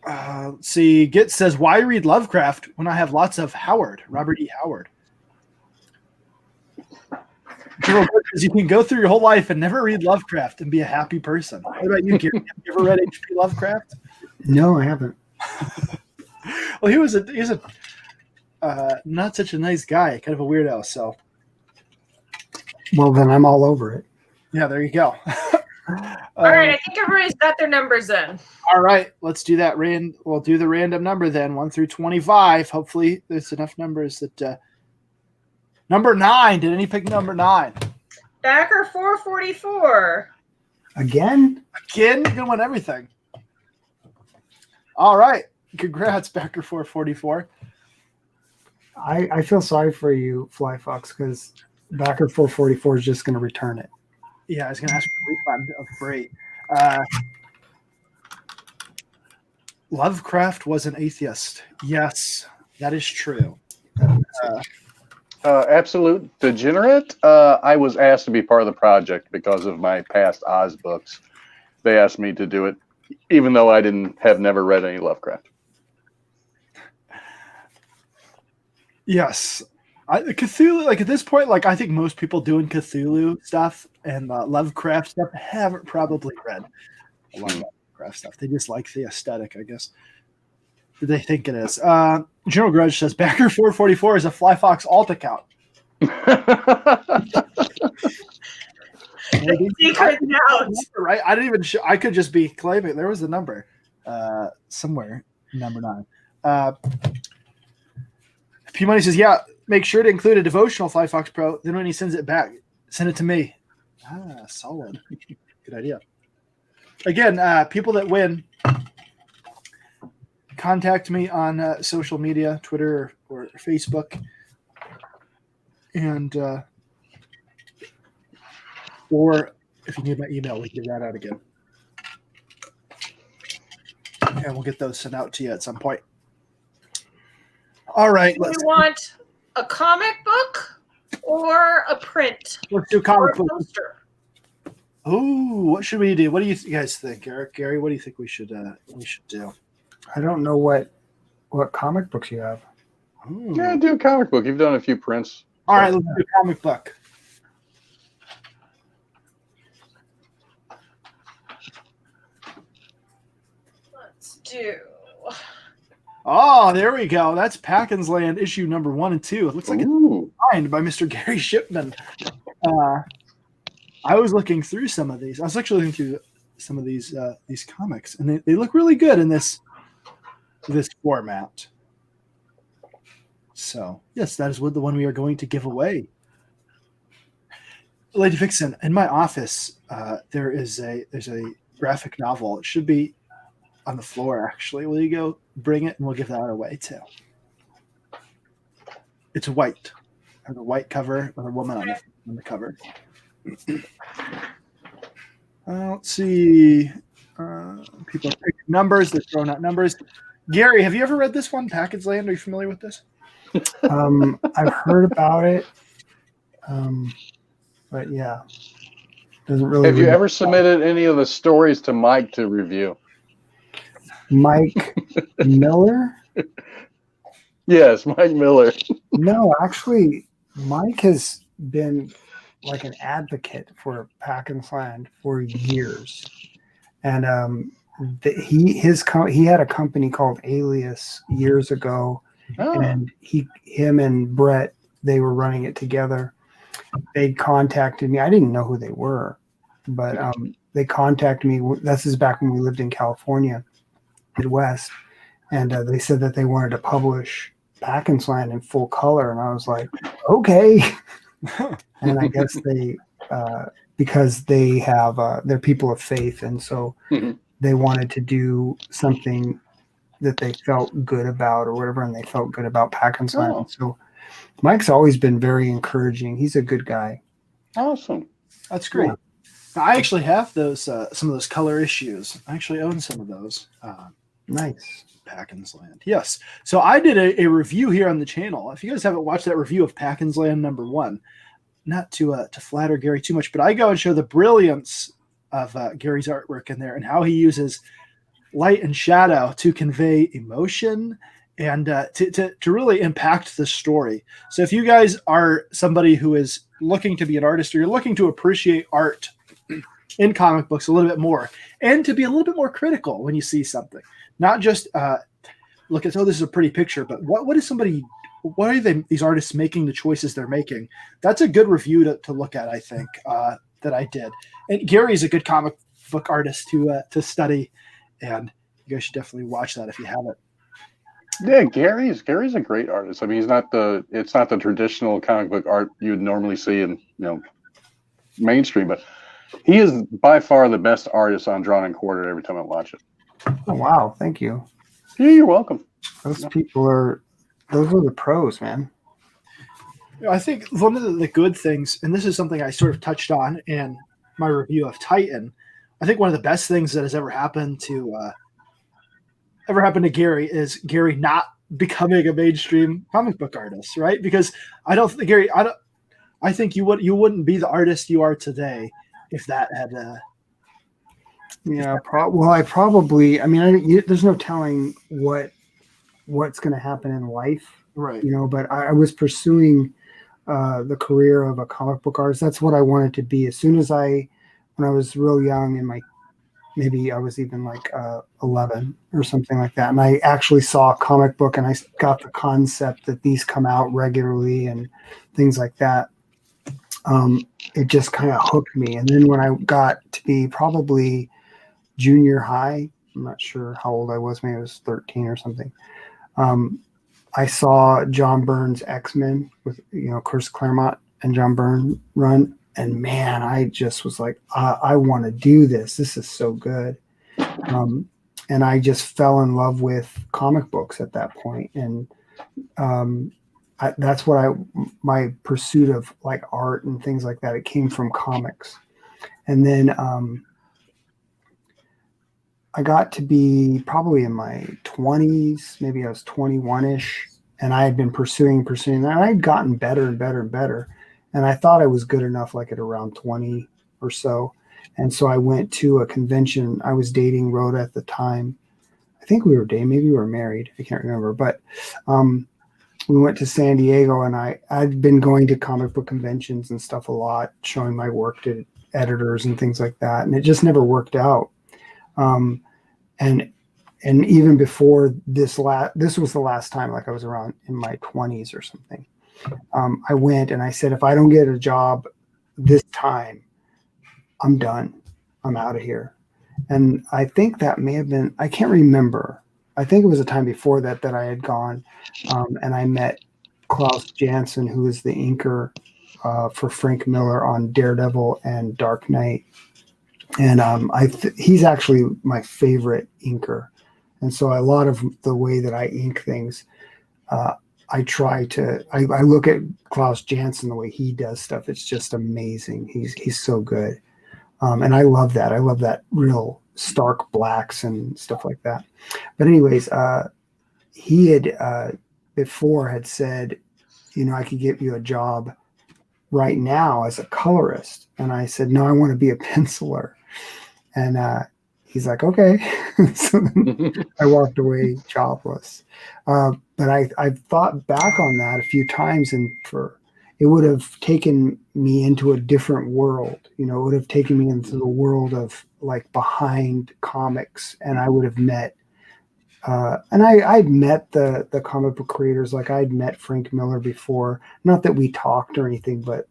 Speaker 1: Let's see. Git says, why read Lovecraft when I have lots of Howard, Robert E. Howard? Because you can go through your whole life and never read Lovecraft and be a happy person. What about you, Gary? Have you ever read H.P. Lovecraft?
Speaker 4: No, I haven't.
Speaker 1: Well, he's a not such a nice guy, kind of a weirdo. So,
Speaker 4: Well, then I'm all over it.
Speaker 1: yeah, there you go.
Speaker 3: All right, I think everybody's got their numbers in.
Speaker 1: All right, let's do that. We'll do the random number then, 1 through 25. Hopefully, there's enough numbers that. Number 9. Did any pick number 9?
Speaker 3: Backer 444.
Speaker 4: Again?
Speaker 1: Again, you're gonna win everything. All right, congrats, Backer 444.
Speaker 4: I feel sorry for you, Fly Fox, because Backer 444 is just going to return it.
Speaker 1: Yeah, I was gonna ask for a refund of freight. Lovecraft was an atheist. Yes, that is true.
Speaker 2: Absolute degenerate. I was asked to be part of the project because of my past Oz books. They asked me to do it, even though I never read any Lovecraft.
Speaker 1: Yes, Cthulhu. Like at this point, like I think most people doing Cthulhu stuff and Lovecraft stuff haven't probably read a lot of Lovecraft stuff. They just like the aesthetic, I guess. They think it is. General Grudge says Backer 444 is a Fly Fox alt account.
Speaker 3: Secret out.
Speaker 1: Right? I didn't even. I could just be claiming there was a number somewhere. Number 9. P Money says, "Yeah, make sure to include a devotional Fly Fox Pro. Then when he sends it back, send it to me." Solid. Good idea. Again, people that win, contact me on social media, Twitter or Facebook, and or if you need my email, we can get that out again, and we'll get those sent out to you at some point. All right,
Speaker 3: Do you want a comic book or a print
Speaker 1: let's do
Speaker 3: or
Speaker 1: comic
Speaker 3: a
Speaker 1: book.
Speaker 3: poster?
Speaker 1: Oh, what should we do? What do you guys think, Eric? Gary, what do you think we should do?
Speaker 4: I don't know what comic books you have.
Speaker 1: Ooh.
Speaker 2: Yeah, do a comic book. You've done a few prints.
Speaker 1: All right, let's do comic book.
Speaker 3: do.
Speaker 1: Oh, there we go. That's Packins Land issue number 1 and 2. It looks like it's
Speaker 2: Ooh.
Speaker 1: signed by Mr. Gary Shipman. I was looking through some of these. I was actually looking through some of these comics, and they look really good in this format. So yes, that is the one we are going to give away. Lady Vixen, in my office, there's a graphic novel. It should be on the floor, actually. Will you go bring it, and we'll give that away too? It's white. Has a white cover with a woman on the cover. Let's see. People are picking numbers. They're throwing out numbers. Gary, have you ever read this one, Packins Land? Are you familiar with this?
Speaker 4: I've heard about it. But yeah. Doesn't really.
Speaker 2: Have you ever submitted any of the stories to Mike to review?
Speaker 4: Mike Miller?
Speaker 2: Yes, Mike Miller.
Speaker 4: No, actually, Mike has been like an advocate for Packins Land for years, and he had a company called Alias years ago, and him and Brett, they were running it together. They contacted me. I didn't know who they were, but they contacted me. This is back when we lived in California, Midwest, and they said that they wanted to publish Packins Land in full color, and I was like, okay. And I guess they, because they have, they're people of faith, and so they wanted to do something that they felt good about or whatever, and they felt good about Packins Land.
Speaker 2: Oh.
Speaker 4: So Mike's always been very encouraging. He's a good guy.
Speaker 2: Awesome.
Speaker 1: That's great.
Speaker 4: Yeah.
Speaker 1: I actually have those some of those color issues. I actually own some of those.
Speaker 4: Nice.
Speaker 1: Packins Land. Yes. So I did a review here on the channel. If you guys haven't watched that review of Packins Land number 1, not to flatter Gary too much, but I go and show the brilliance of Gary's artwork in there and how he uses light and shadow to convey emotion and to really impact the story. So if you guys are somebody who is looking to be an artist, or you're looking to appreciate art in comic books a little bit more, and to be a little bit more critical when you see something, not just look at, oh, this is a pretty picture, but what are these artists making the choices they're making? That's a good review to look at, I think, that I did. And Gary's a good comic book artist to study, and you guys should definitely watch that if you haven't.
Speaker 2: Yeah, Gary's a great artist. I mean, it's not the traditional comic book art you would normally see in mainstream, but he is by far the best artist on Drawn and Quartered every time I watch it.
Speaker 4: Oh, wow. Thank you.
Speaker 2: Yeah, you're welcome.
Speaker 4: Those are the pros, man.
Speaker 1: I think one of the good things, and this is something I sort of touched on in my review of Titan, I think one of the best things that has ever happened to Gary is Gary not becoming a mainstream comic book artist, right? Because I think you wouldn't be the artist you are today if that had.
Speaker 4: Yeah. I mean, there's no telling what's going to happen in life,
Speaker 1: Right.
Speaker 4: But I was pursuing the career of a comic book artist. That's what I wanted to be. As soon as when I was real young, maybe I was even like 11 or something like that, and I actually saw a comic book, and I got the concept that these come out regularly and things like that. It just kind of hooked me. And then when I got to be probably junior high, I'm not sure how old I was, maybe I was 13 or something. I saw John Byrne's X-Men with, Chris Claremont and John Byrne run. And man, I just was like, I want to do this. This is so good. And I just fell in love with comic books at that point. And that's what my pursuit of like art and things like that, it came from comics. And then I got to be probably in my 20s, maybe I was 21-ish, and I had been pursuing that. And I'd gotten better and better and better. And I thought I was good enough like at around 20 or so. And so I went to a convention. I was dating Rhoda at the time. I think we were dating, maybe we were married. I can't remember. But we went to San Diego, and I'd been going to comic book conventions and stuff a lot, showing my work to editors and things like that. And it just never worked out. And and even before this was the last time, like I was around in my 20s or something. I went and I said, if I don't get a job this time, I'm done. I'm out of here. And I think that may have been, I can't remember. I think it was a time before that I had gone, and I met Klaus Janson, who is the inker for Frank Miller on Daredevil and Dark Knight. And he's actually my favorite inker. And so a lot of the way that I ink things, I look at Klaus Janson, the way he does stuff. It's just amazing. He's so good. And I love that. I love that real stark blacks and stuff like that. But anyways, he had before had said, I could get you a job right now as a colorist. And I said, no, I want to be a penciler. And he's like, okay. So then I walked away jobless. But I've thought back on that a few times, and it would have taken me into a different world. It would have taken me into the world of like behind comics, and I would have met, and I'd met the comic book creators. Like I'd met Frank Miller before. Not that we talked or anything, but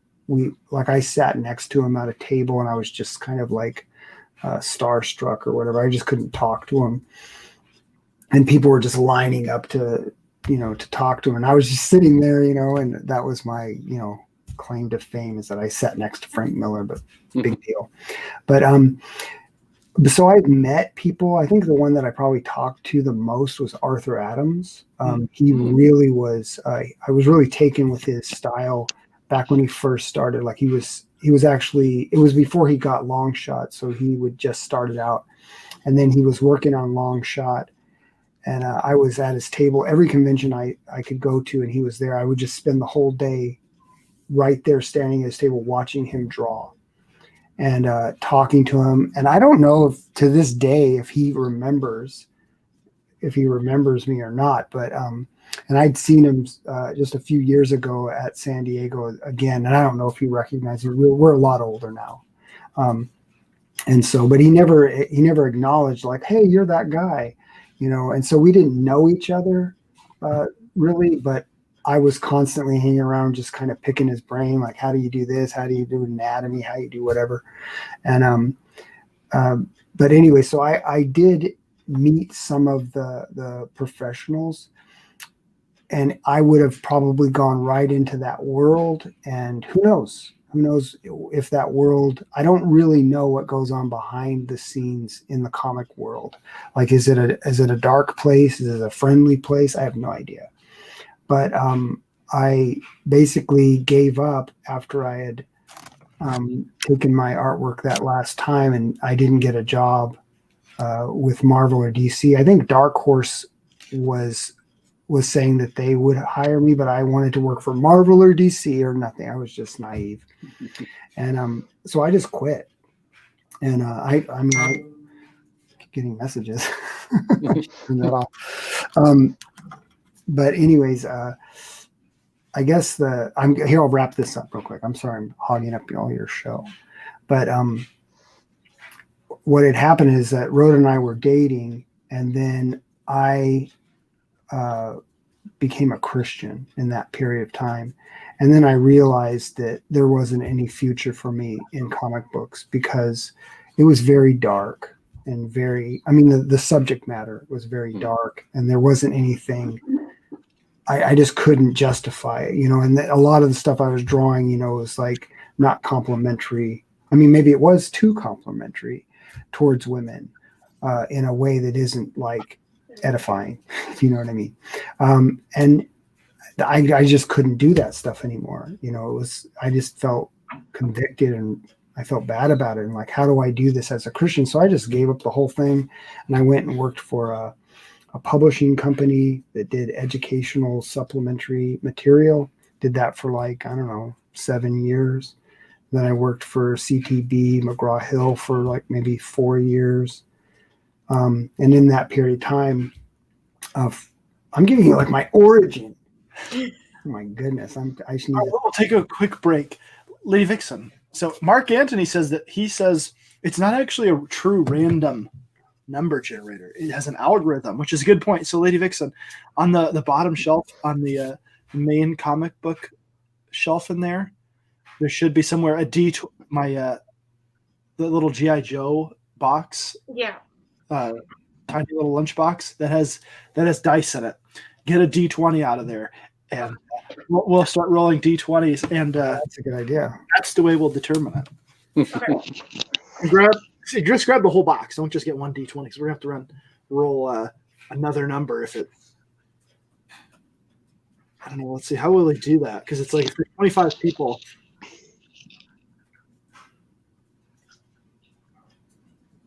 Speaker 4: I sat next to him at a table, and I was just kind of like starstruck or whatever. I just couldn't talk to him, and people were just lining up to talk to him. And I was just sitting there, and that was my, claim to fame, is that I sat next to Frank Miller, but big deal. But, so I've met people. I think the one that I probably talked to the most was Arthur Adams. He really was, I was really taken with his style back when he first started. Like he was actually, it was before he got Long Shot. So he would just started out, and then he was working on Long Shot. And I was at his table every convention I could go to, and he was there. I would just spend the whole day right there standing at his table watching him draw and talking to him. And I don't know if to this day if he remembers me or not, but and I'd seen him just a few years ago at San Diego again, and I don't know if he recognized me. We're a lot older now. And so, but he never acknowledged like, hey, you're that guy. And so we didn't know each other really, but I was constantly hanging around, just kind of picking his brain, like, how do you do this? How do you do anatomy? How you do whatever? And, but anyway, so I did meet some of the professionals, and I would have probably gone right into that world. And who knows if that world, I don't really know what goes on behind the scenes in the comic world. Like, is it a dark place? Is it a friendly place? I have no idea. But I basically gave up after I had taken my artwork that last time, and I didn't get a job with Marvel or DC. I think Dark Horse was saying that they would hire me, but I wanted to work for Marvel or DC or nothing. I was just naive. And so I just quit. And I keep getting messages. Turn that off. But anyways, I guess I'll wrap this up real quick. I'm sorry I'm hogging up all your show. But what had happened is that Rhoda and I were dating, and then I became a Christian in that period of time. And then I realized that there wasn't any future for me in comic books because it was very dark and the subject matter was very dark, and there wasn't anything. I just couldn't justify it, and a lot of the stuff I was drawing, was like not complimentary. I mean, maybe it was too complimentary towards women in a way that isn't like edifying, if you know what I mean. And I just couldn't do that stuff anymore. I just felt convicted, and I felt bad about it. And like, how do I do this as a Christian? So I just gave up the whole thing, and I went and worked for a publishing company that did educational supplementary material. Did that for 7 years. Then I worked for CTB McGraw-Hill for maybe 4 years. And in that period of time, I'm giving you my origin. Oh my goodness. I just need
Speaker 1: We'll take a quick break. Lady Vixen. So Mark Antony says it's not actually a true random number generator. It has an algorithm, which is a good point. So Lady Vixen, on the bottom shelf on the main comic book shelf in there should be somewhere a the little GI Joe box,
Speaker 3: Yeah.
Speaker 1: tiny little lunch box that has dice in it. Get a D20 out of there, and we'll start rolling D20s, and
Speaker 4: That's a good idea.
Speaker 1: that's the way we'll determine it.
Speaker 3: Okay.
Speaker 1: Just grab the whole box. Don't just get one D20 because we're gonna have to roll another number if it. I don't know. Let's see. How will we do that? Because it's like if there's 25 people.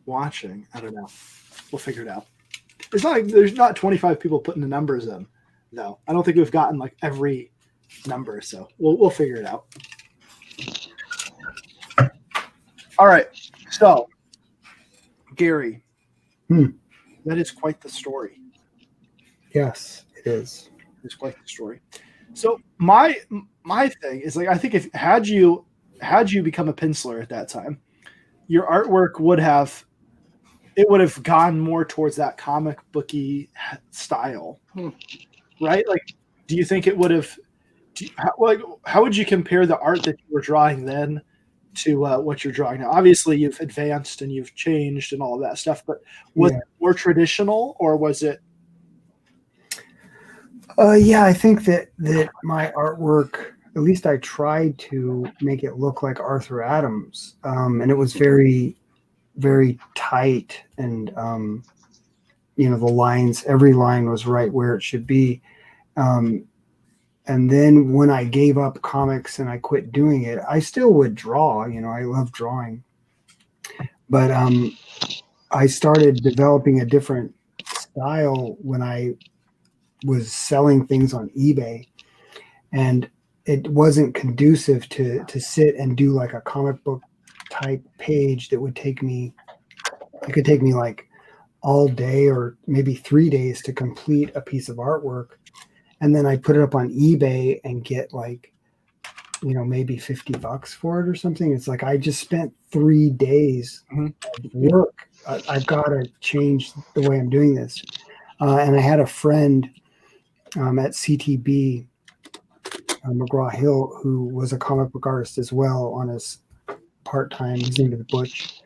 Speaker 1: Watching. I don't know. We'll figure it out. It's not like there's not 25 people putting the numbers in, though. I don't think we've gotten like every number, so we'll figure it out. All right. So, Gary, that is quite the story.
Speaker 4: Yes, it is.
Speaker 1: It's quite the story. So my thing is like I think if had you become a penciler at that time, your artwork would have gone more towards that comic booky style, right? Like, do you think it would have? How would you compare the art that you were drawing then to what you're drawing now? Obviously, you've advanced and you've changed and all of that stuff, but was it more traditional or was it?
Speaker 4: Yeah, I think that my artwork, at least I tried to make it look like Arthur Adams, and it was very, very tight, and the lines, every line was right where it should be. And then when I gave up comics and I quit doing it, I still would draw. I love drawing, but I started developing a different style when I was selling things on eBay, and it wasn't conducive to sit and do like a comic book type page that would take me like all day or maybe 3 days to complete a piece of artwork. And then I put it up on eBay and get like, maybe $50 for it or something. It's like I just spent 3 days of work. I've got to change the way I'm doing this. And I had a friend at CTB, McGraw-Hill, who was a comic book artist as well on his part-time. His name is Butch.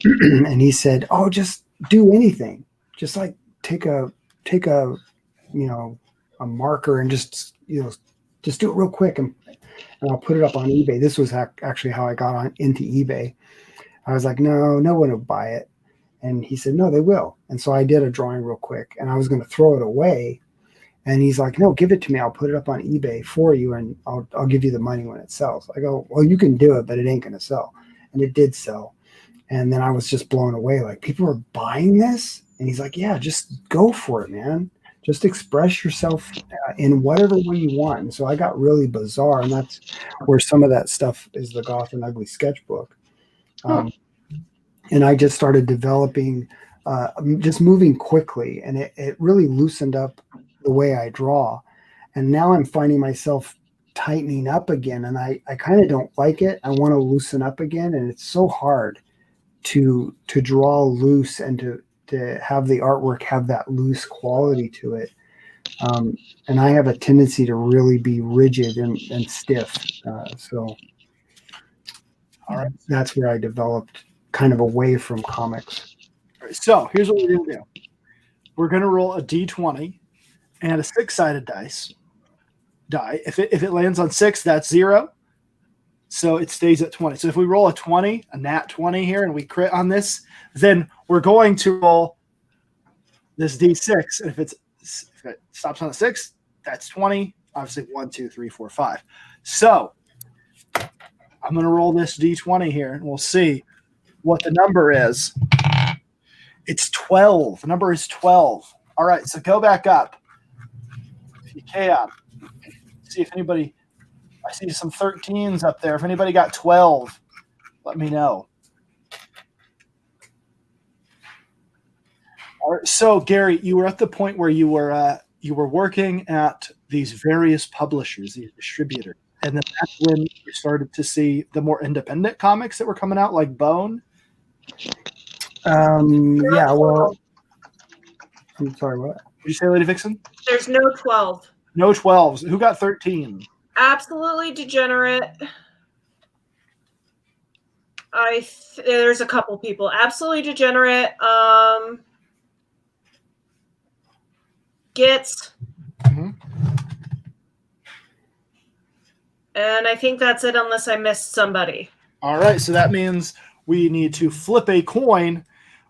Speaker 4: And he said, "Oh, just do anything. Just like take a marker and just do it real quick and I'll put it up on eBay." This was actually how I got into eBay. I was like, no one will buy it. And he said, no, they will. And so I did a drawing real quick and I was going to throw it away. And he's like, no, give it to me. I'll put it up on eBay for you and I'll give you the money when it sells. I go, well, you can do it, but it ain't going to sell. And it did sell. And then I was just blown away. Like, people are buying this? And he's like, yeah, just go for it, man. Just express yourself in whatever way you want. And so I got really bizarre. And that's where some of that stuff is the Goth and Ugly sketchbook. And I just started developing, just moving quickly. And it really loosened up the way I draw. And now I'm finding myself tightening up again. And I kind of don't like it. I want to loosen up again. And it's so hard to draw loose and to have the artwork have that loose quality to it. And I have a tendency to really be rigid and stiff. So all right, that's where I developed kind of away from comics.
Speaker 1: All right, so here's what we're going to do. We're going to roll a D20 and a 6-sided die. If it lands on 6, that's 0. So it stays at 20. So if we roll a nat 20 here, and we crit on this, then we're going to roll this D6. And if it stops on a 6, that's 20. Obviously 1, 2, 3, 4, 5. So I'm going to roll this D20 here, and we'll see what the number is. It's 12. The number is 12. All right, so go back up. If you can, see if anybody. I see some 13s up there. If anybody got 12, let me know. All right, so Gary, you were at the point where you were working at these various publishers, these distributors, and then that's when you started to see the more independent comics that were coming out, like Bone.
Speaker 4: Yeah. Well, I'm sorry. What?
Speaker 1: Did you say Lady Vixen?
Speaker 3: There's no 12.
Speaker 1: No 12s. Who got 13?
Speaker 3: Absolutely degenerate. There's a couple people. Absolutely degenerate. Gets.
Speaker 1: Mhm.
Speaker 3: And I think that's it, unless I missed somebody.
Speaker 1: All right, so that means we need to flip a coin.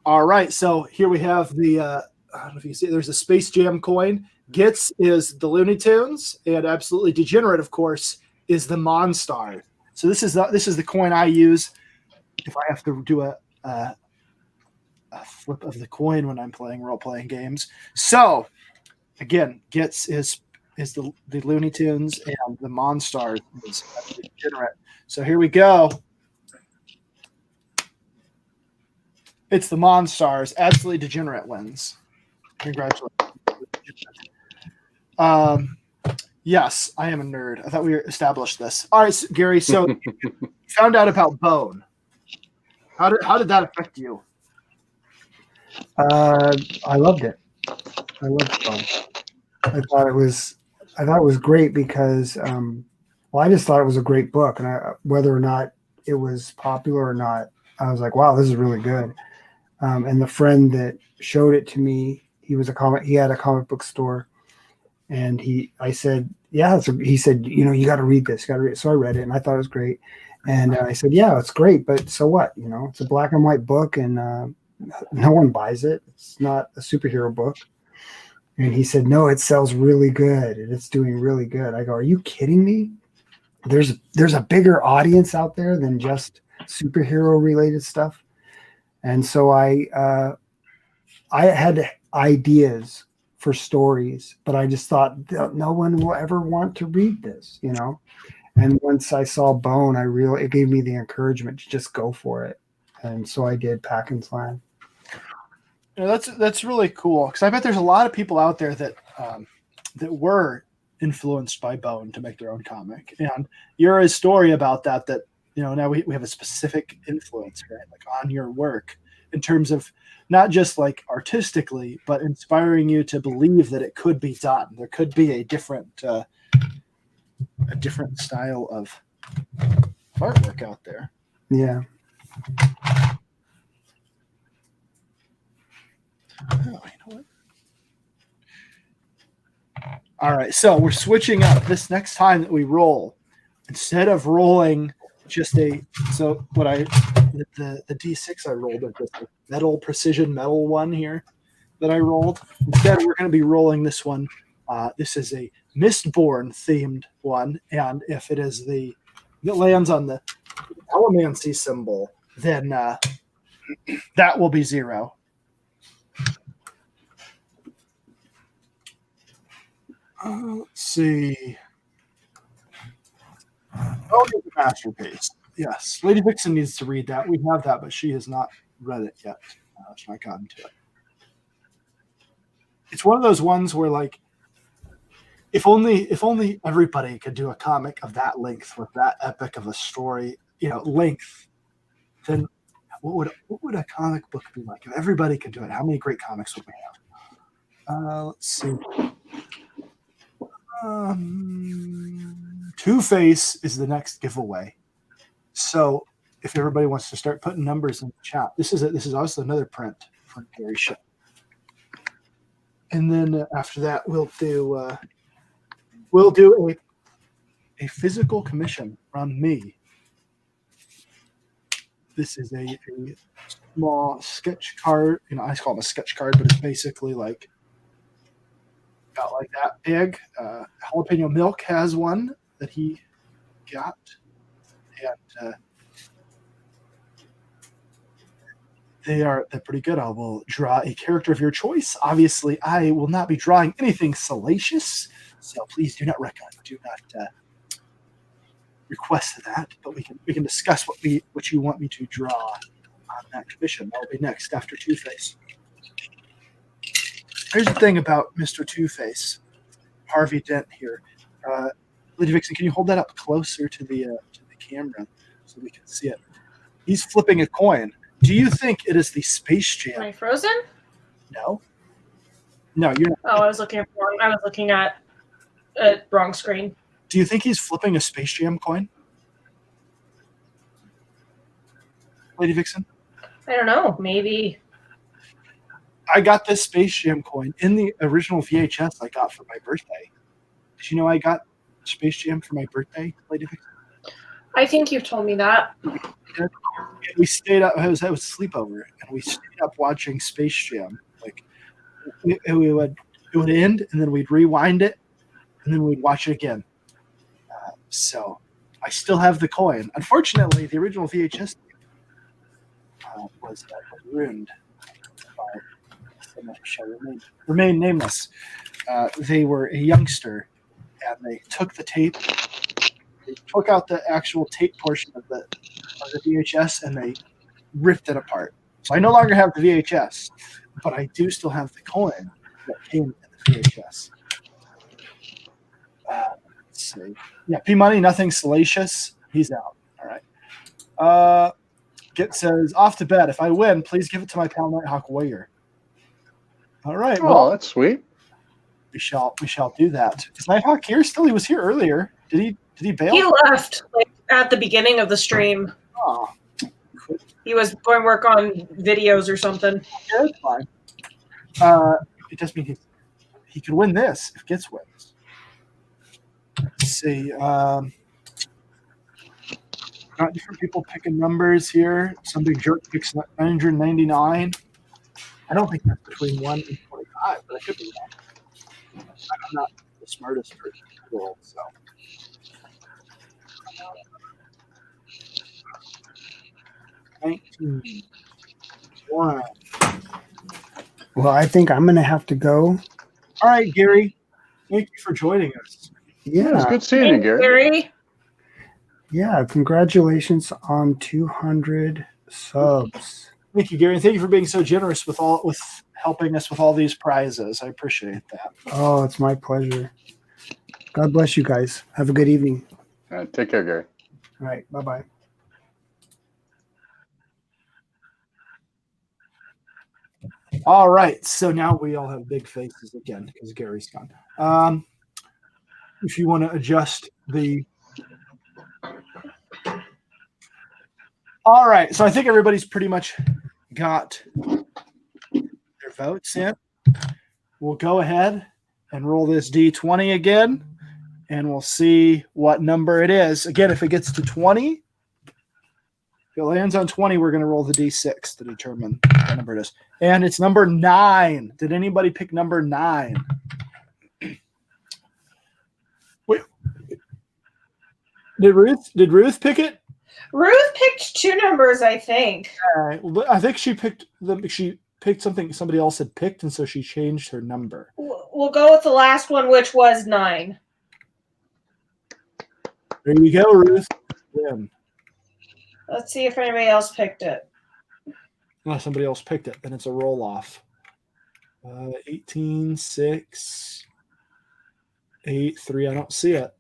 Speaker 1: All right, so here we have the I don't know if you can see, there's a Space Jam coin. Gets is the Looney Tunes, and absolutely degenerate, of course, is the Monstar. So this is the coin I use if I have to do a flip of the coin when I'm playing role-playing games. So again, Gets is the Looney Tunes, and the Monstar is degenerate. So here we go. It's the Monstars. Absolutely degenerate wins. Congratulations. Yes, I am a nerd. I thought we established this. All right, Gary. So you found out about Bone. How did that affect you?
Speaker 4: I loved it. I loved Bone. I thought it was great because I just thought it was a great book, and whether or not it was popular or not, I was like, wow, this is really good. And the friend that showed it to me, he had a comic book store, and I said, yeah, he said, you got to read this. So I read it, and I thought it was great. And I said, yeah, it's great, but so what? It's a black and white book, and no one buys it. It's not a superhero book. And he said, no, it sells really good, and it's doing really good. I go, are you kidding me? There's a bigger audience out there than just superhero related stuff. And so I had ideas for stories, but I just thought no one will ever want to read this, And once I saw Bone, it gave me the encouragement to just go for it. And so I did Packens Land.
Speaker 1: That's really cool, because I bet there's a lot of people out there that were influenced by Bone to make their own comic. And your story about that now we have a specific influence, right? Like on your work in terms of not just like artistically, but inspiring you to believe that it could be done. There could be a different style of artwork out there.
Speaker 4: Yeah.
Speaker 1: Oh, you know what? All right, so we're switching up this next time that we roll. Instead of rolling just the D6 I rolled, just a metal precision metal one here that I rolled. Instead, we're going to be rolling this one. This is a Mistborn themed one, and if it lands on the Allomancy symbol, then that will be 0. Let's see. Oh, it's a masterpiece. Yes. Lady Vixen needs to read that. We have that, but she has not read it yet. She's not gotten to it. It's one of those ones where, like, if only everybody could do a comic of that length with that epic of a story, length, then what would a comic book be like? If everybody could do it, how many great comics would we have? Let's see. Two-Face is the next giveaway. So if everybody wants to start putting numbers in the chat, this is also another print for Gary Show. And then after that, we'll do a physical commission from me. This is a small sketch card. I call it a sketch card, but it's basically like about like that big. Jalapeno Milk has one that he got, and they're pretty good. I will draw a character of your choice. Obviously, I will not be drawing anything salacious, so please do not request that. But we can discuss what you want me to draw on that commission. That will be next after Two-Face. Here's the thing about Mr. Two-Face, Harvey Dent here. Lady Vixen, can you hold that up closer to the camera so we can see it? He's flipping a coin. Do you think it is the Space
Speaker 3: Am
Speaker 1: Jam?
Speaker 3: I frozen?
Speaker 1: No. No, you're not.
Speaker 3: Oh, I was looking at a wrong screen.
Speaker 1: Do you think he's flipping a Space Jam coin? Lady Vixen?
Speaker 3: I don't know. Maybe.
Speaker 1: I got this Space Jam coin in the original VHS I got for my birthday. Did you know I got Space Jam for my birthday, Lady Vixen?
Speaker 3: I think you've told me that.
Speaker 1: We stayed up. It was a sleepover, and we stayed up watching Space Jam. Like it would end, and then we'd rewind it, and then we'd watch it again. So I still have the coin. Unfortunately, the original VHS was ruined by someone who shall remain nameless. They were a youngster, and they took the tape. They took out the actual tape portion of the VHS, and they ripped it apart. So I no longer have the VHS, but I do still have the coin that came in the VHS. Let's see. Yeah, P Money, nothing salacious. He's out. All right. Git says, off to bed. If I win, please give it to my pal Nighthawk Warrior. All right.
Speaker 2: Oh,
Speaker 1: Well,
Speaker 2: that's sweet.
Speaker 1: we shall do that. Is Nighthawk here still? He was here earlier. Did he bail?
Speaker 3: He left at the beginning of the stream.
Speaker 1: Oh,
Speaker 3: He was going to work on videos or something.
Speaker 1: yeah, that's fine. It just means he could win this if Gits wins. Let's see. Got different people picking numbers here. Some big jerk picks 999. I don't think that's between 1 and 25, but I could be wrong. I'm not the smartest person in the world, so. 19. 1.
Speaker 4: Well, I think I'm going to have to go.
Speaker 1: All right, Gary. Thank you for joining us.
Speaker 2: It's
Speaker 4: Yeah.
Speaker 2: good seeing you, Gary.
Speaker 3: Gary.
Speaker 4: Yeah. Congratulations on 200 subs.
Speaker 1: Thank you, Gary. And thank you for being so generous with helping us with all these prizes. I appreciate that.
Speaker 4: Oh, it's my pleasure. God bless you guys. Have a good evening.
Speaker 2: Take care, Gary.
Speaker 4: All right. Bye-bye.
Speaker 1: All right. So now we all have big faces again because Gary's gone. If you want to adjust the. All right. So I think everybody's pretty much got their votes in. We'll go ahead and roll this D20 again, and we'll see what number it is. Again, if it gets to 20, if it lands on 20, we're going to roll the D6 to determine what number it is. And it's number 9. Did anybody pick number 9? Wait. Did Ruth pick it?
Speaker 3: Ruth picked 2 numbers, I think.
Speaker 1: Well, I think she picked something somebody else had picked, and so she changed her number.
Speaker 3: We'll go with the last one, which was 9.
Speaker 1: There you go, Ruth. Win.
Speaker 3: Let's see if anybody else picked it.
Speaker 1: Unless somebody else picked it, then it's a roll off. 18, 6, 8, 3. I don't see it.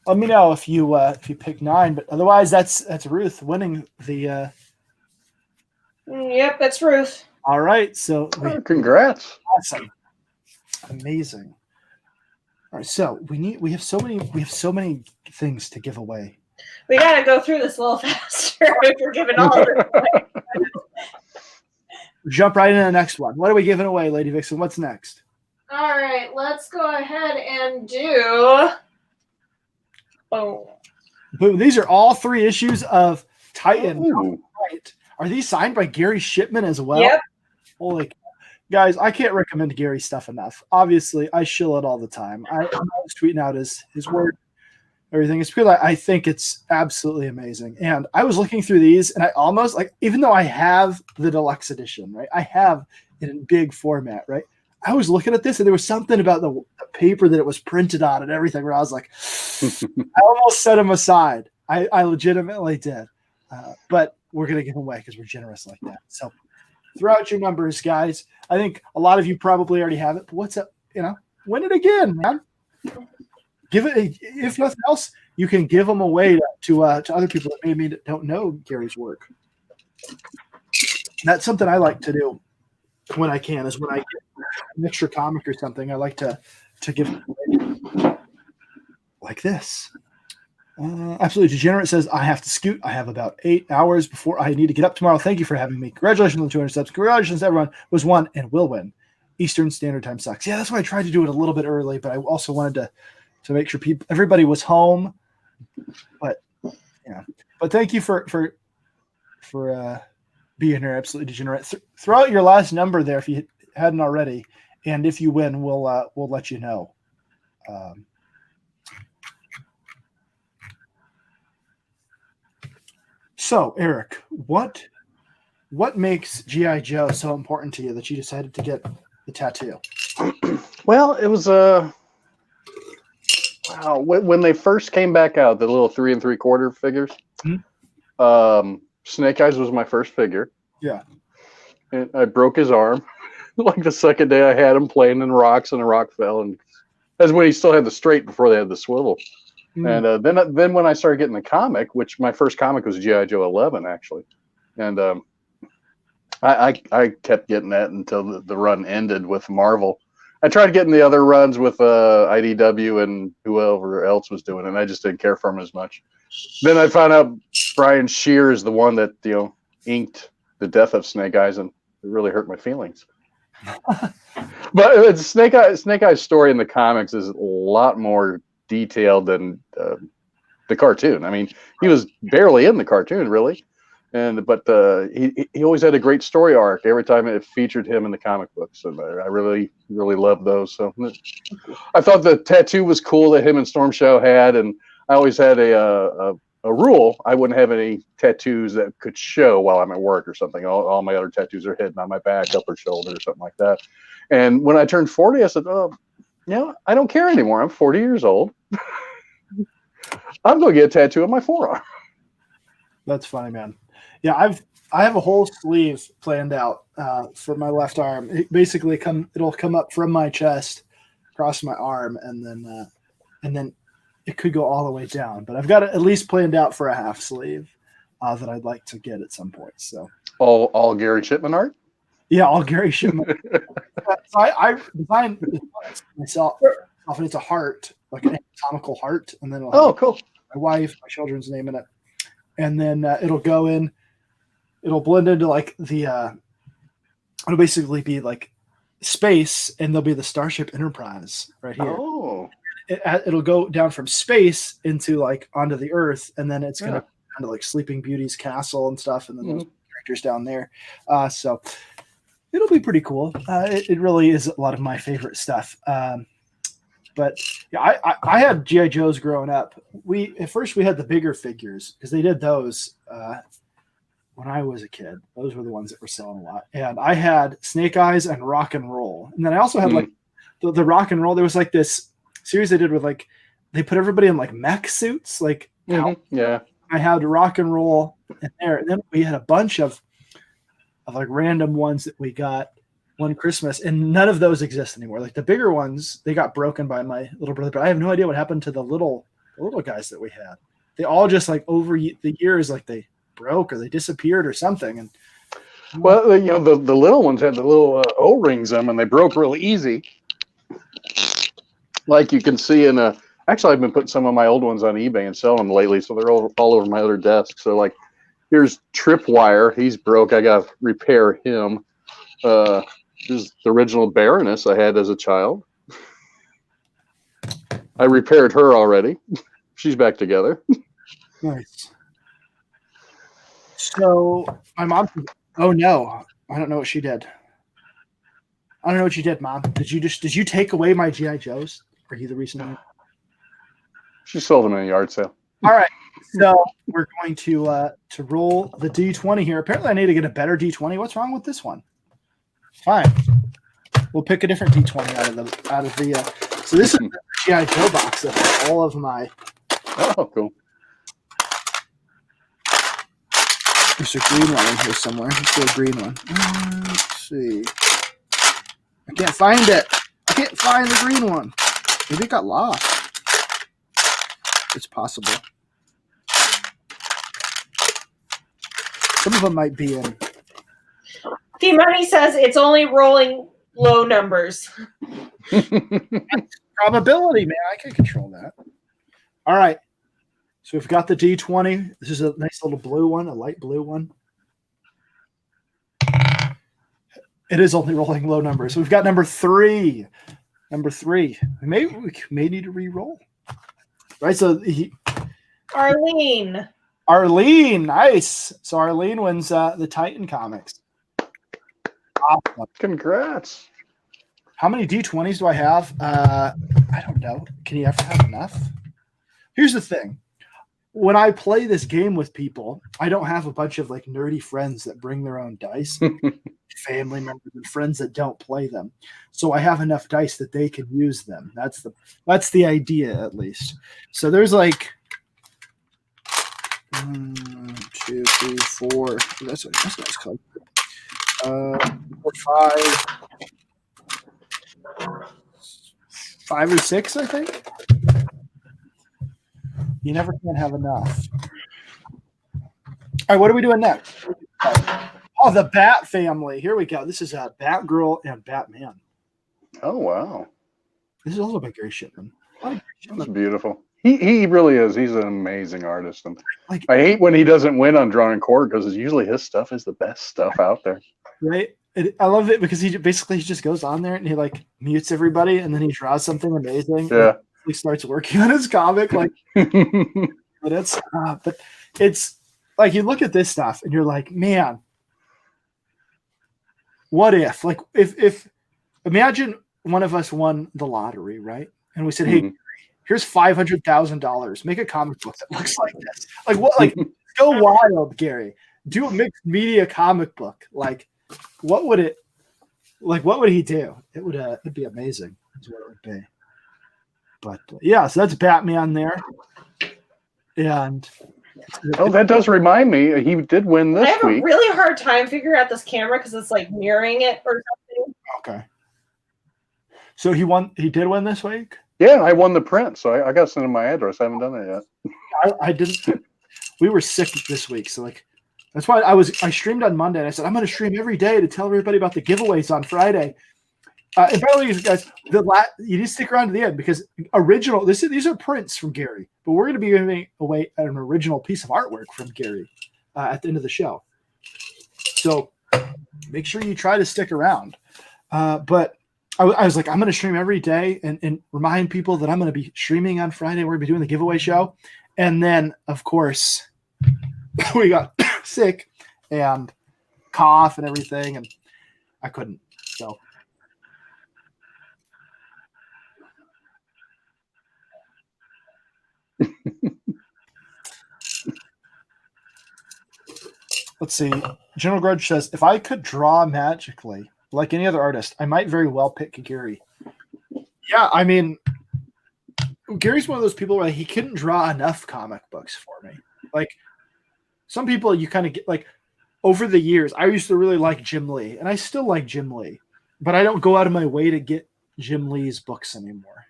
Speaker 1: Let me know if you pick 9, but otherwise that's Ruth winning the.
Speaker 3: Yep, that's Ruth.
Speaker 1: All right, so
Speaker 2: Congrats.
Speaker 1: awesome, amazing. All right, so we have so many things to give away.
Speaker 3: We got to go through this a little faster if we're giving all of it away.
Speaker 1: Jump right into the next one. What are we giving away, Lady Vixen? What's next?
Speaker 3: All right, let's go ahead and do. Oh,
Speaker 1: Boom. These are all 3 issues of Titan.
Speaker 2: Ooh.
Speaker 1: Right. Are these signed by Gary Shipman as well?
Speaker 3: Yep.
Speaker 1: Holy cow. Guys, I can't recommend Gary stuff enough. Obviously, I shill it all the time. I'm always tweeting out his word, everything. It's because I think it's absolutely amazing. And I was looking through these, and I almost, even though I have the deluxe edition, right? I have it in big format, right? I was looking at this, and there was something about the paper that it was printed on and everything where I was like, I almost set him aside. I legitimately did. But we're going to give them away because we're generous like that. So throw out your numbers, guys. I think a lot of you probably already have it. But what's up? Win it again, man. Give it. If nothing else, you can give them away to other people that maybe don't know Gary's work. That's something I like to do when I can. Is when I get an extra comic or something, I like to give like this. Absolutely Degenerate says, I have to scoot. I have about 8 hours before I need to get up tomorrow. Thank you for having me. Congratulations on the 200 subs. Congratulations, everyone. Was won and will win. Eastern Standard Time sucks. Yeah, that's why I tried to do it a little bit early, but I also wanted to make sure everybody was home. But yeah, but thank you for being here. Absolutely Degenerate. Throw out your last number there if you hadn't already, and if you win, we'll let you know. So, Eric, what makes G.I. Joe so important to you that you decided to get the tattoo?
Speaker 2: Well, it was wow. When they first came back out, the little 3 3/4 figures. Snake Eyes was my first figure.
Speaker 1: Yeah,
Speaker 2: and I broke his arm like the second day I had him playing in rocks, and a rock fell, and that's when he still had the straight before they had the swivel. And then when I started getting the comic, which my first comic was G.I. Joe 11 actually, and I kept getting that until the run ended with Marvel. I tried getting the other runs with IDW and whoever else was doing it, and I just didn't care for him as much. Then I found out Brian Shear is the one that inked the death of Snake Eyes, and it really hurt my feelings. But Snake Eyes story in the comics is a lot more detailed than the cartoon. I mean, he was barely in the cartoon really, but he always had a great story arc every time it featured him in the comic books, and I really loved those. So I thought the tattoo was cool that him and Storm Shadow had, and I always had a rule: I wouldn't have any tattoos that could show while I'm at work or something. All my other tattoos are hidden on my back, upper shoulder, or something like that. And when I turned 40, I said, "Oh, I don't care anymore. I'm 40 years old. I'm going to get a tattoo on my forearm."
Speaker 1: That's funny, man. Yeah, I have a whole sleeve planned out for my left arm. It'll come up from my chest, across my arm, and then it could go all the way down. But I've got it at least planned out for a half sleeve that I'd like to get at some point. So
Speaker 2: all Gary Shipman art.
Speaker 1: Yeah, all Gary Shipman. So I designed myself, and it's a heart, like an anatomical heart, and then
Speaker 2: cool.
Speaker 1: My wife, my children's name in it, and then it'll go in. It'll blend into like the. It'll basically be like space, and there'll be the Starship Enterprise right here.
Speaker 2: Oh.
Speaker 1: It'll go down from space into like onto the Earth, and then it's gonna kind of like Sleeping Beauty's castle and stuff, and then those characters down there. So it'll be pretty cool. It really is a lot of my favorite stuff. But yeah, I had G.I. Joes growing up. At first we had the bigger figures because they did those when I was a kid. Those were the ones that were selling a lot. And I had Snake Eyes and Rock and Roll. And then I also had like the Rock and Roll. There was like this series they did with like they put everybody in like mech suits. Like
Speaker 2: yeah.
Speaker 1: I had Rock and Roll in there. And then we had a bunch of like random ones that we got one Christmas, and none of those exist anymore. Like the bigger ones, they got broken by my little brother, but I have no idea what happened to the little guys that we had. They all just like over the years, like they broke or they disappeared or something. And
Speaker 2: well, the little ones had the little O-rings in them, and they broke really easy. Like you can see in actually I've been putting some of my old ones on eBay and selling them lately, so they're all over my other desk. So like here's Tripwire, he's broke. I got to repair him. This is the original Baroness I had as a child. I repaired her already. She's back together.
Speaker 1: Nice. So my mom. Oh no, I don't know what she did. I don't know what you did, Mom. Did you take away my G.I. Joes? Are you the reason?
Speaker 2: She sold them in a yard sale.
Speaker 1: All right. So we're going to roll the D20 here. Apparently, I need to get a better D20. What's wrong with this one? Fine. We'll pick a different D20 out of the. So this is the G.I. Joe box that has all of my.
Speaker 2: Oh, cool.
Speaker 1: There's a green one in here somewhere. Let's do a green one. Let's see. I can't find it. I can't find the green one. Maybe it got lost. It's possible. Some of them might be in
Speaker 3: T Money says it's only rolling low numbers.
Speaker 1: Probability, man. I can control that. All right. So we've got the D20. This is a nice little blue one, a light blue one. It is only rolling low numbers. So we've got number 3. Number 3. We may need to re-roll. Right. So
Speaker 3: Arlene.
Speaker 1: Arlene, nice. So Arlene wins the Titan comics. Awesome.
Speaker 2: Congrats.
Speaker 1: How many D20s do I have? I don't know. Can you ever have enough? Here's the thing. When I play this game with people, I don't have a bunch of like nerdy friends that bring their own dice, family members and friends that don't play them. So I have enough dice that they can use them. That's the idea, at least. So there's like 1, 2, 3, 4. That's nice color. 4, 5 or 6, I think. You never can have enough. All right, what are we doing next? Oh, the Bat family. Here we go. This is Batgirl and Batman.
Speaker 2: Oh, wow.
Speaker 1: This is also by Gary Shipman.
Speaker 2: That's beautiful. He really is. He's an amazing artist. And
Speaker 1: Like-
Speaker 2: I hate when he doesn't win on Drawn in Court because usually his stuff is the best stuff out there.
Speaker 1: Right? I love it because he just goes on there and he like mutes everybody and then he draws something amazing.
Speaker 2: Yeah.
Speaker 1: He starts working on his comic like but it's like you look at this stuff and you're like, man, what if imagine one of us won the lottery, right? And we said, hey, here's $500,000. Make a comic book that looks like this. Like what? Like go wild, Gary. Do a mixed media comic book. Like what would it? Like what would he do? It would it'd be amazing. Is what it would be. But yeah, so that's Batman there. And
Speaker 2: Oh, that does remind me. He did win
Speaker 3: I
Speaker 2: this
Speaker 3: have a
Speaker 2: week.
Speaker 3: really hard time figuring out this camera because it's like mirroring it or something.
Speaker 1: okay. So he did win this week?
Speaker 2: Yeah, I won the print, so I got to send him my address. I haven't done it yet.
Speaker 1: I didn't. We were sick this week, so like that's why I streamed on Monday and I said I'm going to stream every day to tell everybody about the giveaways on Friday. And by the way, guys, you need to stick around to the end because these are prints from Gary, but we're going to be giving away an original piece of artwork from Gary at the end of the show. So make sure you try to stick around. But I was like, I'm going to stream every day and remind people that I'm going to be streaming on Friday. We're going to be doing the giveaway show. And then, of course, we got sick and cough and everything, and I couldn't. So. Let's see. General Grudge says, if I could draw magically like any other artist, I might very well pick Gary. Yeah, I mean, Gary's one of those people where he couldn't draw enough comic books for me. Like some people you kind of get like over the years, I used to really like Jim Lee, and I still like Jim Lee, but I don't go out of my way to get Jim Lee's books anymore.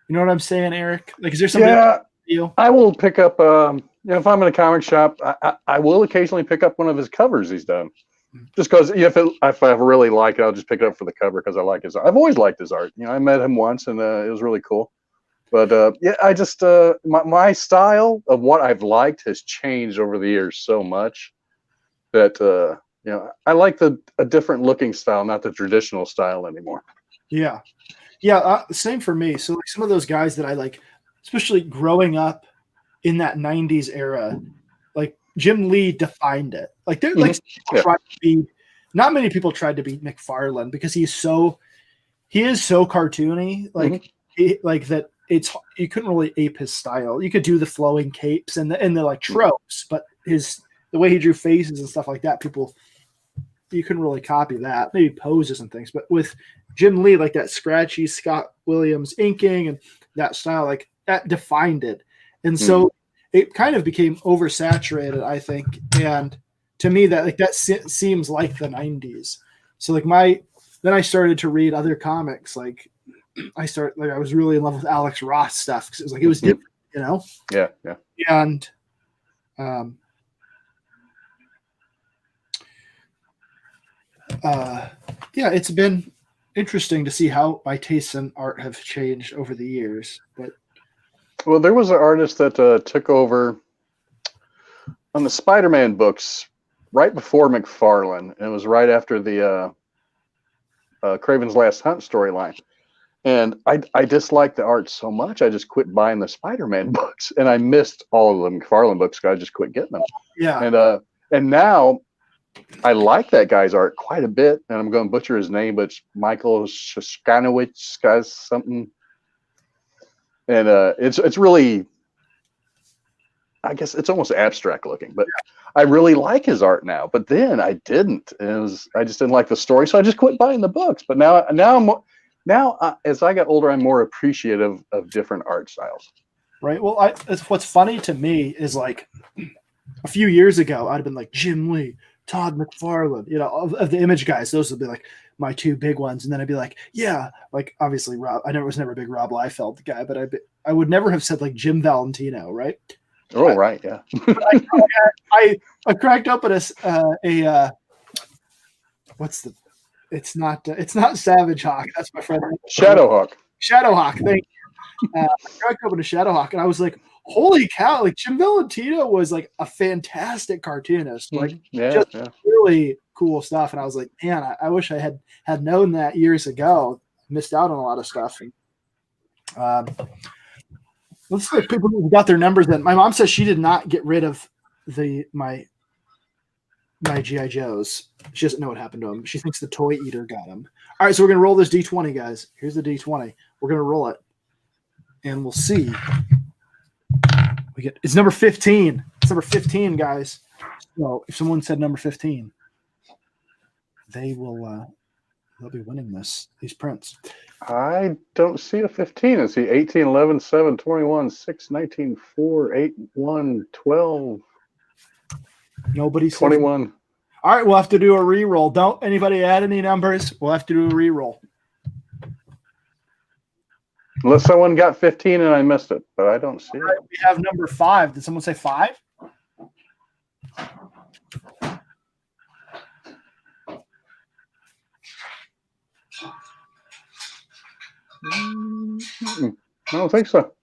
Speaker 1: You know what I'm saying, Eric? Like, is there something?
Speaker 2: Yeah,
Speaker 1: you?
Speaker 2: I will pick up. If I'm in a comic shop, I will occasionally pick up one of his covers he's done. Just because if I really like it, I'll just pick it up for the cover because I like his art. I've always liked his art. I met him once and it was really cool. But yeah, I just my style of what I've liked has changed over the years so much that I like a different looking style, not the traditional style anymore.
Speaker 1: Yeah, same for me. So like some of those guys that I like, especially growing up in that '90s era, like Jim Lee defined it. Like there, like tried to be, not many people tried to be McFarlane because he is so cartoony. Like like that. You couldn't really ape his style. You could do the flowing capes and the like tropes, but the way he drew faces and stuff like that, you couldn't really copy that. Maybe poses and things, but with Jim Lee, like that scratchy Scott Williams inking and that style, like that defined it. And so it kind of became oversaturated, I think. And to me, that seems like the '90s. So like then I started to read other comics. Like I was really in love with Alex Ross stuff because it was different,
Speaker 2: Yeah.
Speaker 1: And yeah, it's been interesting to see how my tastes in art have changed over the years. But
Speaker 2: Well, there was an artist that took over on the Spider-Man books right before McFarlane. It was right after the Craven's Last Hunt storyline. And I disliked the art so much, I just quit buying the Spider-Man books. And I missed all of the McFarlane books because I just quit getting them.
Speaker 1: yeah,
Speaker 2: And now I like that guy's art quite a bit. And I'm going to butcher his name, but it's Michael Shoskanowicz, guys, something. And it's really, I guess it's almost abstract looking, but I really like his art now. But then I didn't. I just didn't like the story, so I just quit buying the books. But now as I got older, I'm more appreciative of different art styles.
Speaker 1: right. Well, what's funny to me is like a few years ago, I'd have been like Jim Lee, Todd McFarlane, of the Image guys. Those would be like my two big ones, and then I'd be like, yeah, like obviously Rob. I was never a big Rob Liefeld guy, but I would never have said like Jim Valentino, right?
Speaker 2: Oh, right, yeah.
Speaker 1: I cracked up at it's not Savage Hawk. That's my friend
Speaker 2: Shadowhawk.
Speaker 1: Shadowhawk. Thank you. I cracked open a Shadowhawk, and I was like, holy cow! Like Jim Valentino was like a fantastic cartoonist. Like
Speaker 2: Yeah.
Speaker 1: really cool stuff. And I was like, man, I wish I had known that years ago. Missed out on a lot of stuff. And, let's see if people who got their numbers in. My mom says she did not get rid of my G.I. Joes. She doesn't know what happened to them. She thinks the toy eater got them. All right, so we're going to roll this D20, guys. Here's the D20. We're going to roll it, and we'll see. It's number 15. It's number 15, guys. So if someone said number 15, they'll be winning these prints.
Speaker 2: I don't see a 15. I see 18, 11, 7, 21, 6, 19, 4, 8, 1, 12.
Speaker 1: Nobody said
Speaker 2: 21.
Speaker 1: All right, we'll have to do a re-roll. Don't anybody add any numbers. We'll have to do a re-roll.
Speaker 2: Unless someone got 15 and I missed it, but I don't see
Speaker 1: All right, we have number 5. Did someone say 5?
Speaker 2: it. I don't think so.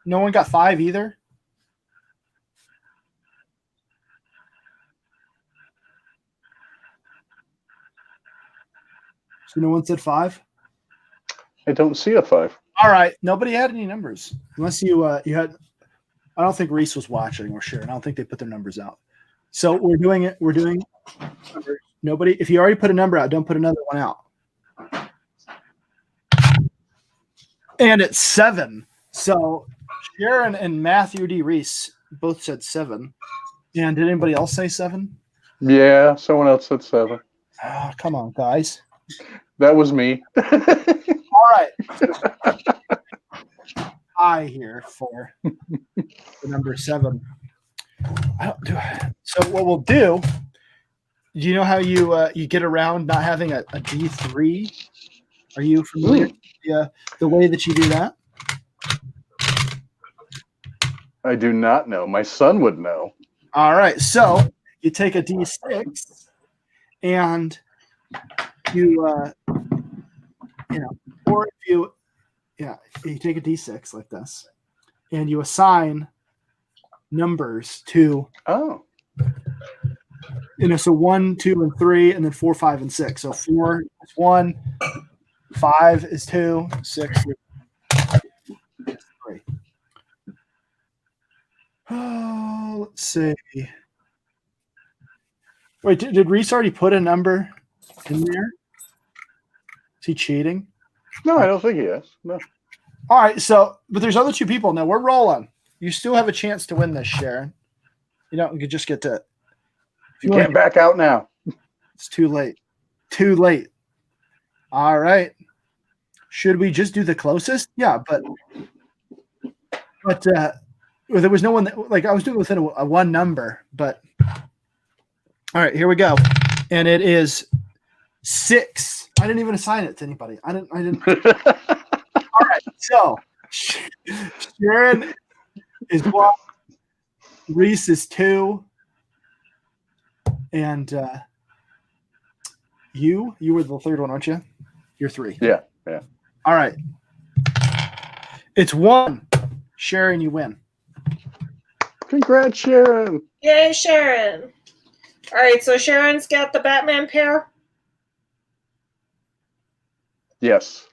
Speaker 1: No one got 5 either? So no one said 5?
Speaker 2: I don't see a 5.
Speaker 1: All right. Nobody had any numbers. Unless you had. I don't think Reese was watching or sure. I don't think they put their numbers out. So we're doing it. We're doing nobody. If you already put a number out, don't put another one out. And it's 7. So Sharon and Matthew D. Reese both said 7. And did anybody else say 7?
Speaker 2: Yeah, someone else said 7.
Speaker 1: Oh, come on, guys.
Speaker 2: That was me.
Speaker 1: All right. I here for the number 7. So what we'll do you know how you get around not having a D3? Are you familiar with the way that you do that?
Speaker 2: I do not know. My son would know.
Speaker 1: All right. So you take a D6 and you or if you take a D6 like this and you assign numbers to so 1, 2, and 3, and then 4, 5, and 6. So 4 is 1, 5 is 2, 6 is 3. Oh, let's see. Wait, did Reese already put a number in there? Is he cheating?
Speaker 2: No, I don't think he is. No.
Speaker 1: All right, but there's other 2 people. Now we're rolling. You still have a chance to win this, Sharon. You could just get to.
Speaker 2: You can't back out now.
Speaker 1: It's too late. Too late. All right. Should we just do the closest? Yeah, but there was no one that, I was doing within a 1 number, but all right, here we go. And it is 6. I didn't even assign it to anybody. I didn't. All right. So Sharon is 1, Reese is 2, and you were the third one, aren't you? You're 3.
Speaker 2: Yeah.
Speaker 1: All right. It's 1. Sharon, you win.
Speaker 2: Congrats, Sharon.
Speaker 3: Yay, Sharon. All right, so Sharon's got the Batman pair.
Speaker 2: Yes.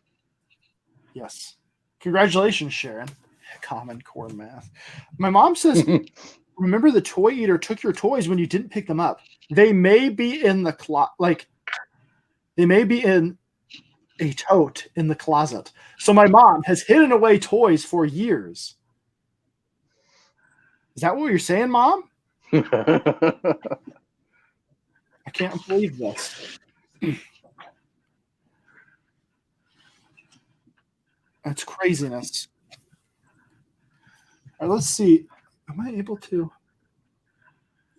Speaker 1: Yes. Congratulations, Sharon. Common Core math. My mom says, remember the toy eater took your toys when you didn't pick them up. They may be in the they may be in a tote in the closet. So my mom has hidden away toys for years. Is that what you're saying, Mom? I can't believe this. That's craziness. All right, let's see. Am I able to?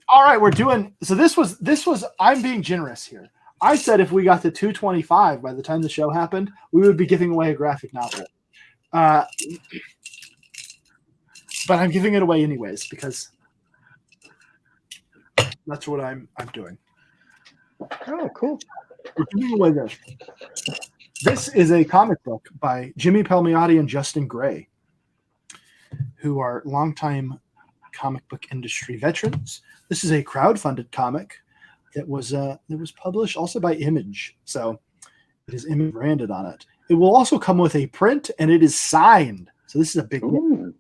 Speaker 1: All right, we're doing. So this was. I'm being generous here. I said if we got to 225 by the time the show happened, we would be giving away a graphic novel. But I'm giving it away anyways because that's what I'm doing.
Speaker 2: Oh, cool.
Speaker 1: We're giving away this. This is a comic book by Jimmy Palmiotti and Justin Gray, who are longtime comic book industry veterans. This is a crowdfunded comic that was published also by Image, so it is Image branded on it. It will also come with a print, and it is signed. So this is a big one.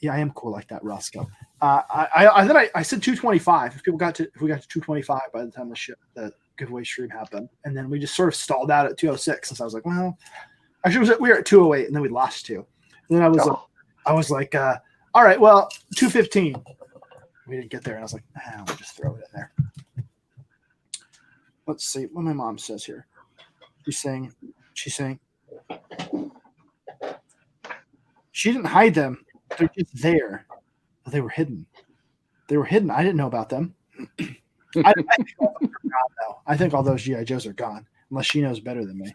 Speaker 1: Yeah, I am cool like that, Roscoe. I said 225. If we got to 225 by the time the giveaway stream happened, and then we just sort of stalled out at 206. Since I was like, well, actually we were at 208, and then we lost 2. And then I was like, all right, well, 215. We didn't get there, and I was like, we'll just throw it in there. Let's see what my mom says here. She's saying she didn't hide them. They're just there. But they were hidden. I didn't know about them. I think all of them are gone, though. I think all those G.I. Joes are gone, unless she knows better than me.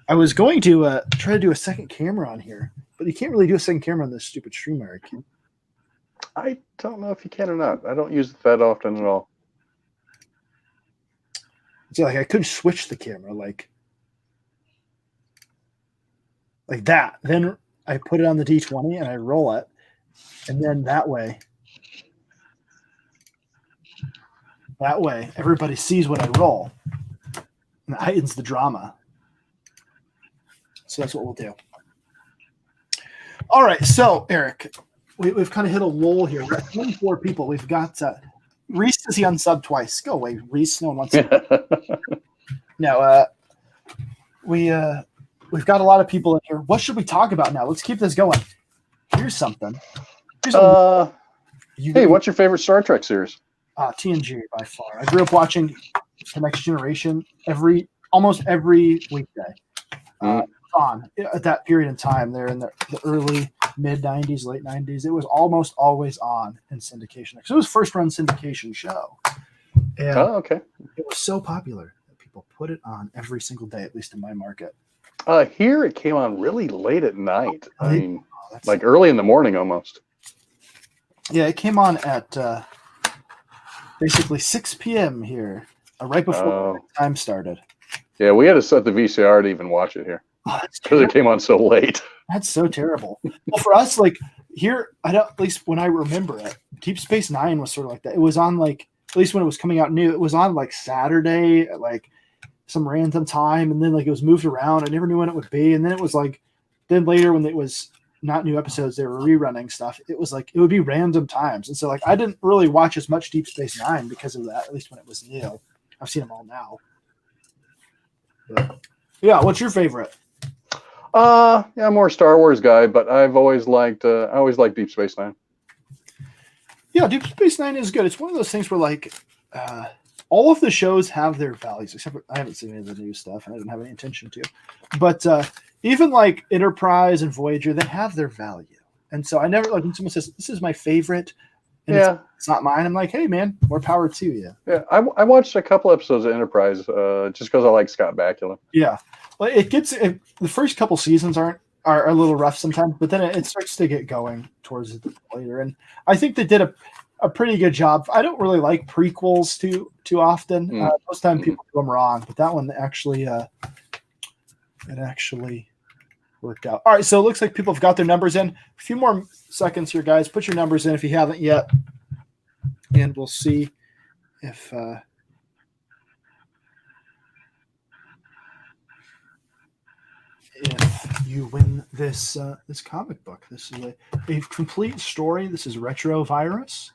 Speaker 1: I was going to try to do a second camera on here, but you can't really do a second camera on this stupid StreamYard.
Speaker 2: I don't know if you can or not. I don't use it that often at all.
Speaker 1: So I could switch the camera like that. Then I put it on the D20 and I roll it, and then that way everybody sees what I roll, and it heightens the drama. So that's what we'll do. All right, so Eric, we've kind of hit a lull here. We're at 24 people. We've got Reese. Is he unsub twice? Go away, Reese. No one wants to. No, we've got a lot of people in here. What should we talk about now? Let's keep this going. Here's something.
Speaker 2: Hey, what's your favorite Star Trek series?
Speaker 1: TNG by far. I grew up watching The Next Generation almost every weekday. On at that period in time, there in the early mid 90s, late 90s, it was almost always on in syndication. So it was first run syndication show. And
Speaker 2: okay.
Speaker 1: It was so popular that people put it on every single day, at least in my market.
Speaker 2: Here it came on really late at night. I mean, like
Speaker 1: so
Speaker 2: early in the morning almost.
Speaker 1: Yeah, it came on at basically 6 p.m. here, right before the time started.
Speaker 2: Yeah, we had to set the VCR to even watch it here because it came on so late.
Speaker 1: That's so terrible. Well, for us, like here, at least when I remember it, Deep Space Nine was sort of like that. It was on at least when it was coming out new, it was on like Saturday at like some random time, and then like it was moved around. I never knew when it would be, and then it was like, then later when it was not new episodes, they were rerunning stuff. It was like it would be random times, and so like I didn't really watch as much Deep Space Nine because of that. At least when it was new, I've seen them all now. But, yeah, what's your favorite?
Speaker 2: Yeah, I'm more a Star Wars guy, but I've always liked Deep Space Nine.
Speaker 1: Yeah, Deep Space Nine is good. It's one of those things where like all of the shows have their values, except for I haven't seen any of the new stuff, and I don't have any intention to. But even like Enterprise and Voyager, they have their value. And so I never like when someone says this is my favorite, and it's not mine. I'm like, hey man, more power to you.
Speaker 2: Yeah, I watched a couple episodes of Enterprise just because I like Scott Bakula.
Speaker 1: Yeah. the first couple seasons are a little rough sometimes, but then it starts to get going towards the later. And I think they did a pretty good job. I don't really like prequels too often. Most time people do them wrong, but that one actually worked out. All right, so it looks like people have got their numbers in. A few more seconds here, guys. Put your numbers in if you haven't yet, and we'll see if you win this comic book. This is a complete story. This is Retro Virus.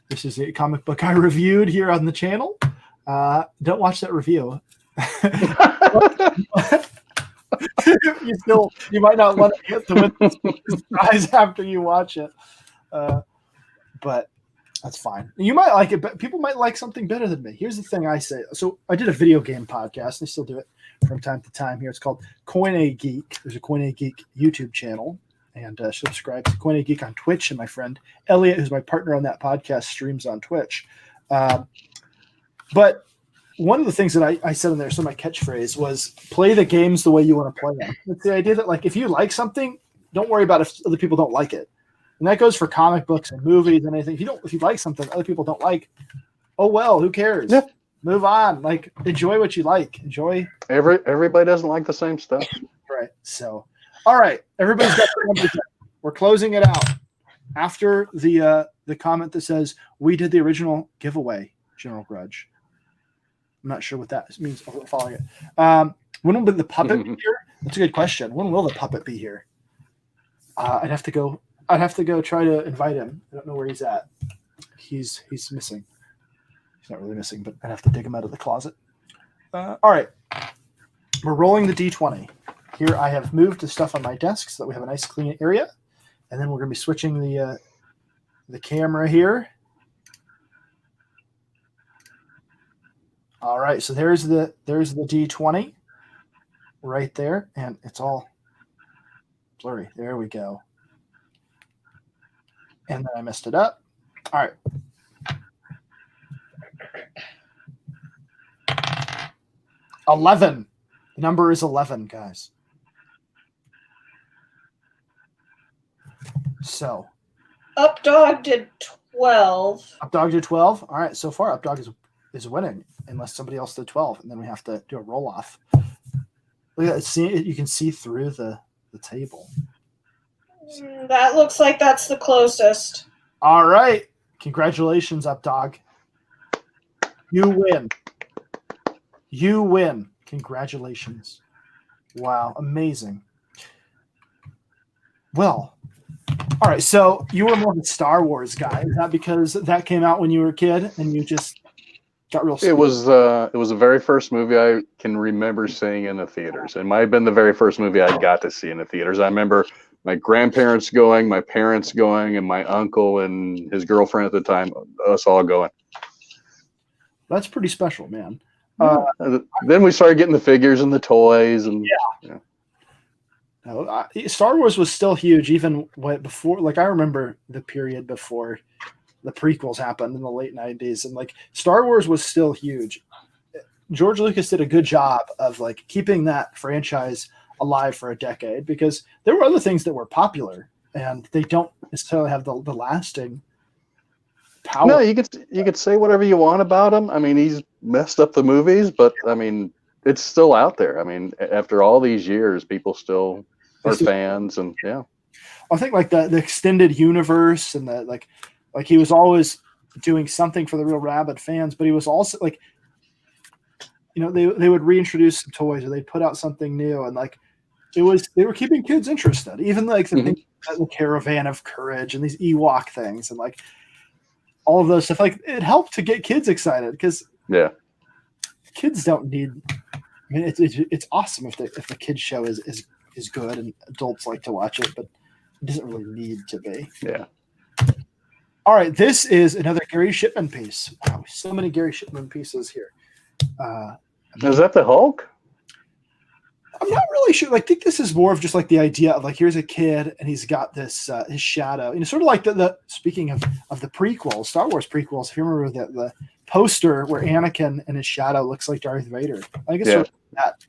Speaker 1: This is a comic book I reviewed here on the channel. Don't watch that review. You might not want to get to win this prize after you watch it, but that's fine. You might like it, but people might like something better than me. Here's the thing I say. So I did a video game podcast, and I still do it from time to time here. It's called Coin A Geek. There's a Coin A Geek YouTube channel, and subscribe to Coin A Geek on Twitch. And my friend Elliot, who's my partner on that podcast, streams on Twitch. But one of the things that I said in there, so my catchphrase was play the games the way you want to play them. It's the idea that, like, if you like something, don't worry about if other people don't like it. And that goes for comic books and movies and anything. If you like something other people don't like, oh well, who cares? Yeah. Move on. Like, enjoy what you like. Enjoy.
Speaker 2: Everybody doesn't like the same stuff.
Speaker 1: Right. So, all right, everybody's got their numbers. We're closing it out after the comment that says we did the original giveaway, General Grudge. I'm not sure what that means. I'm following it. When will the puppet be here? That's a good question. When will the puppet be here? I'd have to go try to invite him. I don't know where he's at. He's missing. He's not really missing, but I'd have to dig him out of the closet. All right. We're rolling the D20. Here I have moved the stuff on my desk so that we have a nice clean area. And then we're going to be switching the camera here. All right, so there's the D20 right there, and it's all blurry. There we go. And then I messed it up. All right. $11. The number is 11, guys. So.
Speaker 3: Updog did 12.
Speaker 1: Updog did 12. All right, so far Updog is winning, unless somebody else did 12, and then we have to do a roll off. Look at that. See, you can see through the table.
Speaker 3: That looks like that's the closest.
Speaker 1: All right. Congratulations, Updog. You win. You win. Congratulations. Wow. Amazing. Well, all right. So you were more of a Star Wars guy. Is that because that came out when you were a kid and you just got real
Speaker 2: It was the very first movie I can remember seeing in the theaters. It might have been the very first movie I got to see in the theaters. I remember my grandparents going, my parents going, and my uncle and his girlfriend at the time, us all going.
Speaker 1: That's pretty special, man.
Speaker 2: Then we started getting the figures and the toys, and
Speaker 1: yeah. No, Star Wars was still huge even before. Like, I remember the period before the prequels happened in the late 90s, and like Star Wars was still huge. George Lucas did a good job of like keeping that franchise alive for a decade, because there were other things that were popular and they don't necessarily have the lasting power.
Speaker 2: No, you could say whatever you want about him. I mean, he's messed up the movies, but I mean, it's still out there. I mean, after all these years, people still are fans, and yeah.
Speaker 1: I think like the extended universe and the like he was always doing something for the real rabid fans, but he was also like, you know, they would reintroduce some toys or they'd put out something new, and like they were keeping kids interested. Even like the Caravan of Courage and these Ewok things and like all of those stuff, like it helped to get kids excited, because kids don't need. I mean, it's awesome if the kids show is good and adults like to watch it, but it doesn't really need to be.
Speaker 2: Yeah.
Speaker 1: All right, this is another Gary Shipman piece. Wow, so many Gary Shipman pieces here.
Speaker 2: Is that the Hulk?
Speaker 1: I'm not really sure. I think this is more of just like the idea of like, here's a kid and he's got this his shadow. You know, sort of like the speaking of the prequels, Star Wars prequels. If you remember the poster where Anakin and his shadow looks like Darth Vader, I think it's sort of that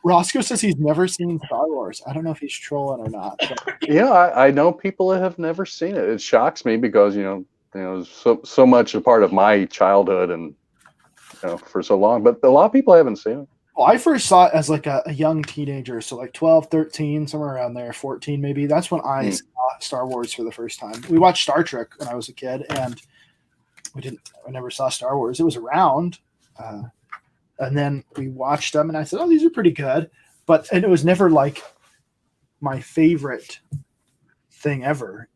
Speaker 1: Roscoe says he's never seen Star Wars. I don't know if he's trolling or not. But
Speaker 2: Yeah, I know people that have never seen it. It shocks me because so much a part of my childhood and for so long. But a lot of people haven't seen it.
Speaker 1: well, I first saw it as like a young teenager, so like 12, 13, somewhere around there, 14 maybe. That's when I saw Star Wars for the first time. We watched Star Trek when I was a kid, and I never saw Star Wars. It was around, and then we watched them, and I said, "Oh, these are pretty good," and it was never like my favorite thing ever.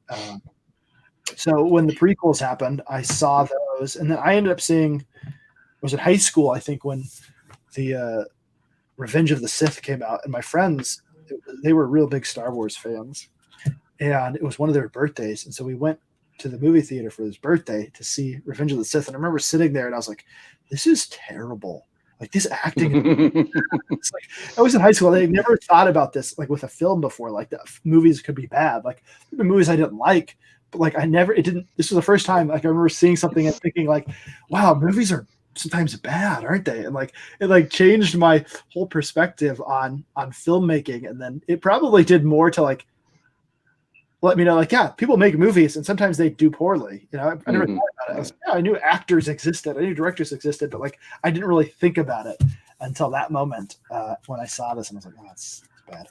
Speaker 1: So when the prequels happened, I saw those, and then I ended up seeing. I was in high school, I think, when the Revenge of the Sith came out, and my friends, they were real big Star Wars fans, and it was one of their birthdays, and so we went to the movie theater for his birthday to see Revenge of the Sith, and I remember sitting there, and I was like, "This is terrible. Like this acting." It's like I was in high school. I never thought about this like with a film before. Like that movies could be bad. Like the movies I didn't like, but like it didn't. This was the first time like I remember seeing something and thinking like, "Wow, movies are sometimes bad, aren't they?" And like it like changed my whole perspective on filmmaking. And then it probably did more to like let me know like, yeah, people make movies and sometimes they do poorly. I never thought about it. I knew actors existed, I knew directors existed, but like I didn't really think about it until that moment when I saw this, and I was like, oh, that's bad.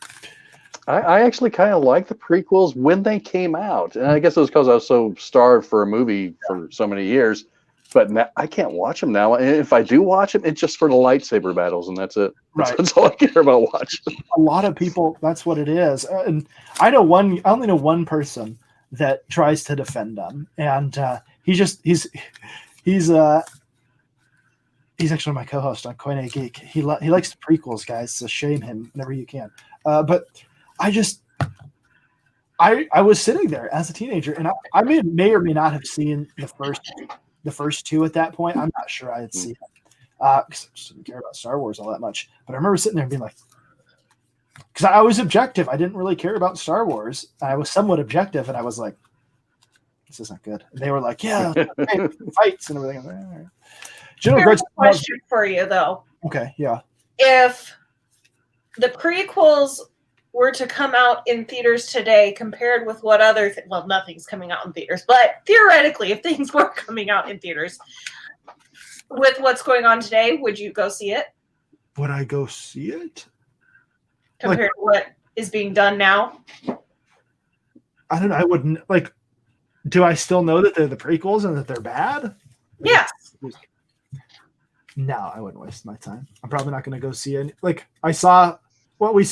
Speaker 2: I actually kind of like the prequels when they came out, and I guess it was because I was so starved for a movie for so many years. But now, I can't watch them now. And if I do watch them, it's just for the lightsaber battles, and that's it.
Speaker 1: Right.
Speaker 2: That's all I care about watching.
Speaker 1: A lot of people, that's what it is. And I only know one person that tries to defend them, and he's actually my co-host on Koine Geek. He likes the prequels, guys. So shame him whenever you can. But I was sitting there as a teenager, and I may or may not have seen the first two at that point. I'm not sure I had seen it because I just didn't care about Star Wars all that much. But I remember sitting there and being like, because I was objective. I didn't really care about Star Wars. I was somewhat objective, and I was like, this isn't good. And they were like, yeah, fights and everything. All right.
Speaker 3: Here's a question for you, though.
Speaker 1: Okay, yeah.
Speaker 3: If the prequels were to come out in theaters today compared with what other well, nothing's coming out in theaters, but theoretically, if things were coming out in theaters with what's going on today, would you go see it?
Speaker 1: Would I go see it?
Speaker 3: Compared to what is being done now?
Speaker 1: I don't know. I wouldn't like. Do I still know that they're the prequels and that they're bad?
Speaker 3: Yes.
Speaker 1: No, I wouldn't waste my time. I'm probably not going to go see it. Like we saw we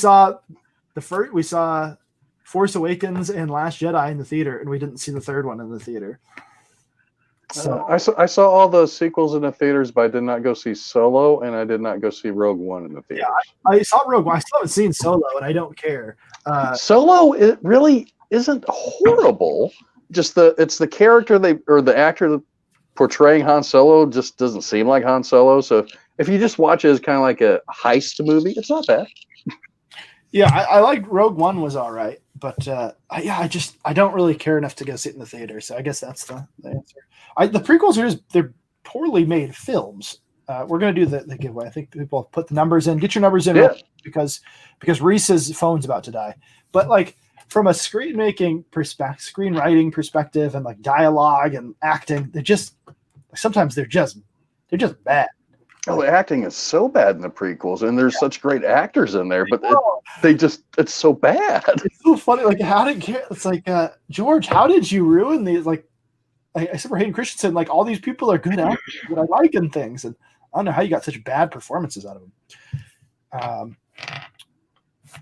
Speaker 1: saw Force Awakens and Last Jedi in the theater, and we didn't see the third one in the theater. So
Speaker 2: I saw all those sequels in the theaters, but I did not go see Solo, and I did not go see Rogue One in the theaters.
Speaker 1: Yeah, I saw Rogue One. I still haven't seen Solo, and I don't care.
Speaker 2: Solo, it really isn't horrible. Just it's the character the actor portraying Han Solo just doesn't seem like Han Solo. So if you just watch it as kind of like a heist movie, it's not bad.
Speaker 1: Yeah, I like Rogue One was all right, but I don't really care enough to go sit in the theater. So I guess that's the answer. The prequels they're poorly made films. We're gonna do the giveaway. I think people put the numbers in. Get your numbers in because Reese's phone's about to die. But like from a screenwriting perspective, and like dialogue and acting, sometimes they're just bad.
Speaker 2: Oh, the acting is so bad in the prequels, and there's such great actors in there, but it's so bad.
Speaker 1: It's so funny. Like, it's like, George, how did you ruin these? Like, I said for Hayden Christensen, like, all these people are good actors that I like in things, and I don't know how you got such bad performances out of them.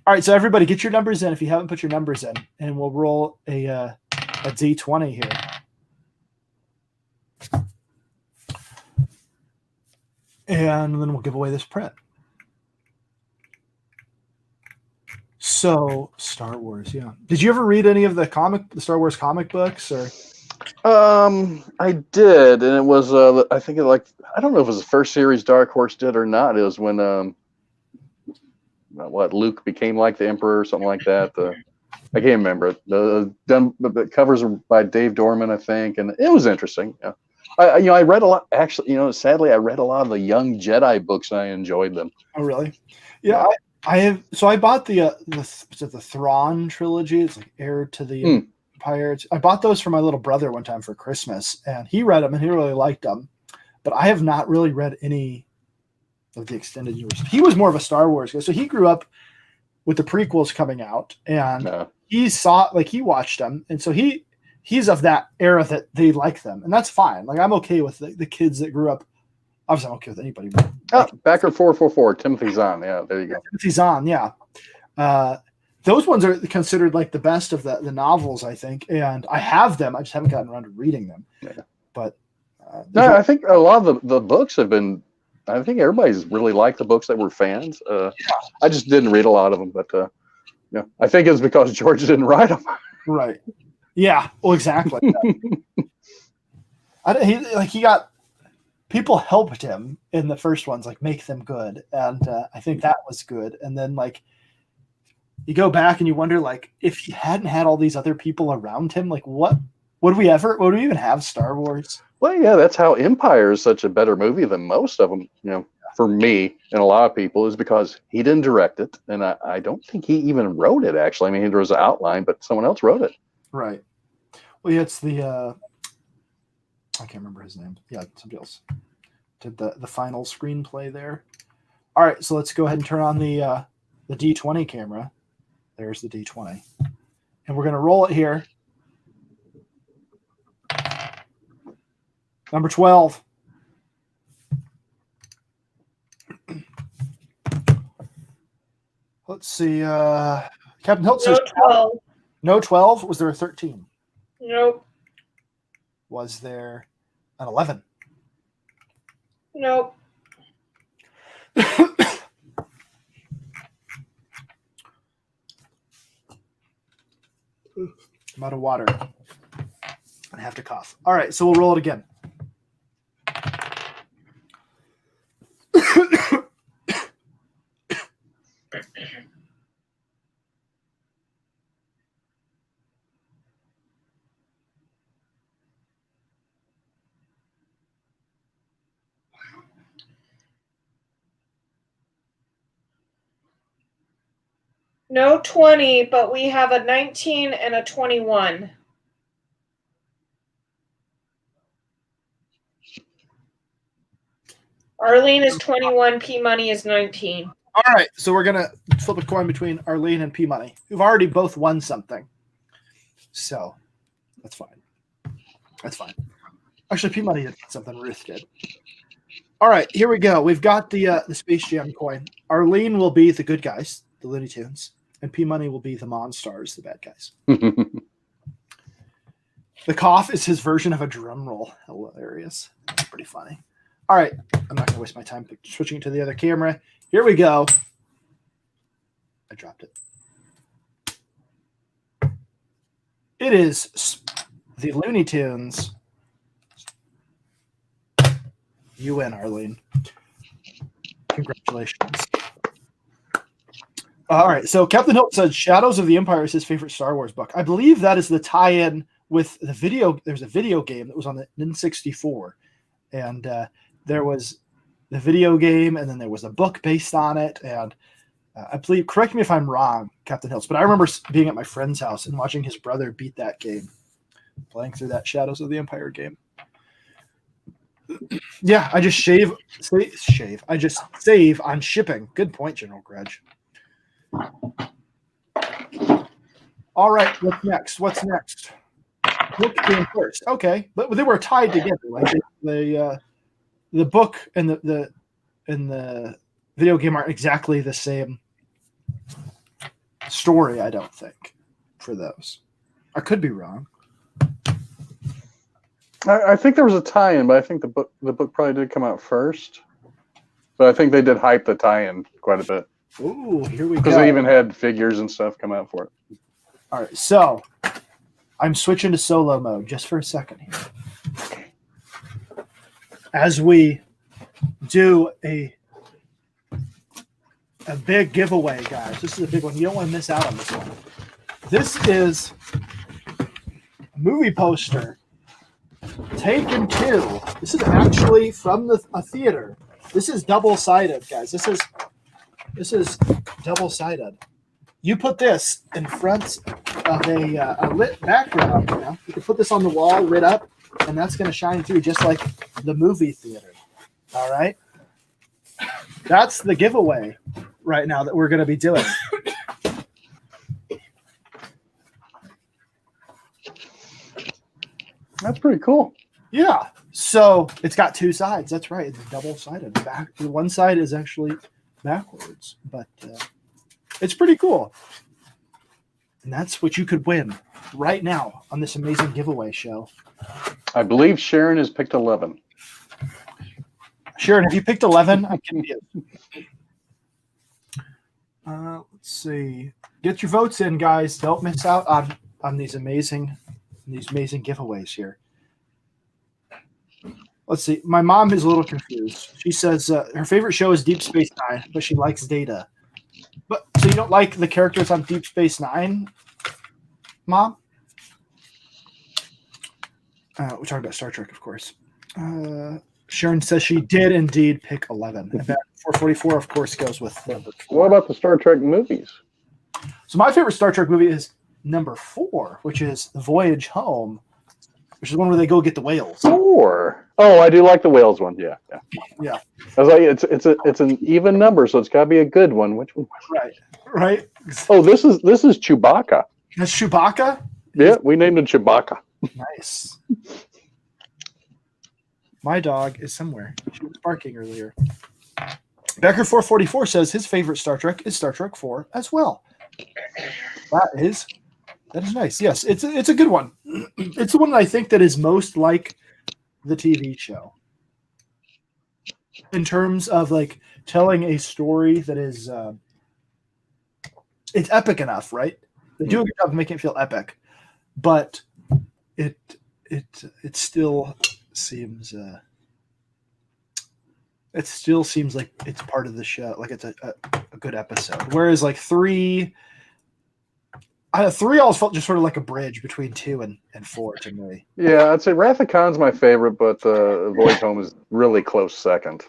Speaker 1: All right, so everybody get your numbers in if you haven't put your numbers in, and we'll roll a D20 here. And then we'll give away this print. So Star Wars, yeah. Did you ever read any of the Star Wars comic books, or?
Speaker 2: I did, and it was I think I don't know if it was the first series Dark Horse did or not. It was when Luke became like the Emperor or something like that. I can't remember it. The covers are by Dave Dorman, I think, and it was interesting. Yeah. I read a lot. Actually, sadly, I read a lot of the Young Jedi books, and I enjoyed them.
Speaker 1: Oh, really? Yeah, I bought the Thrawn trilogy. It's like Heir to the Empire. I bought those for my little brother one time for Christmas, and he read them and he really liked them. But I have not really read any of the extended universe. He was more of a Star Wars guy, so he grew up with the prequels coming out, and he watched them, and so he's of that era that they like them, and that's fine. Like I'm okay with the kids that grew up. Obviously, I'm okay with anybody.
Speaker 2: Backer 444, Timothy Zahn. Yeah, there you go.
Speaker 1: Timothy Zahn, yeah. Those ones are considered like the best of the novels, I think, and I have them. I just haven't gotten around to reading them. Yeah. But
Speaker 2: I think a lot of the books have been. I think everybody's really liked the books that were fans. I just didn't read a lot of them, but I think it's because George didn't write them.
Speaker 1: Right. Yeah. Well, exactly. He got. People helped him in the first ones, like make them good, and I think that was good. And then like you go back and you wonder, like if he hadn't had all these other people around him, like would we even have Star Wars?
Speaker 2: Well, yeah, that's how Empire is such a better movie than most of them. For me and a lot of people, is because he didn't direct it, and I don't think he even wrote it. Actually, I mean, there was an outline, but someone else wrote it.
Speaker 1: Right. Well, yeah, it's the. I can't remember his name. Yeah, somebody else did the final screenplay there. All right, so let's go ahead and turn on the D20 camera. There's the D20. And we're going to roll it here. Number 12. Let's see. Captain Hilt says
Speaker 3: 12.
Speaker 1: No 12. Was there a 13?
Speaker 3: Nope.
Speaker 1: Was there an 11?
Speaker 3: Nope.
Speaker 1: I'm out of water. I have to cough. All right, so we'll roll it again.
Speaker 3: No 20, but we have a 19 and a 21. Arlene is 21, P Money is 19.
Speaker 1: All right, so we're going to flip a coin between Arlene and P Money, who've already both won something. So that's fine. That's fine. Actually, P Money did something Ruth did. All right, here we go. We've got the Space Jam coin. Arlene will be the good guys, the Looney Tunes, and P Money will be the Monstars, the bad guys. The cough is his version of a drum roll. Hilarious. That's pretty funny. All right, I'm not going to waste my time switching to the other camera. Here we go. I dropped it. It is the Looney Tunes. You win, Arlene. Congratulations. All right, so Captain Hilt said Shadows of the Empire is his favorite Star Wars book. I believe that is the tie-in with the video. There's a video game that was on the N64, and there was the video game, and then there was a book based on it. And I believe, correct me if I'm wrong, Captain Hills, but I remember being at my friend's house and watching his brother beat that game, playing through that Shadows of the Empire game. Yeah, I just save. I just save on shipping. Good point, General Grudge. All right, what's next? Book came first. Okay, but they were tied together. Like the book and the video game aren't exactly the same story, I don't think, for those. I could be wrong.
Speaker 2: I think there was a tie-in, but I think the book probably did come out first. But I think they did hype the tie-in quite a bit.
Speaker 1: Ooh, here we go.
Speaker 2: Because they even had figures and stuff come out for it.
Speaker 1: All right, so I'm switching to solo mode just for a second here. As we do a big giveaway, guys. This is a big one. You don't want to miss out on this one. This is a movie poster. Taken 2. This is actually from a theater. This is double-sided, guys. This is double-sided. You put this in front of a lit background. You know, you can put this on the wall, lit up, and that's going to shine through just like the movie theater. All right, that's the giveaway right now that we're going to be doing.
Speaker 2: That's pretty cool.
Speaker 1: Yeah. So it's got two sides. That's right. It's double-sided. Back, one side is actually backwards, but it's pretty cool. And that's what you could win right now on this amazing giveaway show.
Speaker 2: I believe Sharon has picked 11.
Speaker 1: Sharon, if you picked 11, I can be it. Let's see. Get your votes in, guys. Don't miss out on these amazing giveaways here. Let's see. My mom is a little confused. She says her favorite show is Deep Space Nine, but she likes Data. But so you don't like the characters on Deep Space Nine, Mom? We're talking about Star Trek, of course. Sharon says she did indeed pick 11. And that 444, of course, goes with number 4.
Speaker 2: What about the Star Trek movies?
Speaker 1: So my favorite Star Trek movie is number 4, which is The Voyage Home, which is the one where they go get the whales.
Speaker 2: 4. Oh, I do like the whales one. Yeah.
Speaker 1: Yeah.
Speaker 2: I was like, it's an even number, so it's got to be a good one. Which one?
Speaker 1: Right.
Speaker 2: Oh, this is Chewbacca.
Speaker 1: That's Chewbacca?
Speaker 2: Yeah, we named him Chewbacca.
Speaker 1: Nice. My dog is somewhere. She was barking earlier. Becker444 says his favorite Star Trek is Star Trek 4 as well. That is nice. Yes, it's a good one. It's the one that I think that is most like the TV show in terms of like telling a story that is it's epic enough, right? They do a good job of making it feel epic, but it still seems like it's part of the show, like it's a good episode. Whereas like 3 always felt just sort of like a bridge between 2 and 4 to me.
Speaker 2: Yeah, I'd say Wrath of Khan's my favorite, but Voyage Home is really close second.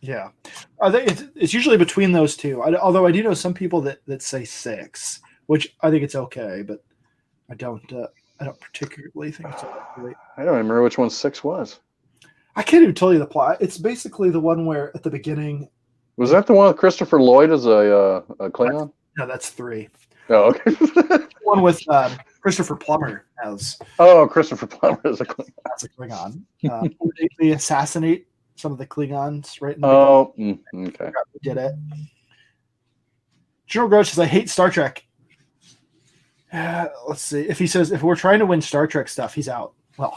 Speaker 1: Yeah, I think it's usually between those two. Although I do know some people that say 6, which I think it's okay, but I don't particularly think it's okay.
Speaker 2: I don't remember which one 6 was.
Speaker 1: I can't even tell you the plot. It's basically the one where at the beginning.
Speaker 2: Was that the one with Christopher Lloyd as a Klingon?
Speaker 1: No, that's 3.
Speaker 2: Oh, okay.
Speaker 1: One with Christopher Plummer as.
Speaker 2: Oh, Christopher Plummer as a Klingon.
Speaker 1: That's a Klingon. They assassinate some of the Klingons right in the
Speaker 2: okay.
Speaker 1: We did it. General Groach says, I hate Star Trek. Let's see. If we're trying to win Star Trek stuff, he's out. Well,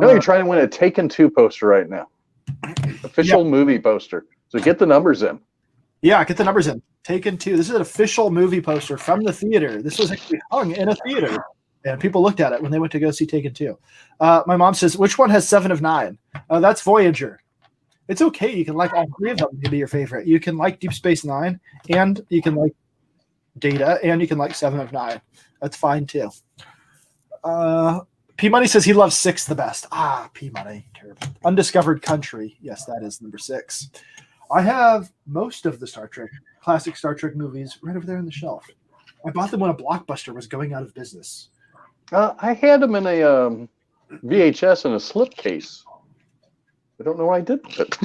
Speaker 2: you're trying to win a Taken 2 poster right now. Official movie poster. So get the numbers in.
Speaker 1: Yeah, get the numbers in. Taken 2. This is an official movie poster from the theater. This was actually hung in a theater, and people looked at it when they went to go see Taken 2. My mom says, which one has 7 of 9? That's Voyager. It's okay. You can like all 3 of them. Can be your favorite. You can like Deep Space Nine, and you can like Data, and you can like 7 of 9. That's fine too. P Money says he loves 6 the best. P Money, terrible. Undiscovered Country. Yes, that is number 6. I have most of the classic Star Trek movies right over there on the shelf. I bought them when a Blockbuster was going out of business.
Speaker 2: I had them in a VHS in a slipcase. I don't know what I did with it.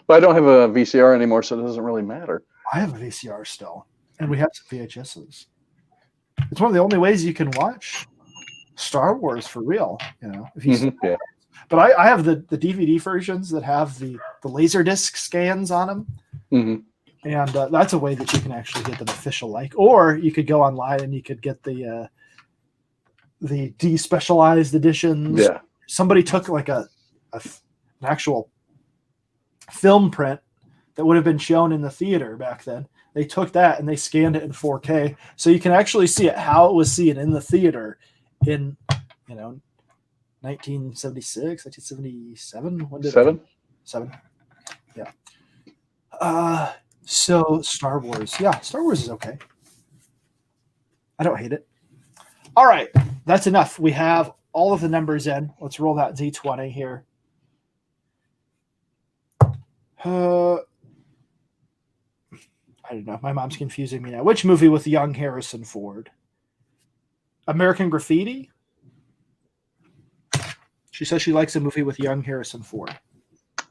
Speaker 2: But I don't have a VCR anymore, so it doesn't really matter.
Speaker 1: I have a VCR still, and we have some VHSs. It's one of the only ways you can watch Star Wars for real, if you
Speaker 2: yeah.
Speaker 1: But I have the DVD versions that have the Laserdisc scans on them.
Speaker 2: Mm-hmm.
Speaker 1: And that's a way that you can actually get them official or you could go online and you could get the despecialized editions.
Speaker 2: Yeah.
Speaker 1: Somebody took like an actual film print that would have been shown in the theater back then. They took that and they scanned it in 4K. So you can actually see it how it was seen in the theater in, 1976, 1977. When did
Speaker 2: 7?
Speaker 1: 7. Yeah. So Star Wars. Yeah, Star Wars is okay. I don't hate it. All right. That's enough. We have all of the numbers in. Let's roll that Z20 here. I don't know. My mom's confusing me now. Which movie with young Harrison Ford? American Graffiti? She says she likes a movie with young Harrison Ford.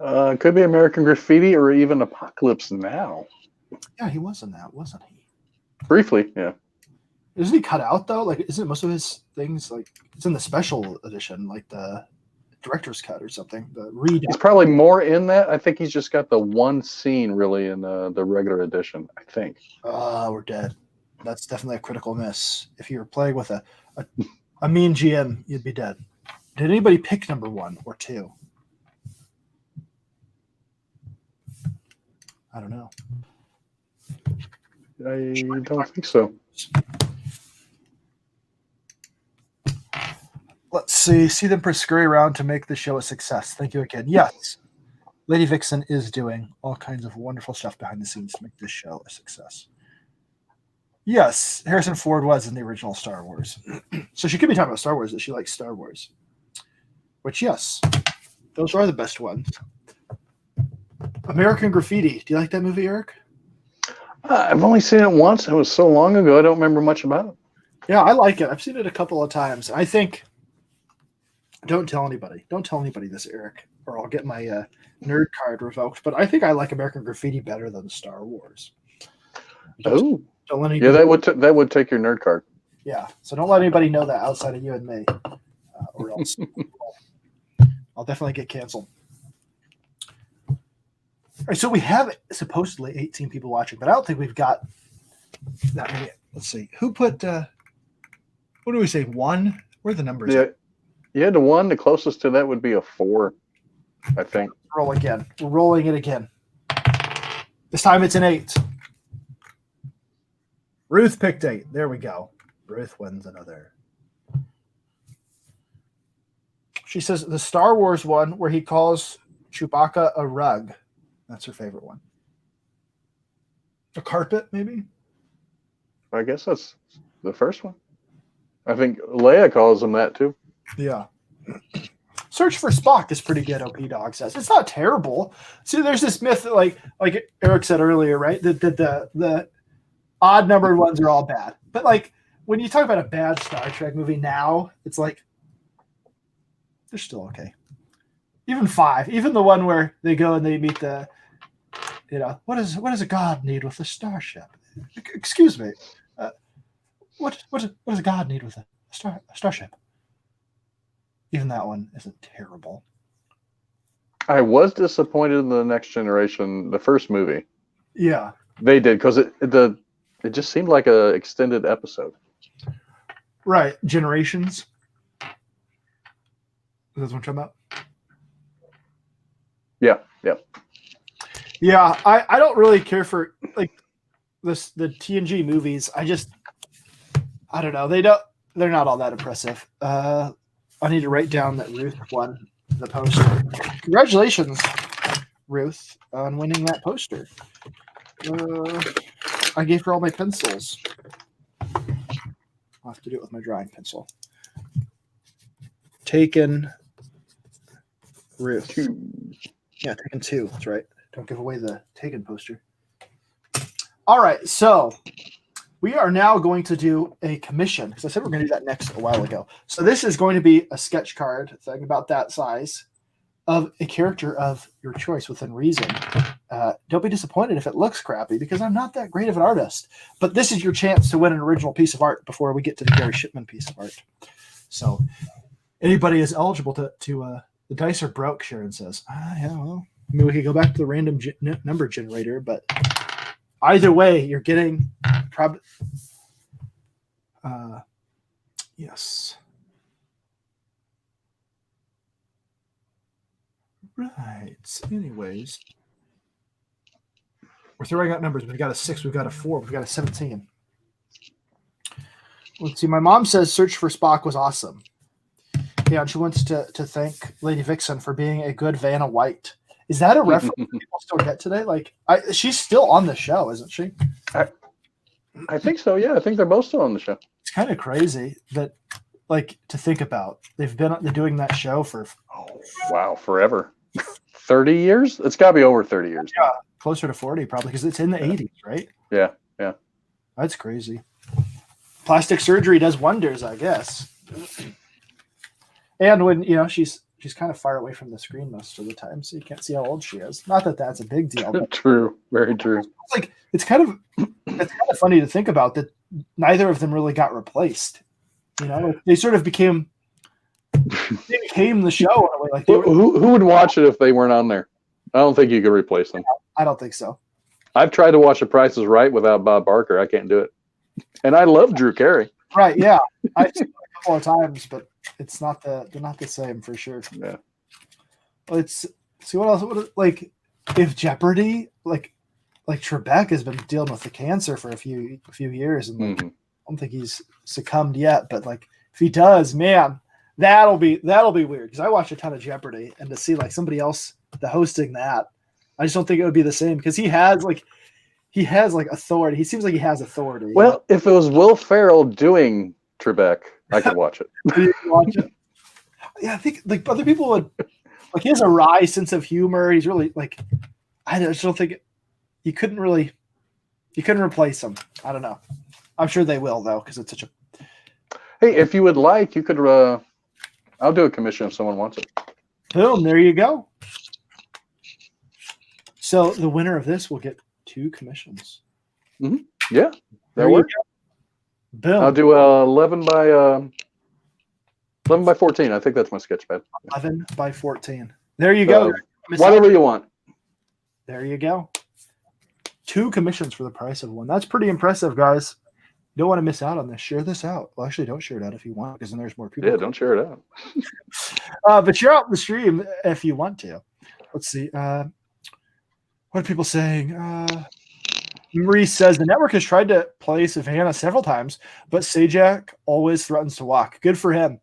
Speaker 2: Could be American Graffiti or even Apocalypse Now.
Speaker 1: Yeah, he was in that, wasn't he?
Speaker 2: Briefly, yeah.
Speaker 1: Isn't he cut out though? Like, isn't most of his things like it's in the special edition, like the director's cut or something? The read.
Speaker 2: He's probably more in that. I think he's just got the one scene really in the regular edition, I think.
Speaker 1: We're dead. That's definitely a critical miss. If you were playing with a mean GM, you'd be dead. Did anybody pick number 1 or 2? I don't know.
Speaker 2: I don't think so.
Speaker 1: Let's see them scurry around to make the show a success. Thank you again. Yes, Lady Vixen is doing all kinds of wonderful stuff behind the scenes to make this show a success. Yes, Harrison Ford was in the original Star Wars. So she could be talking about Star Wars, that she likes Star Wars. Which, yes, those are the best ones. American Graffiti. Do you like that movie, Eric?
Speaker 2: I've only seen it once. It was so long ago, I don't remember much about it.
Speaker 1: Yeah, I like it. I've seen it a couple of times. I think, don't tell anybody. Don't tell anybody this, Eric, or I'll get my nerd card revoked. But I think I like American Graffiti better than Star Wars. Don't let anybody,
Speaker 2: Yeah, that would take your nerd card.
Speaker 1: Yeah, so don't let anybody know that outside of you and me, or else I'll definitely get canceled. All right, so we have supposedly 18 people watching, but I don't think we've got that many. Let's see. Who put, what do we say, 1? Where are the numbers?
Speaker 2: Yeah, you had the 1. The closest to that would be a 4, I think.
Speaker 1: Roll again. We're rolling it again. This time it's an 8. Ruth picked 8. There we go. Ruth wins another. She says the Star Wars one where he calls Chewbacca a rug. That's her favorite one. A carpet, maybe?
Speaker 2: I guess that's the first one. I think Leia calls him that too.
Speaker 1: Yeah. Search for Spock is pretty good, OP Dog says. It's not terrible. See, there's this myth that, like Eric said earlier, right? That the odd numbered ones are all bad. But like when you talk about a bad Star Trek movie now, it's like they're still okay. Even 5, even the one where they go and they meet the, what does a god need with a starship? Excuse me, what does a god need with a starship? Even that one isn't terrible.
Speaker 2: I was disappointed in the Next Generation, the first movie.
Speaker 1: Yeah,
Speaker 2: they did because it just seemed like a extended episode.
Speaker 1: Right, Generations. Is that what I'm talking about?
Speaker 2: Yeah.
Speaker 1: Yeah, I don't really care for like the TNG movies. I don't know. They're not all that impressive. I need to write down that Ruth won the poster. Congratulations, Ruth, on winning that poster. I gave her all my pencils. I'll have to do it with my drawing pencil. Taken Ruth.
Speaker 2: 2.
Speaker 1: Yeah, Taken 2. That's right. Don't give away the Taken poster. All right, so we are now going to do a commission because I said we're going to do that next a while ago. So this is going to be a sketch card thing about that size of a character of your choice within reason. Don't be disappointed if it looks crappy because I'm not that great of an artist. But this is your chance to win an original piece of art before we get to the Gary Shipman piece of art. So anybody is eligible to the dice are broke, Sharon says. Yeah, well, I mean, we could go back to the random number generator, but either way, you're getting probably. Yes. Right. Anyways, we're throwing out numbers. We've got a 6, we've got a 4, we've got a 17. Let's see. My mom says search for Spock was awesome. Yeah, and she wants to thank Lady Vixen for being a good Vanna White. Is that a reference people still get today? Like, she's still on the show, isn't she?
Speaker 2: I think so. Yeah, I think they're both still on the show.
Speaker 1: It's kind of crazy that, like, to think about. They're doing that show for
Speaker 2: forever. 30 years? It's got to be over 30 years.
Speaker 1: Yeah, closer to 40 probably because it's in the 80s, right?
Speaker 2: Yeah.
Speaker 1: That's crazy. Plastic surgery does wonders, I guess. And when she's kind of far away from the screen most of the time, so you can't see how old she is. Not that that's a big deal, but
Speaker 2: True. Very true.
Speaker 1: it's kind of funny to think about that neither of them really got replaced. They sort of became the show in a way. Like
Speaker 2: Who would watch it if they weren't on there? I don't think you could replace them.
Speaker 1: I don't think so.
Speaker 2: I've tried to watch The Price is Right without Bob Barker. I can't do it. And I love Drew Carey.
Speaker 1: Right? Yeah, I've seen it a couple of times, but it's not they're not the same for sure.
Speaker 2: Yeah.
Speaker 1: Let's see what else. If Jeopardy, like Trebek has been dealing with the cancer for a few years, and I don't think he's succumbed yet. But if he does, man, that'll be weird. Because I watch a ton of Jeopardy, and to see somebody else hosting that, I just don't think it would be the same because he has authority. He seems like he has authority.
Speaker 2: Well, if it was Will Ferrell doing Trebek, I could watch it.
Speaker 1: You watch it. Yeah, I think other people would he has a wry sense of humor. He's really I just don't think you couldn't replace him. I don't know. I'm sure they will though because it's such a.
Speaker 2: Hey, if you would like, you could. I'll do a commission if someone wants it.
Speaker 1: Boom! There you go. So the winner of this will get 2 commissions.
Speaker 2: Yeah, that works.
Speaker 1: Boom!
Speaker 2: I'll do 11 by 14. I think that's my sketch pad.
Speaker 1: 11 by 14. There you go.
Speaker 2: Whatever you want.
Speaker 1: There you go. 2 commissions for the price of 1. That's pretty impressive, guys. You don't want to miss out on this. Share this out. Well, actually, don't share it out if you want, because then there's more people.
Speaker 2: Yeah, don't share it out.
Speaker 1: But share out the stream if you want to. Let's see. What are people saying? Marie says the network has tried to play Savannah several times, but Sajak always threatens to walk. Good for him.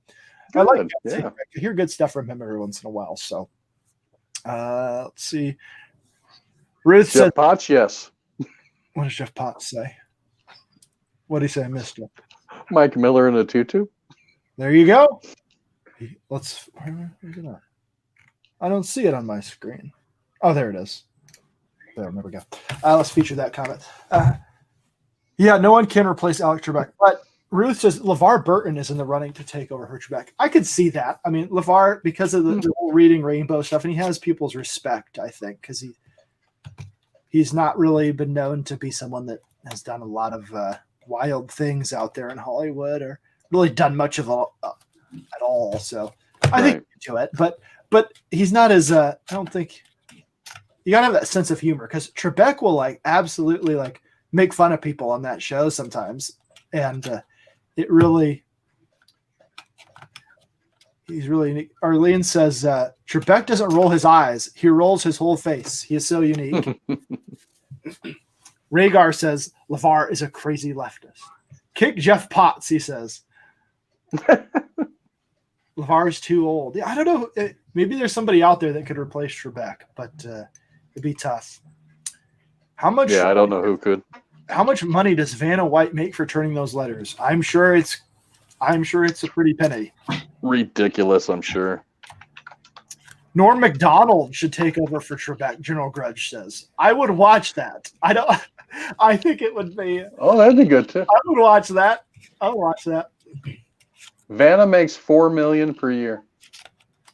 Speaker 1: I like Sajak. I hear good stuff from him every once in a while. So let's see. Ruth said,
Speaker 2: Potts, yes.
Speaker 1: What does Jeff Potts say? What did he say? I missed it.
Speaker 2: Mike Miller in a tutu.
Speaker 1: There you go. Let's. I don't see it on my screen. Oh, there it is. There we go. Let's feature that comment. Yeah, no one can replace Alex Trebek, but Ruth says LeVar Burton is in the running to take over her Trebek. I could see that. I mean, LeVar, because of the whole reading Rainbow stuff, and he has people's respect, I think, because he's not really been known to be someone that has done a lot of wild things out there in Hollywood or really done much of at all. So I think he can do it, but he's not as I don't think. You gotta have that sense of humor because Trebek will absolutely make fun of people on that show sometimes, and it really he's really unique. Arlene says Trebek doesn't roll his eyes; he rolls his whole face. He is so unique. Rhaegar says LeVar is a crazy leftist. Kick Jeff Potts, he says. LeVar is too old. Yeah, I don't know. Maybe there's somebody out there that could replace Trebek, but it'd be tough. How much?
Speaker 2: Yeah, I don't know who could.
Speaker 1: How much money does Vanna White make for turning those letters? I'm sure it's a pretty penny.
Speaker 2: Ridiculous, I'm sure.
Speaker 1: Norm Macdonald should take over for Trebek, General Grudge says. I would watch that. I think it would be.
Speaker 2: Oh, that'd be good too.
Speaker 1: I would watch that. I'll watch that.
Speaker 2: Vanna makes $4 million per year.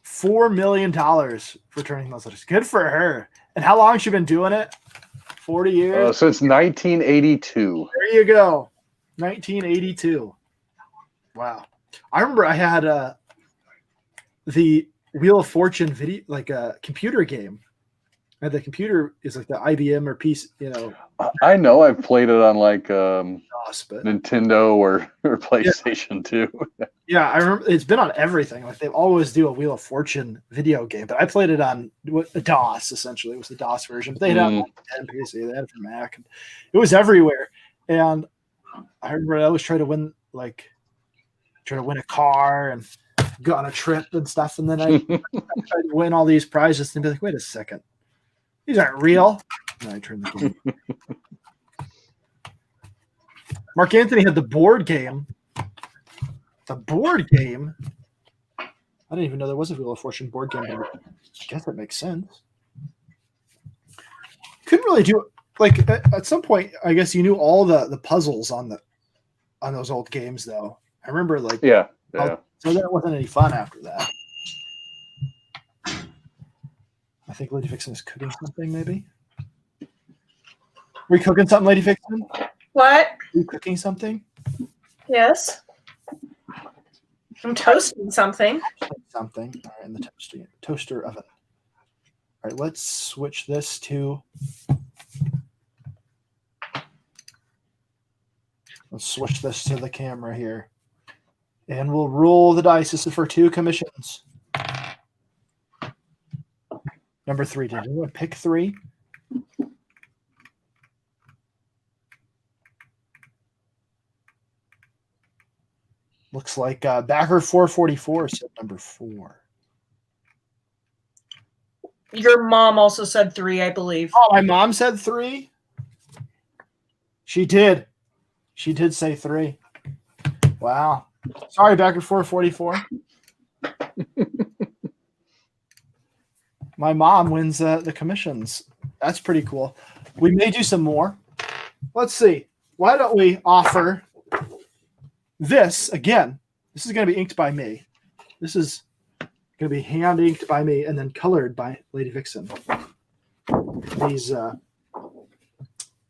Speaker 1: $4 million for turning those letters. Good for her. And how long has she been doing it? 40 years?
Speaker 2: Since 1982.
Speaker 1: There you go. 1982. Wow. I remember I had the Wheel of Fortune video, a computer game. And the computer is the IBM or PC,
Speaker 2: I know I've played it on
Speaker 1: DOS, but
Speaker 2: Nintendo or PlayStation 2.
Speaker 1: Yeah, I remember it's been on everything. They always do a Wheel of Fortune video game, but I played it on DOS. Essentially, it was the DOS version. But they had it on PC, they had it for Mac, and it was everywhere. And I remember I always try to win a car and go on a trip and stuff. And then I tried to win all these prizes and be like, wait a second, these aren't real. And I turned the game. Mark Anthony had the board game. The board game? I didn't even know there was a Wheel of Fortune board game. I guess that makes sense. couldn't really do like at some point. I guess you knew all the puzzles on those old games, though. I remember like
Speaker 2: Yeah.
Speaker 1: so that wasn't any fun after that. I think Lady Vixen is cooking something. Maybe. Were you cooking something, Lady Vixen?
Speaker 3: What?
Speaker 1: Are you cooking something?
Speaker 3: Yes. I'm toasting something.
Speaker 1: Something. All right, in the toaster oven. All right, let's switch this to. Let's switch this to the camera here, and we'll roll the dice. This is for 2 commissions. Number 3. Did anyone pick 3? Looks like Backer 444 said number 4.
Speaker 3: Your mom also said 3, I believe.
Speaker 1: Oh, my mom said 3? She did. She did say 3. Wow. Sorry, Backer 444. My mom wins the commissions. That's pretty cool. We may do some more. Let's see. Why don't we offer this again? This is going to be inked by me. This is going to be hand inked by me and then colored by Lady Vixen. These are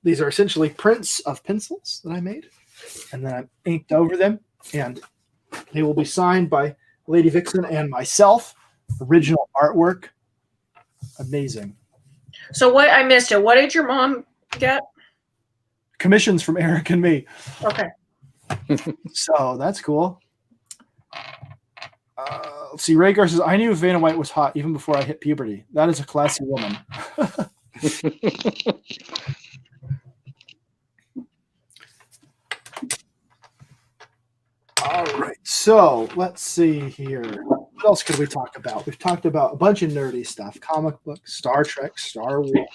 Speaker 1: essentially prints of pencils that I made, and then I inked over them, and they will be signed by Lady Vixen and myself. Original artwork. Amazing.
Speaker 3: So what? I missed it. What did your mom get?
Speaker 1: Commissions from Eric and me.
Speaker 3: Okay.
Speaker 1: So that's cool. Let's see. Rhaegar says, I knew Vanna White was hot even before I hit puberty. That is a classy woman. All right. So let's see here. What else could we talk about? We've talked about a bunch of nerdy stuff. Comic books, Star Trek, Star Wars.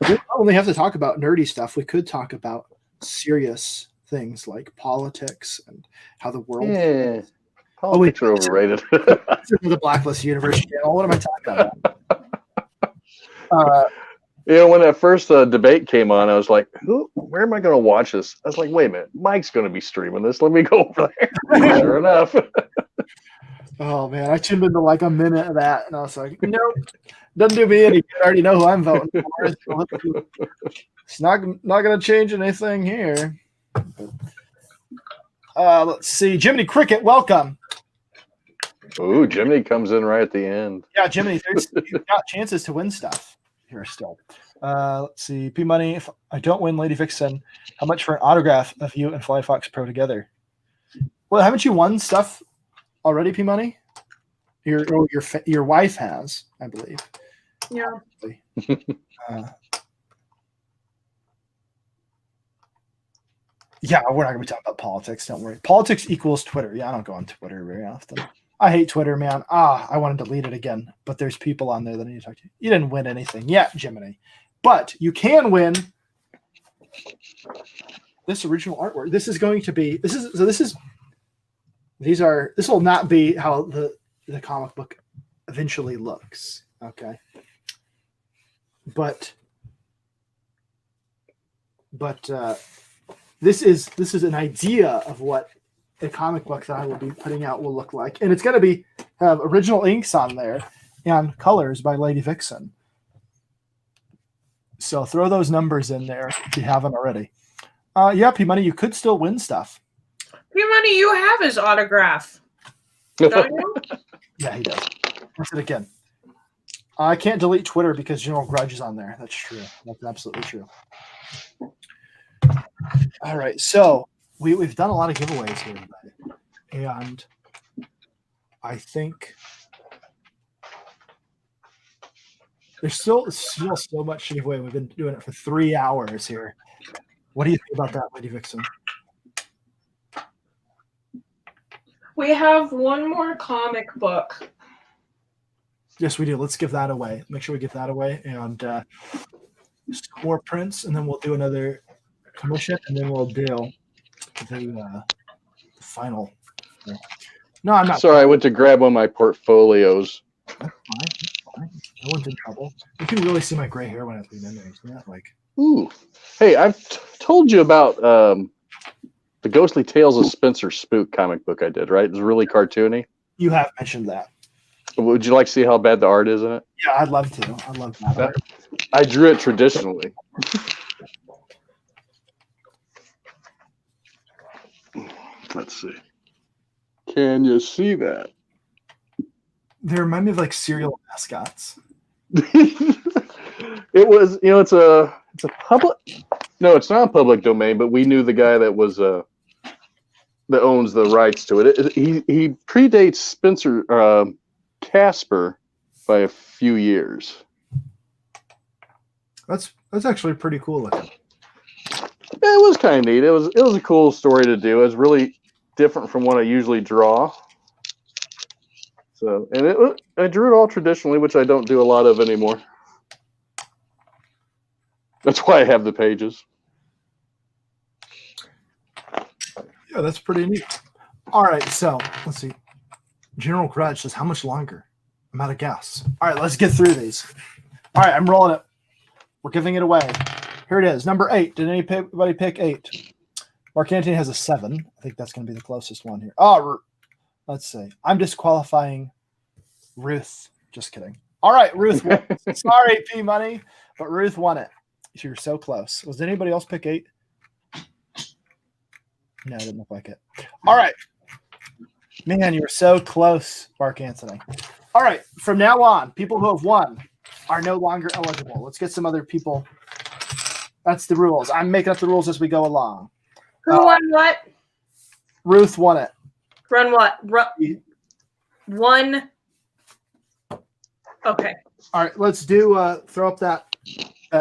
Speaker 1: We don't only have to talk about nerdy stuff. We could talk about serious things like politics and how the world
Speaker 2: Yeah. Politics are overrated.
Speaker 1: This is the Blacklist Universe channel. What am I talking about?
Speaker 2: When that first debate came on, I was like, where am I going to watch this? I was like, wait a minute, Mike's going to be streaming this. Let me go over there. Sure enough.
Speaker 1: Oh, man. I tuned into like a minute of that, and I was like, nope. Doesn't do me any good. I already know who I'm voting for. It's not going to change anything here. Let's see. Jiminy Cricket, welcome.
Speaker 2: Ooh, Jiminy comes in right at the end.
Speaker 1: Yeah, Jiminy, you've got chances to win stuff here still. Let's see. P Money, if I don't win Lady Vixen, how much for an autograph of you and Fly Fox Pro together? Well, haven't you won stuff already, P Money? Your wife has, I believe.
Speaker 3: Yeah.
Speaker 1: Yeah, we're not going to be talking about politics. Don't worry. Politics equals Twitter. Yeah, I don't go on Twitter very often. I hate Twitter, man. I want to delete it again, but there's people on there that I need to talk to. You didn't win anything yet, Jiminy, but you can win this original artwork. This is going to be. This will not be how the comic book eventually looks. Okay, but this is an idea of what a comic book that I will be putting out will look like, and it's going to have original inks on there and colors by Lady Vixen. So throw those numbers in there if you haven't already. Yeah, P Money, you could still win stuff.
Speaker 3: P Money, you have his autograph. Don't you?
Speaker 1: Yeah, he does. That's it again. I can't delete Twitter because General Grudge is on there. That's true. That's absolutely true. All right, so we've done a lot of giveaways here today, and I think there's still so much to give away. We've been doing it for 3 hours here. What do you think about that, Lady Vixen?
Speaker 3: We have one more comic book.
Speaker 1: Yes, we do. Let's give that away. Make sure we give that away, and some more prints, and then we'll do another commission, and then we'll do the final. No, I'm not.
Speaker 2: Sorry, I went to grab one of my portfolios.
Speaker 1: That's fine. fine. No one's in trouble. You can really see my gray hair when I lean in there. Isn't that like?
Speaker 2: Ooh. Hey, I've told you about the Ghostly Tales of Spencer Spook comic book I did, right? It's really cartoony.
Speaker 1: You have mentioned that.
Speaker 2: Would you like to see how bad the art is in it?
Speaker 1: Yeah, I'd love to. I'd love that.
Speaker 2: I drew it traditionally. Let's see. Can you see that?
Speaker 1: They remind me of like cereal mascots.
Speaker 2: It was, it's a public. No, it's not public domain, but we knew the guy that was that owns the rights to it. He predates Spencer Casper by a few years.
Speaker 1: That's actually pretty cool looking.
Speaker 2: It was kind of neat. It was a cool story to do. It was really different from what I usually draw. So, and I drew it all traditionally, which I don't do a lot of anymore. That's why I have the pages.
Speaker 1: Yeah, that's pretty neat. All right, so let's see. General Grudge says, how much longer? I'm out of gas. All right, let's get through these. All right, I'm rolling it. We're giving it away. Here it is, number 8. Did anybody pick 8? Mark Antony has a 7. I think that's going to be the closest one here. Oh, let's see. I'm disqualifying Ruth. Just kidding. All right, Ruth won. Sorry, P Money, but Ruth won it. You're so close. Was anybody else pick 8? No, it didn't look like it. All right. Man, you were so close, Mark Anthony. All right, from now on, people who have won are no longer eligible. Let's get some other people. That's the rules. I'm making up the rules as we go along.
Speaker 3: Who won what?
Speaker 1: Ruth won it.
Speaker 3: Run what? One. Okay.
Speaker 1: All right, let's do throw up that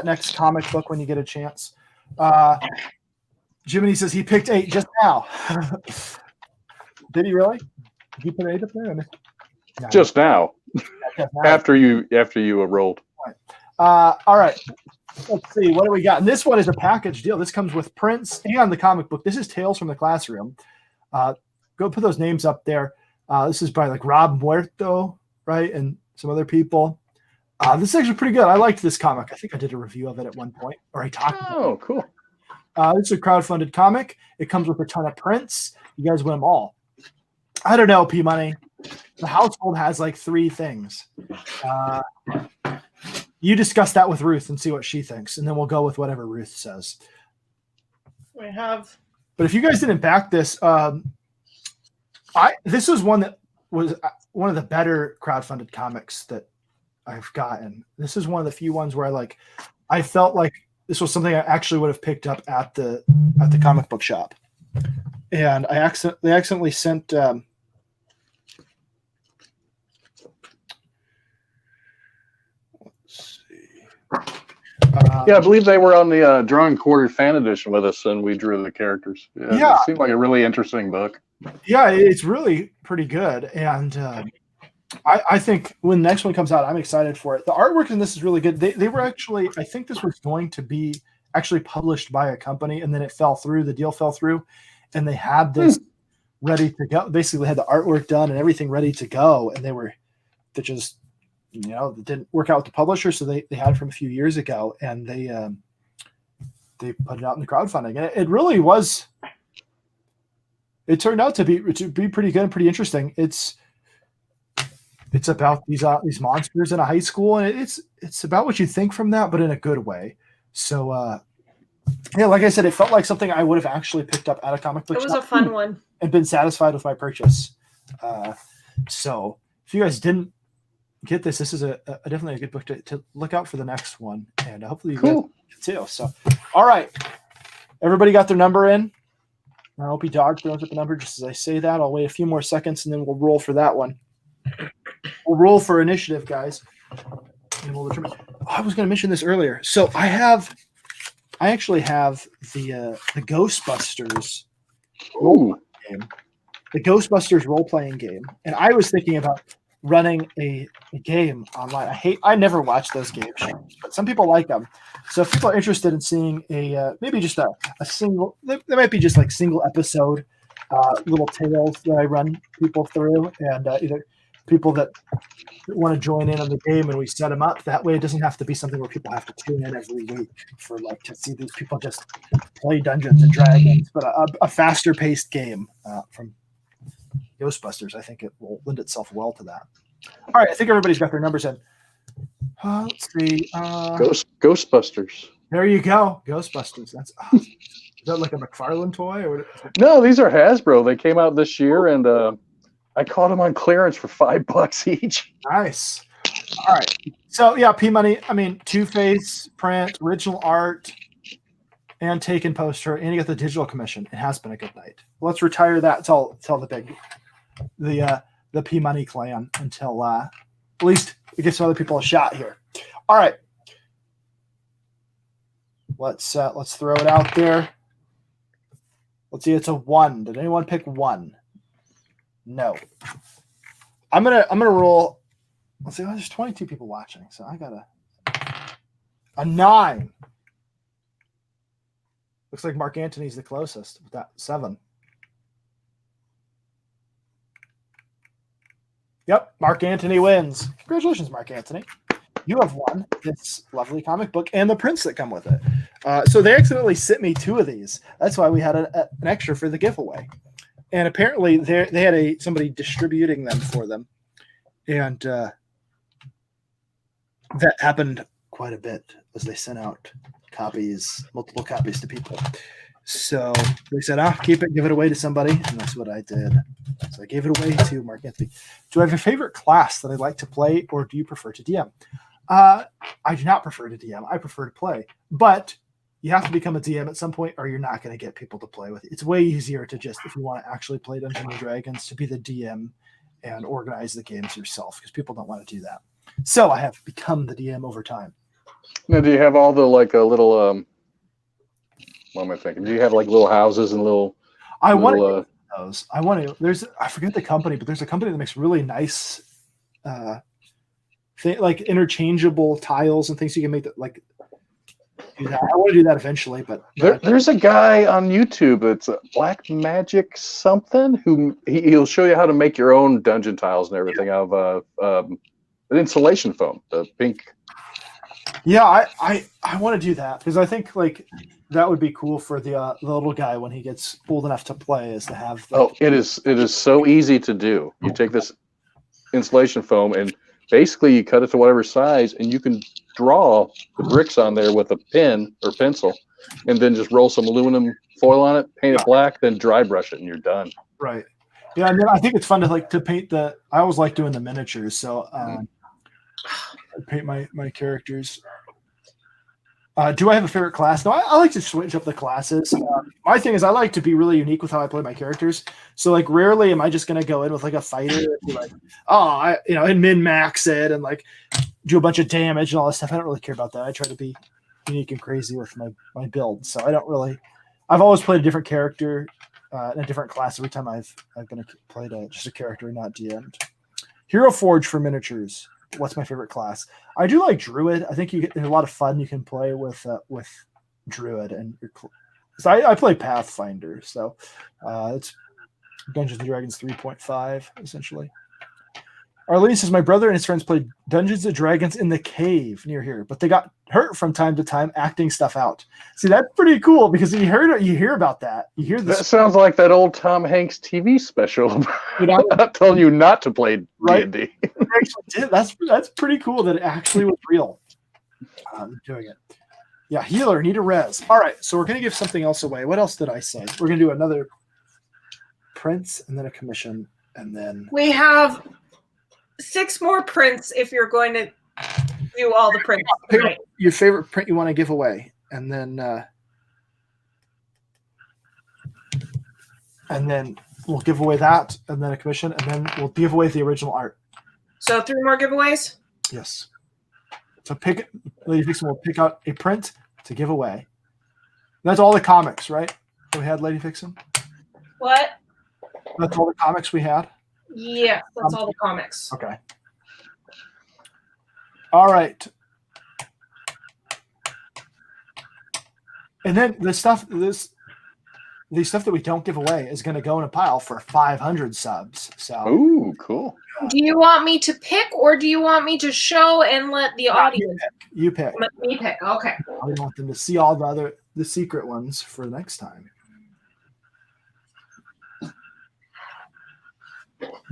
Speaker 1: next comic book when you get a chance. Jiminy says he picked 8 just now. Did he really? Did you put 8 up there? No.
Speaker 2: Just now,
Speaker 1: Just now.
Speaker 2: after you rolled.
Speaker 1: All right. Let's see. What do we got? And this one is a package deal. This comes with prints and the comic book. This is Tales from the Classroom. Go put those names up there. This is by like Rob Muerto, right? And some other people. This is actually pretty good. I liked this comic. I think I did a review of it at one point, or I talked about it.
Speaker 2: Oh, cool.
Speaker 1: It's a crowdfunded comic. It comes with a ton of prints. You guys win them all. I don't know, P Money. The household has like 3 things. You discuss that with Ruth and see what she thinks, and then we'll go with whatever Ruth says.
Speaker 3: We have.
Speaker 1: But if you guys didn't back this, this was one that was one of the better crowdfunded comics that I've gotten. This is one of the few ones where I felt like this was something I actually would have picked up at the comic book shop, and they accidentally sent. Let's see.
Speaker 2: Yeah, I believe they were on the Drawing Quarter fan edition with us, and we drew the characters.
Speaker 1: Yeah.
Speaker 2: It seemed like a really interesting book.
Speaker 1: Yeah, it's really pretty good, and I think when the next one comes out, I'm excited for it. The artwork in this is really good. They were actually, I think this was going to be actually published by a company, and then it fell through. The deal fell through, and they had this ready to go. Basically, had the artwork done and everything ready to go, and they just it didn't work out with the publisher, so they had it from a few years ago, and they put it out in the crowdfunding, and it really was. It turned out to be pretty good and pretty interesting. It's about these monsters in a high school, and it's about what you think from that, but in a good way. So yeah, like I said, it felt like something I would have actually picked up at a comic book
Speaker 3: It was
Speaker 1: shop
Speaker 3: a fun one.
Speaker 1: and been satisfied with my purchase. So if you guys didn't get this is a definitely a good book to look out for the next one, and hopefully you get it too. So all right, everybody got their number in. I hope you dog throws up the number just as I say that. I'll wait a few more seconds and then we'll roll for that one. We'll roll for initiative, guys. And we'll determine. I was going to mention this earlier. So I actually have the Ghostbusters game, the Ghostbusters role-playing game, and I was thinking about running a game online. I never watch those game shows, but some people like them. So if people are interested in seeing maybe just a single, there might be just like single episode little tales that I run people through, and either people that want to join in on the game, and we set them up that way. It doesn't have to be something where people have to tune in every week for like to see these people just play Dungeons and Dragons, but a faster paced game from Ghostbusters. I think it will lend itself well to that. All right, I think everybody's got their numbers in. Let's see.
Speaker 2: Ghostbusters.
Speaker 1: There you go, Ghostbusters. That's awesome. Is that like a McFarlane toy? Or
Speaker 2: No, these are Hasbro. They came out this year, and I caught them on clearance for $5 each.
Speaker 1: Nice. All right. So yeah, P Money. I mean, Two-Face print, original art, and taken poster, and you get the digital commission. It has been a good night. Let's retire that. Tell the P Money clan until at least it gives some other people a shot here. All right. Let's throw it out there. Let's see. It's a 1. Did anyone pick 1? No. I'm gonna roll. Let's see. There's 22 people watching, so I got a 9. Looks like Mark Antony's the closest with that 7. Yep, Mark Antony wins. Congratulations, Mark Antony. You have won this lovely comic book and the prints that come with it. So they accidentally sent me 2 of these. That's why we had an extra for the giveaway. And apparently they had somebody distributing them for them. And that happened quite a bit as they sent out multiple copies to people. So they said, keep it, give it away to somebody. And that's what I did. So I gave it away to Mark Anthony. Do I have a favorite class that I'd like to play, or do you prefer to DM? I do not prefer to DM. I prefer to play. But you have to become a DM at some point, or you're not going to get people to play with it. It's way easier to just, if you want to actually play Dungeons and Dragons, to be the DM and organize the games yourself, because people don't want to do that. So I have become the DM over time.
Speaker 2: Now, do you have all the like a little? What am I thinking? Do you have like little houses and little?
Speaker 1: I want to those. I want to. I forget the company, but there's a company that makes really nice, like interchangeable tiles and things you can make that like. Do that. I want to do that eventually, but
Speaker 2: there's a guy on YouTube. It's Black Magic something who he'll show you how to make your own dungeon tiles and everything out of an insulation foam, the pink.
Speaker 1: Yeah, I want to do that because I think like that would be cool for the little guy when he gets old enough to play, is to have.
Speaker 2: It is so easy to do. You take this insulation foam and basically you cut it to whatever size, and you can draw the bricks on there with a pen or pencil, and then just roll some aluminum foil on it, paint it black, then dry brush it, and you're done.
Speaker 1: Right. Yeah, and then I think it's fun to paint I always like doing the miniatures, so I paint my characters. Do I have a favorite class? No, I like to switch up the classes. My thing is I like to be really unique with how I play my characters. So like rarely am I just going to go in with like a fighter and be like, and min-max it and like do a bunch of damage and all this stuff. I don't really care about that. I try to be unique and crazy with my build. So I've always played a different character in a different class every time I've played just a character and not DM'd. Hero Forge for miniatures. What's my favorite class? I do like Druid. I think there's a lot of fun you can play with Druid, and so I play Pathfinder. So it's Dungeons and Dragons 3.5 essentially. Arlene says my brother and his friends played Dungeons and Dragons in the cave near here, but they got hurt from time to time acting stuff out. See, that's pretty cool because you hear about that. You hear this.
Speaker 2: That sounds like that old Tom Hanks TV special about telling you not to play D&D.
Speaker 1: That's pretty cool that it actually was real. Doing it. Yeah, healer, need a res. All right, so we're going to give something else away. What else did I say? We're going to do another prints and then a commission, and then
Speaker 3: we have 6 more prints if you're going to do all the prints.
Speaker 1: Pick your favorite print you want to give away, and then we'll give away that, and then a commission, and then we'll give away the original art.
Speaker 3: So 3 more giveaways?
Speaker 1: Yes. So Lady Fixin will pick out a print to give away. That's all the comics, right? That we had, Lady Fixin?
Speaker 3: What?
Speaker 1: That's all the comics we had?
Speaker 3: Yeah, that's all the comics.
Speaker 1: Okay. All right. And then the stuff, the stuff that we don't give away is going to go in a pile for 500 subs. So
Speaker 2: Ooh, cool.
Speaker 3: Do you want me to pick, or do you want me to show and let the audience?
Speaker 1: you pick.
Speaker 3: Let me pick. Okay.
Speaker 1: I want them to see all the secret ones for next time.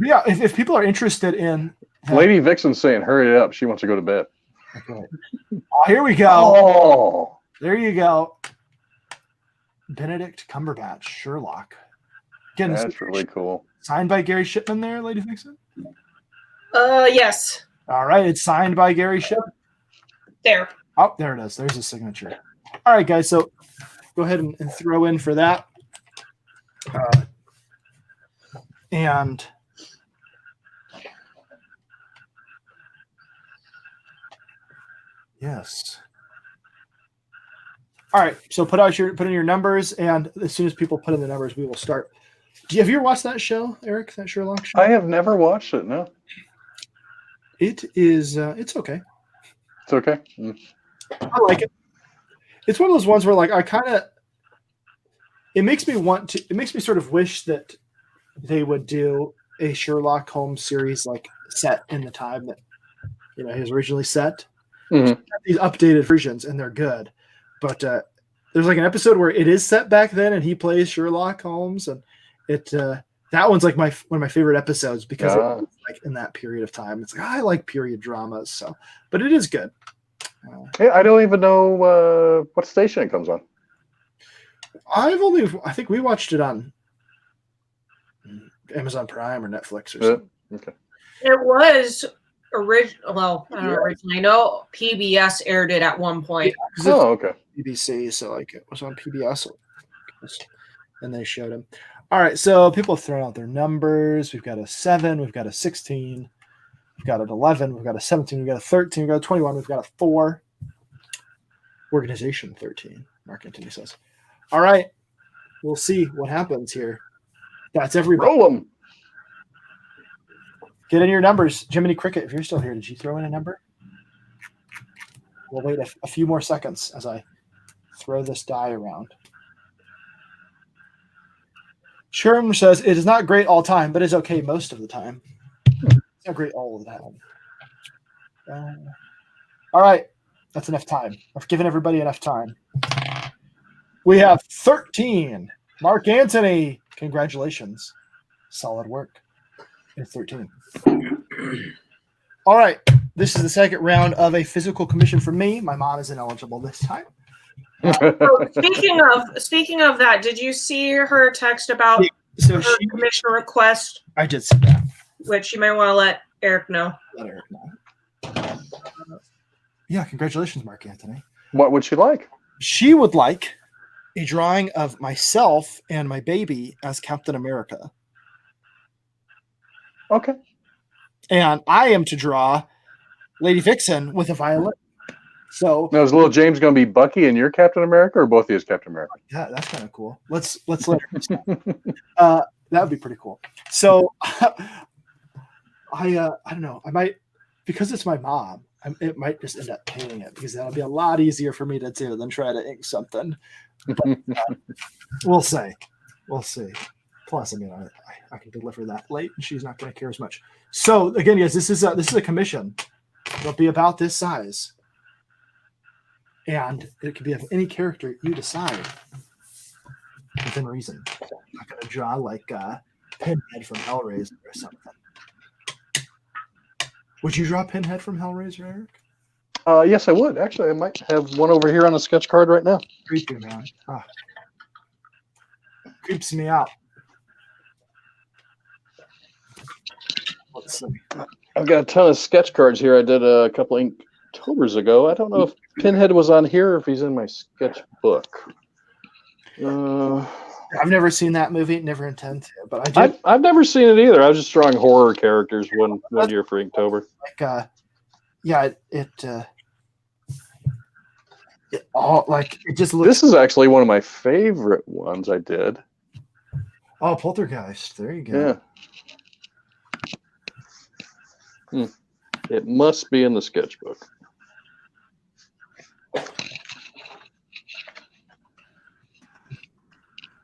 Speaker 1: Yeah, if people are interested in
Speaker 2: Lady Vixen's saying, "Hurry up! She wants to go to bed."
Speaker 1: okay. Oh, here we go.
Speaker 2: Oh,
Speaker 1: There you go. Benedict Cumberbatch, Sherlock. Again,
Speaker 2: that's really cool.
Speaker 1: signed by Gary Shipman there, Lady Vixen?
Speaker 3: Yes.
Speaker 1: All right, it's signed by Gary Shipman.
Speaker 3: There.
Speaker 1: Oh, there it is. There's his signature. All right, guys, so go ahead and throw in for that. And yes. All right, so put in your numbers, and as soon as people put in the numbers, we will start. Have you ever watched that show, Eric? That Sherlock show?
Speaker 2: I have never watched it. No,
Speaker 1: It is. It's okay.
Speaker 2: it's okay.
Speaker 1: I like it. It's one of those ones where, like, I kind of. It makes me want to. It makes me sort of wish that they would do a Sherlock Holmes series, like, set in the time that he was originally set.
Speaker 2: Mhm.
Speaker 1: These updated versions, and they're good. But there's like an episode where it is set back then, and he plays Sherlock Holmes, and it that one's like one of my favorite episodes because it's like in that period of time. It's like I like period dramas, so but it is good.
Speaker 2: Hey, I don't even know what station it comes on.
Speaker 1: I think we watched it on Amazon Prime or Netflix or something.
Speaker 2: Okay.
Speaker 3: It was original. Well, I don't know originally. I know PBS aired it at one point.
Speaker 2: Oh, okay.
Speaker 1: BBC, so like it was on PBS, and they showed him. All right, so people have thrown out their numbers. We've got a 7, we've got a 16, we've got an 11, we've got a 17, we've got a 13, we've got a 21, we've got a 4. Organization 13, Mark Antony says. All right, we'll see what happens here. That's everybody.
Speaker 2: Roll them.
Speaker 1: Get in your numbers. Jiminy Cricket, if you're still here, did you throw in a number? We'll wait a few more seconds as I throw this die around. Sherm says, it is not great all time, but it's okay most of the time. It's not great all of the time. All right. That's enough time. I've given everybody enough time. We have 13. Mark Antony. Congratulations. Solid work. It's 13. All right. This is the second round of a physical commission for me. My mom is ineligible this time.
Speaker 3: So speaking of that, did you see her text about
Speaker 1: So
Speaker 3: her commission request,
Speaker 1: I did see that.
Speaker 3: which you might want to let Eric know?
Speaker 1: Let Eric know. Yeah, congratulations, Mark Antony.
Speaker 2: What would she like?
Speaker 1: She would like a drawing of myself and my baby as Captain America.
Speaker 2: Okay.
Speaker 1: And I am to draw Lady Vixen with a violin. So
Speaker 2: Now, is little James going to be Bucky and you're Captain America, or both of you as Captain America?
Speaker 1: yeah, that's kind of cool. Let's let her. That would be pretty cool. So I don't know. I might, because it's my mom, it might just end up painting it because that'll be a lot easier for me to do than try to ink something. But, we'll see. We'll see. Plus, I mean, I can deliver that late, and she's not going to care as much. So again, guys, this is a commission. It'll be about this size, and it could be of any character you decide within reason. I'm not going to draw like Pinhead from Hellraiser or something. Would you draw Pinhead from Hellraiser, Eric?
Speaker 2: Yes, I would. Actually, I might have one over here on a sketch card right now.
Speaker 1: Creepy, man. Creeps me out. Let's see.
Speaker 2: I've got a ton of sketch cards here. I did a couple of Inktober's ago. I don't know if Pinhead was on here or if he's in my sketchbook.
Speaker 1: I've never seen that movie. Never intend to, but I did.
Speaker 2: I've never seen it either. I was just drawing horror characters one year for Inktober.
Speaker 1: Like, yeah, it all like it just looks.
Speaker 2: This is actually one of my favorite ones I did.
Speaker 1: Oh, Poltergeist. There you go.
Speaker 2: Yeah. It must be in the sketchbook.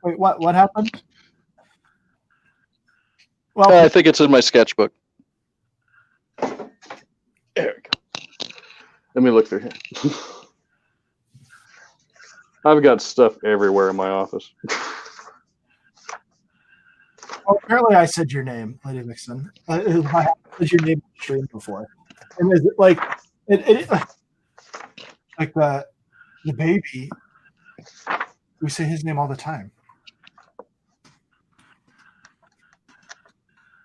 Speaker 1: Wait, what happened? Well,
Speaker 2: I think it's in my sketchbook. There we go. Let me look through here. I've got stuff everywhere in my office.
Speaker 1: apparently I said your name, Lady Vixen. I said your name on the stream before. And is it like like the baby? We say his name all the time.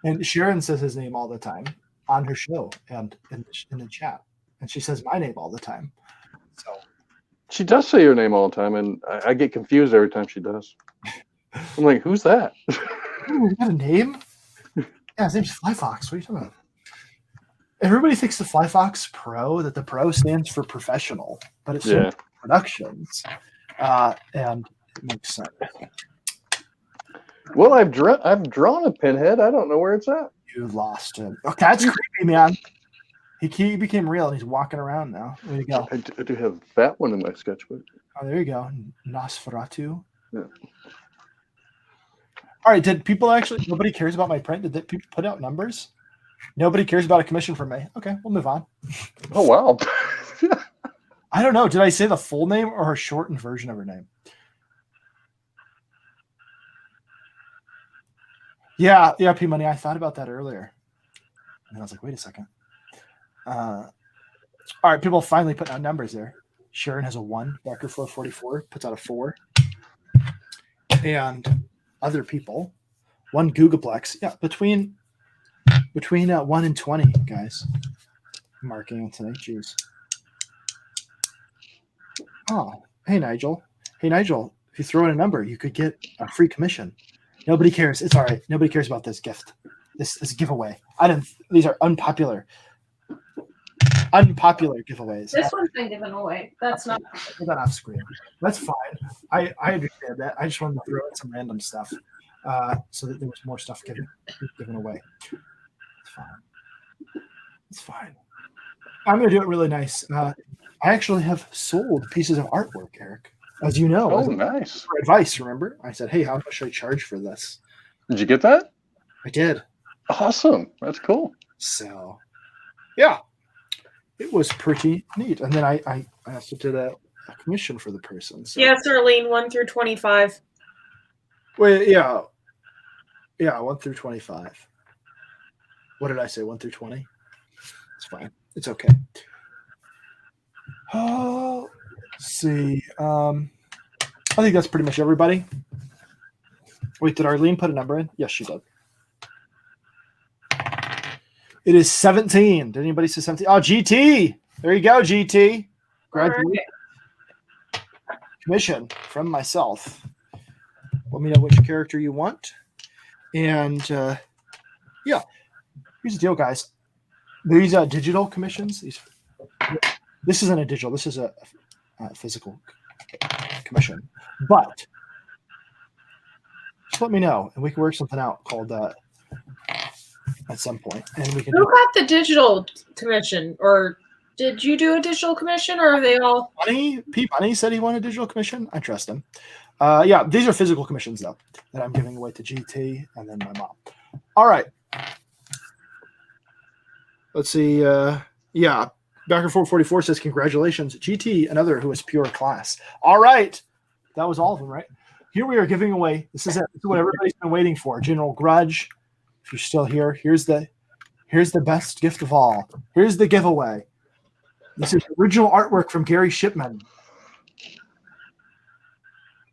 Speaker 1: And Sharon says his name all the time on her show and in the chat. And she says my name all the time. So
Speaker 2: She does say your name all the time, and I get confused every time she does. I'm like, who's that?
Speaker 1: ooh, you got a name? Yeah, his name's Fly Fox. What are you talking about? Everybody thinks the Fly Fox Pro, that the Pro stands for professional, but it's
Speaker 2: Yeah.
Speaker 1: productions. And it makes sense.
Speaker 2: Well, I've drawn a pinhead. I don't know where it's at.
Speaker 1: You lost him. Oh, that's creepy, man. He became real and he's walking around now. There you go.
Speaker 2: I do have that one in my sketchbook.
Speaker 1: Oh, there you go. Nosferatu.
Speaker 2: Yeah.
Speaker 1: All right. Did people actually? Nobody cares about my print. Did people put out numbers? Nobody cares about a commission from me. Okay, we'll move on.
Speaker 2: Oh wow.
Speaker 1: I don't know. Did I say the full name or her shortened version of her name? Yeah, P Money. I thought about that earlier, and I was like, wait a second. All right, people finally putting out numbers there. Sharon has a 1. Becker 444 puts out a 4, and other people 1 Googleplex. Yeah, between 1 and 20, guys. Marking today. Jeez. Oh, hey Nigel. Hey Nigel. If you throw in a number, you could get a free commission. Nobody cares. It's all right. Nobody cares about this gift. This giveaway. These are unpopular giveaways.
Speaker 3: This one's been given away. That's not.
Speaker 1: Put that off screen. That's fine. I understand that. I just wanted to throw in some random stuff so that there was more stuff given away. It's fine. It's fine. I'm going to do it really nice. I actually have sold pieces of artwork, Eric. As you know,
Speaker 2: Oh, nice.
Speaker 1: for advice, remember? I said, hey, how much should I charge for this?
Speaker 2: Did you get that?
Speaker 1: I did.
Speaker 2: Awesome. That's cool.
Speaker 1: So, yeah, it was pretty neat. And then I also did a commission for the person. So.
Speaker 3: Yes, Arlene, 1 through 25.
Speaker 1: Wait, yeah. Yeah, 1 through 25. What did I say? 1 through 20? It's fine. It's okay. Oh, let's see. I think that's pretty much everybody. Wait, did Arlene put a number in? Yes, she did. It is 17. Did anybody say 17? Oh, GT. There you go, GT. Graduate commission from myself. Let me know which character you want. And yeah, here's the deal, guys. These digital commissions. This isn't a digital. This is a physical commission. But just let me know, and we can work something out called at some point, and we can.
Speaker 3: Who got the digital commission, or did you do a digital commission, or are they all?
Speaker 1: P Money said he wanted a digital commission. I trust him. Yeah, these are physical commissions though that I'm giving away to GT and then my mom. All right. Let's see. Yeah, Backer 444 says congratulations, GT, another who is pure class. All right, that was all of them, right? Here we are giving away. This is it. This is what everybody's been waiting for. General Grudge. If you're still here, here's the best gift of all. Here's the giveaway. This is original artwork from Gary Shipman.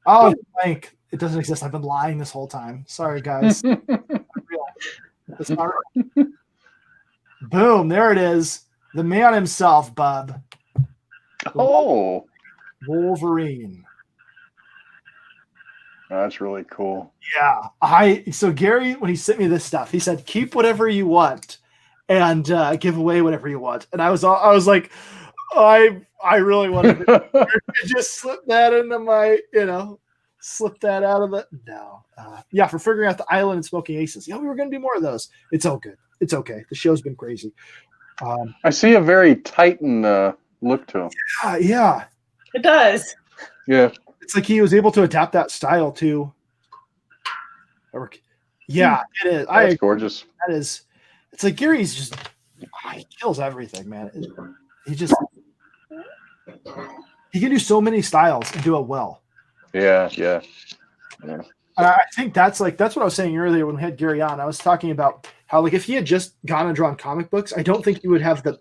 Speaker 1: Oh, blank. It doesn't exist. I've been lying this whole time. Sorry, guys. It's not real. Boom. There it is. The man himself, Bub.
Speaker 2: Oh,
Speaker 1: Wolverine.
Speaker 2: that's really cool.
Speaker 1: Yeah. So Gary, when he sent me this stuff, he said, keep whatever you want and give away whatever you want. And I was like, I really wanted to just slip that into my, slip that out of the no. Yeah, for figuring out the island and Smoking Aces. We were gonna do more of those. It's all good. It's okay. The show's been crazy.
Speaker 2: I see a very Titan look to him.
Speaker 1: Yeah.
Speaker 3: It does.
Speaker 2: Yeah.
Speaker 1: It's like he was able to adapt that style to Yeah, it is. I
Speaker 2: That's
Speaker 1: agree.
Speaker 2: gorgeous.
Speaker 1: That is. It's like Gary's just he kills everything, man. He just he can do so many styles and do it well.
Speaker 2: Yeah.
Speaker 1: And I think that's what I was saying earlier when we had Gary on. I was talking about how like if he had just gone and drawn comic books, I don't think he would have the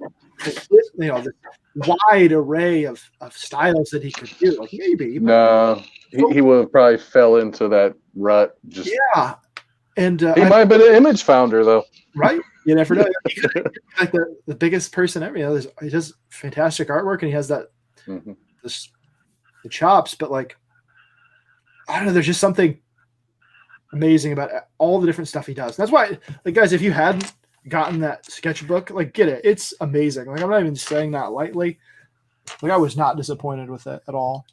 Speaker 1: wide array of styles that he could do. Like maybe, but
Speaker 2: No, he would have probably fell into that rut. Just
Speaker 1: yeah. And
Speaker 2: he might have been an image founder though.
Speaker 1: right? You never know. He could be like the biggest person ever. You know, he does fantastic artwork and he has that
Speaker 2: Mhm.
Speaker 1: the chops, but like I don't know, there's just something amazing about all the different stuff he does. That's why, like, guys, if you hadn't gotten that sketchbook, like, get it. It's amazing. Like, I'm not even saying that lightly. Like, I was not disappointed with it at all.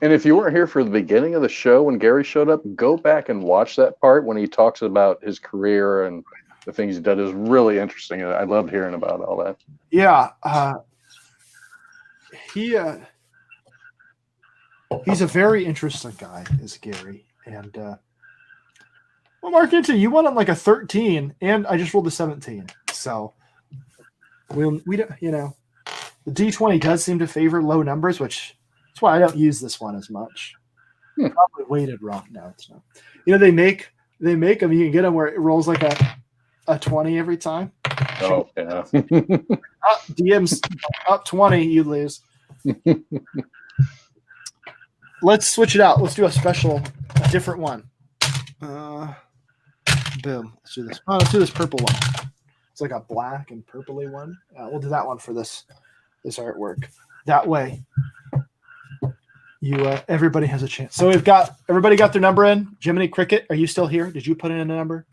Speaker 2: And if you weren't here for the beginning of the show when Gary showed up, go back and watch that part when he talks about his career and the things he did. Is really interesting. I loved hearing about all that.
Speaker 1: Yeah, he's a very interesting guy, is Gary. And well, Mark Anthony, you went on like a 13, and I just rolled a 17. So we don't, you know, the D20 does seem to favor low numbers, which that's why I don't use this one as much. Probably weighted wrong. No, it's not. You know, they make them. You can get them where it rolls like a 20 every time.
Speaker 2: Oh yeah.
Speaker 1: DM's up 20, you lose. Let's switch it out. Let's do a different one. Boom. Let's do this. Oh, let's do this purple one. It's like a black and purpley one. We'll do that one for this artwork. That way, everybody has a chance. So everybody got their number in. Jiminy Cricket, are you still here? Did you put in a number?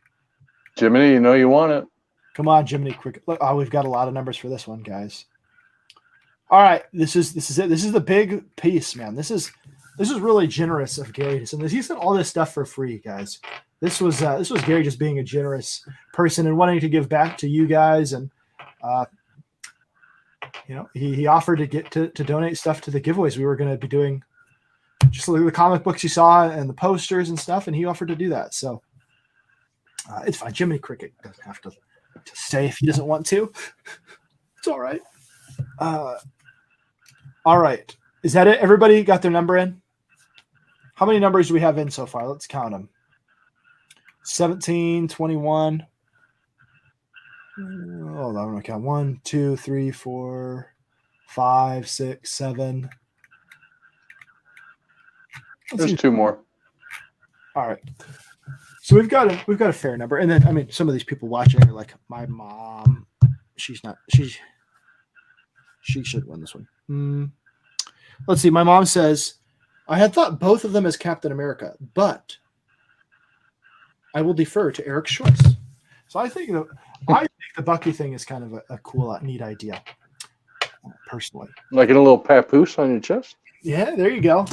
Speaker 2: Jiminy, you know you want it.
Speaker 1: Come on, Jiminy Cricket. Look, we've got a lot of numbers for this one, guys. All right, this is it. This is the big piece, man. This is really generous of Gary to send this. He sent all this stuff for free, guys. This was Gary just being a generous person and wanting to give back to you guys, and you know, he offered to get to donate stuff to the giveaways we were going to be doing, just like the comic books you saw and the posters and stuff, and he offered to do that. So it's fine. Jiminy Cricket doesn't have to stay if he doesn't want to. It's all right. All right. Is that it? Everybody got their number in? How many numbers do we have in so far? Let's count them. 17, 21. Hold on, I'm going to count. 1, 2, 3, 4, 5, 6, 7.
Speaker 2: There's two more.
Speaker 1: All right. So we've got a fair number. And then, I mean, some of these people watching are like, my mom, she should win this one. Let's see. My mom says, I had thought both of them as Captain America, but I will defer to Eric's choice. So I think the Bucky thing is kind of a cool, neat idea, personally.
Speaker 2: Like a little papoose on your chest?
Speaker 1: Yeah, there you go.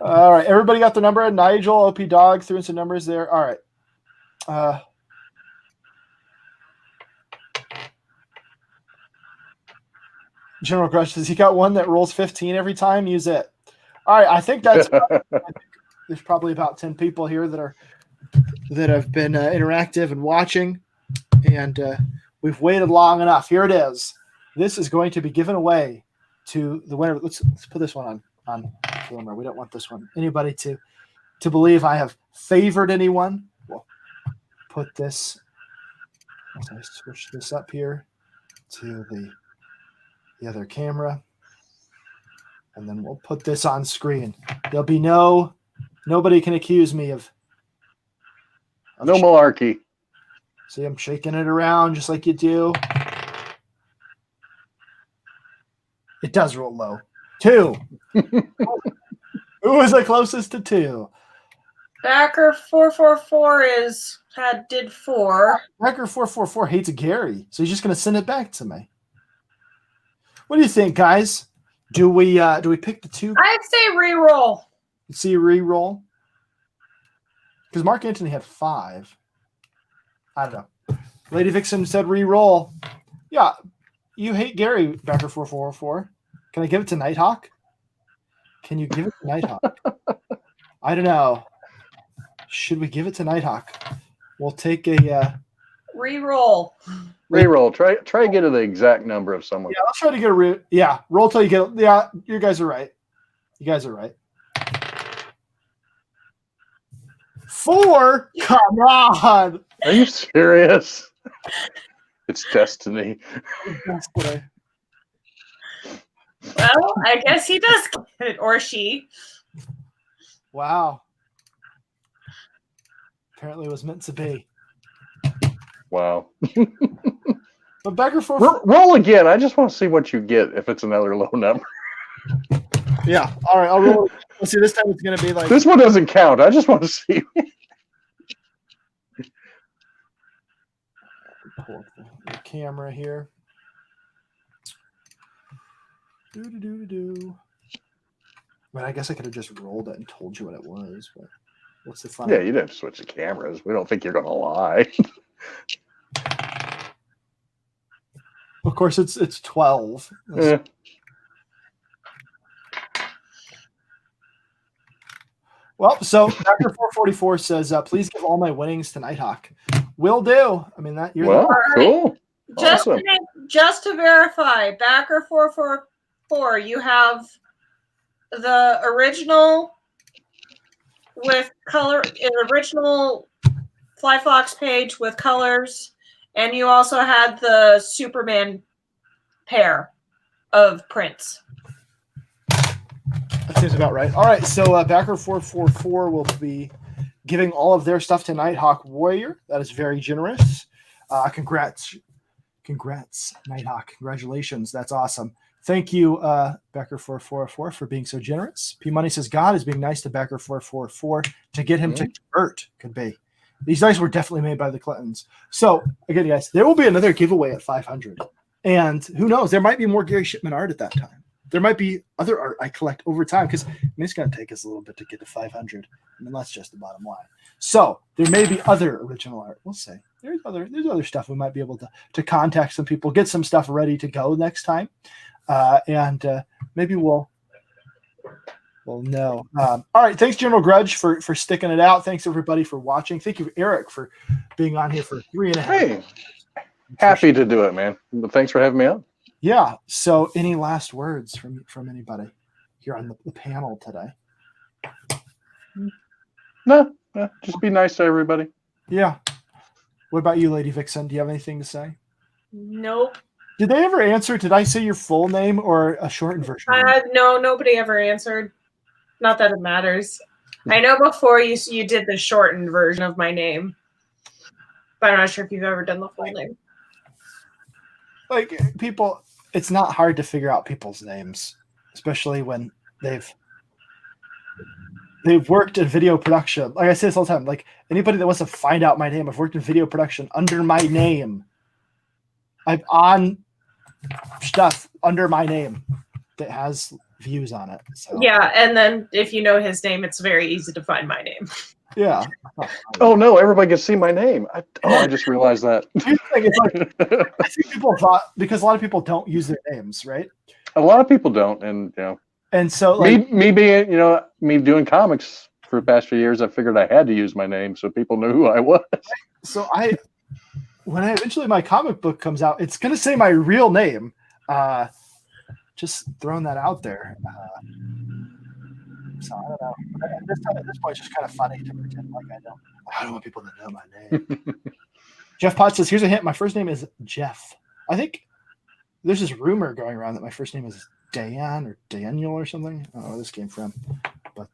Speaker 1: All right. Everybody got the number? Nigel, OP Dog threw in some numbers there. All right. General Crush says he got one that rolls 15 every time. Use it. All right. I think there's probably about 10 people here that have been interactive and watching, and we've waited long enough. Here it is. This is going to be given away to the winner. Let's put this one on camera. We don't want this one. Anybody to believe I have favored anyone. We'll put this. I'll switch this up here to the other camera, and then we'll put this on screen. There'll be nobody can accuse me of
Speaker 2: no malarkey.
Speaker 1: See, I'm shaking it around just like you do. It does roll low. 2. Who was the closest to 2?
Speaker 3: Backer 444 did 4.
Speaker 1: Backer 444 hates Gary, so he's just going to send it back to me. What do you think, guys? Do we pick the 2?
Speaker 3: I'd say re-roll.
Speaker 1: See a re-roll? Because Mark Anthony had 5. I don't know. Lady Vixen said re-roll. Yeah, you hate Gary, Backer 444. Can I give it to Nighthawk? Can you give it to Nighthawk? I don't know. Should we give it to Nighthawk? We'll take a.
Speaker 3: Reroll.
Speaker 2: Reroll. Try to get to the exact number of someone.
Speaker 1: Yeah, I'll try to get a yeah. Roll till you get. Yeah, you guys are right. You guys are right. 4. Come on.
Speaker 2: Are you serious? It's destiny.
Speaker 3: Well, I guess he does get it, or she.
Speaker 1: Wow. Apparently, it was meant to be.
Speaker 2: Wow.
Speaker 1: But Becker for
Speaker 2: Roll again. I just want to see what you get if it's another low number.
Speaker 1: yeah. All right, I'll roll. Let's see. This time it's going to be like
Speaker 2: This one doesn't count. I just want to see.
Speaker 1: pull up the camera here. Do. Well, I guess I could have just rolled it and told you what it was, but what's the fun?
Speaker 2: Yeah, you didn't switch the cameras. We don't think you're going to lie.
Speaker 1: Of course, it's 12.
Speaker 2: Eh.
Speaker 1: Well, so Dr. 444 says, please give all my winnings to Nighthawk. Will do. I mean, that you're
Speaker 2: Well, cool. Awesome.
Speaker 3: Just to verify, Backer 444, you have the original with color, an original Fly Fox page with colors, and you also had the Superman pair of prints.
Speaker 1: That seems about right. All right, so Backer 444 will be giving all of their stuff to Nighthawk Warrior. That is very generous. Congrats, Nighthawk. Congratulations. That's awesome. Thank you, Becker 444, for being so generous. P Money says God is being nice to Becker 444 to get him to convert. Could be. These dice were definitely made by the Clintons. So again, guys, there will be another giveaway at 500, and who knows? There might be more Gary Shipman art at that time. There might be other art I collect over time because it's going to take us a little bit to get to 500. I mean, that's just the bottom line. So there may be other original art. We'll see. There's other stuff we might be able to contact some people, get some stuff ready to go next time, and maybe we'll know. All right. Thanks, General Grudge, for sticking it out. Thanks everybody for watching. Thank you, Eric, for being on here for 3.5.
Speaker 2: Hey, happy to do it, man. Thanks for having me on.
Speaker 1: Yeah. So, any last words from anybody here on the panel today?
Speaker 2: No, just be nice to everybody.
Speaker 1: Yeah. What about you, Lady Vixen? Do you have anything to say?
Speaker 3: Nope.
Speaker 1: Did they ever answer? Did I say your full name or a shortened version?
Speaker 3: No, nobody ever answered. Not that it matters. I know before you did the shortened version of my name, but I'm not sure if you've ever done the full name.
Speaker 1: Like people, it's not hard to figure out people's names, especially when they've worked in video production. Like I say this all the time. Like anybody that wants to find out my name, I've worked in video production under my name. I'm on stuff under my name that has views on it. So
Speaker 3: Yeah, and then if you know his name, it's very easy to find my name.
Speaker 1: yeah.
Speaker 2: Oh no, everybody can see my name. I just realized that.
Speaker 1: It's like, I think people thought because a lot of people don't use their names, right?
Speaker 2: A lot of people don't, and
Speaker 1: And so like
Speaker 2: me being me doing comics for the past few years, I figured I had to use my name so people knew who I was.
Speaker 1: So when eventually my comic book comes out, it's going to say my real name. Just throwing that out there. So I don't know. At this point, it's just kind of funny to pretend like I don't want people to know my name. Jeff Potts says, here's a hint. My first name is Jeff. I think there's this rumor going around that my first name is Dan or Daniel or something. I don't know where this came from, but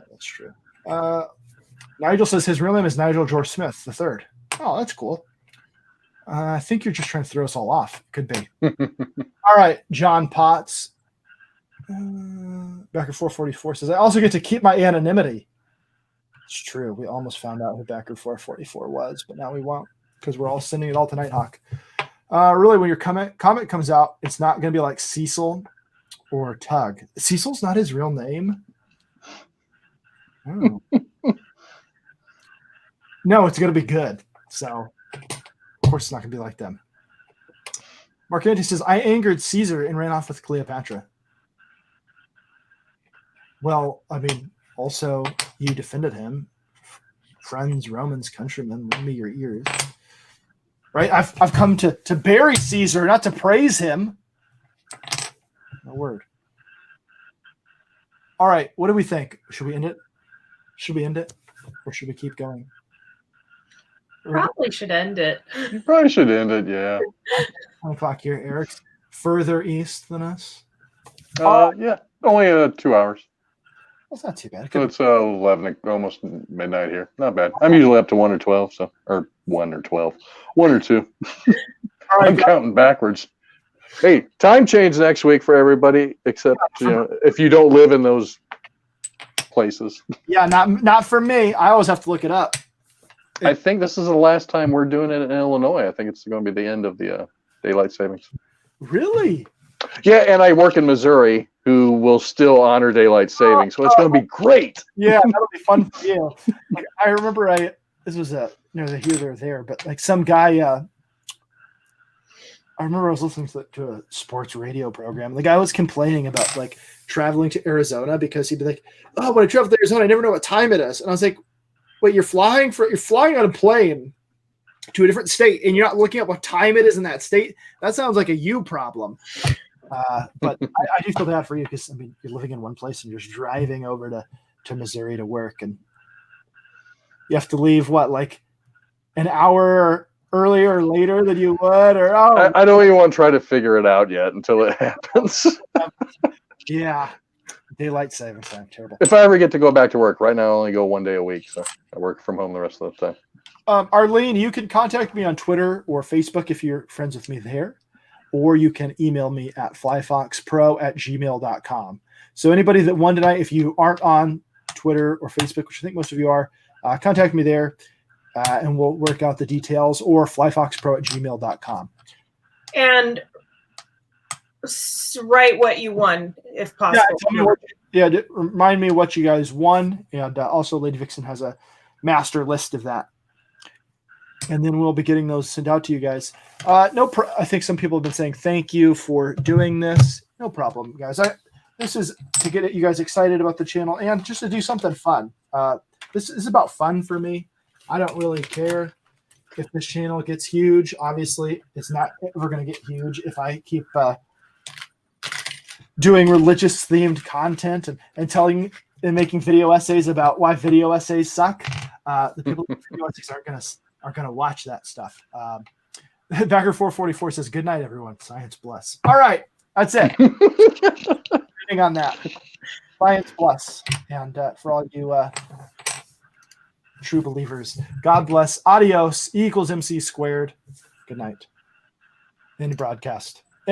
Speaker 1: that's true. Nigel says his real name is Nigel George Smith III. Oh, that's cool. I think you're just trying to throw us all off. Could be. All right, John Potts. Backer 444 says, I also get to keep my anonymity. It's true. We almost found out who Backer 444 was, but now we won't because we're all sending it all to Nighthawk. Really, when your comic comes out, it's not going to be like Cecil or Tug. Cecil's not his real name. Oh. No, it's going to be good. So, of course, it's not going to be like them. Mark Anthony says, I angered Caesar and ran off with Cleopatra. Well, I mean, also you defended him. Friends, Romans, countrymen, lend me your ears. Right? I've come to bury Caesar, not to praise him. No word. All right, what do we think? Should we end it? Or should we keep going?
Speaker 3: Probably should end it.
Speaker 2: You probably should end it. Yeah.
Speaker 1: 10 o'clock here. Eric's further east than us.
Speaker 2: Yeah. Only 2 hours.
Speaker 1: That's not too bad. It
Speaker 2: So
Speaker 1: could
Speaker 2: it's 11, almost midnight here. Not bad. I'm usually up to 1 or 12, or 1 or 12, 1 or 2.
Speaker 1: All right,
Speaker 2: I'm counting backwards. Hey, time change next week for everybody, except if you don't live in those places.
Speaker 1: yeah, not for me. I always have to look it up.
Speaker 2: I think this is the last time we're doing it in Illinois. I think it's going to be the end of the daylight savings.
Speaker 1: Really?
Speaker 2: Yeah, and I work in Missouri, who will still honor daylight savings, so it's going to be great.
Speaker 1: Yeah, that'll be fun for you. Like, I remember this was neither here nor there, but like some guy. I remember I was listening to a sports radio program. The guy was complaining about like traveling to Arizona because he'd be like, "Oh, when I travel to Arizona, I never know what time it is." And I was like, "Wait, you're flying on a plane to a different state, and you're not looking up what time it is in that state? That sounds like a you problem." But I do feel bad for you because I mean you're living in one place and you're just driving over to Missouri to work, and you have to leave like an hour earlier or later than you would, or
Speaker 2: I don't even want to try to figure it out yet until it happens.
Speaker 1: Yeah, daylight savings time, terrible.
Speaker 2: If I ever get to go back to work, right now I only go 1 day a week, so I work from home the rest of the time.
Speaker 1: Arlene, you can contact me on Twitter or Facebook if you're friends with me there, or you can email me at flyfoxpro@gmail.com. So anybody that won tonight, if you aren't on Twitter or Facebook, which I think most of you are, contact me there. And we'll work out the details, or flyfoxpro@gmail.com.
Speaker 3: And write what you won, if possible.
Speaker 1: Remind me what you guys won. And also Lady Vixen has a master list of that. And then we'll be getting those sent out to you guys. I think some people have been saying thank you for doing this. No problem, guys. This is to get you guys excited about the channel and just to do something fun. This is about fun for me. I don't really care if this channel gets huge. Obviously, it's not ever going to get huge if I keep doing religious themed content and telling and making video essays about why video essays suck. The people who video essays aren't gonna watch that stuff. Backer 444 says, "Good night, everyone. Science bless." All right, that's it. Ending on that. Science bless, and for all you true believers, God bless. Adios. E = MC². Good night. End broadcast.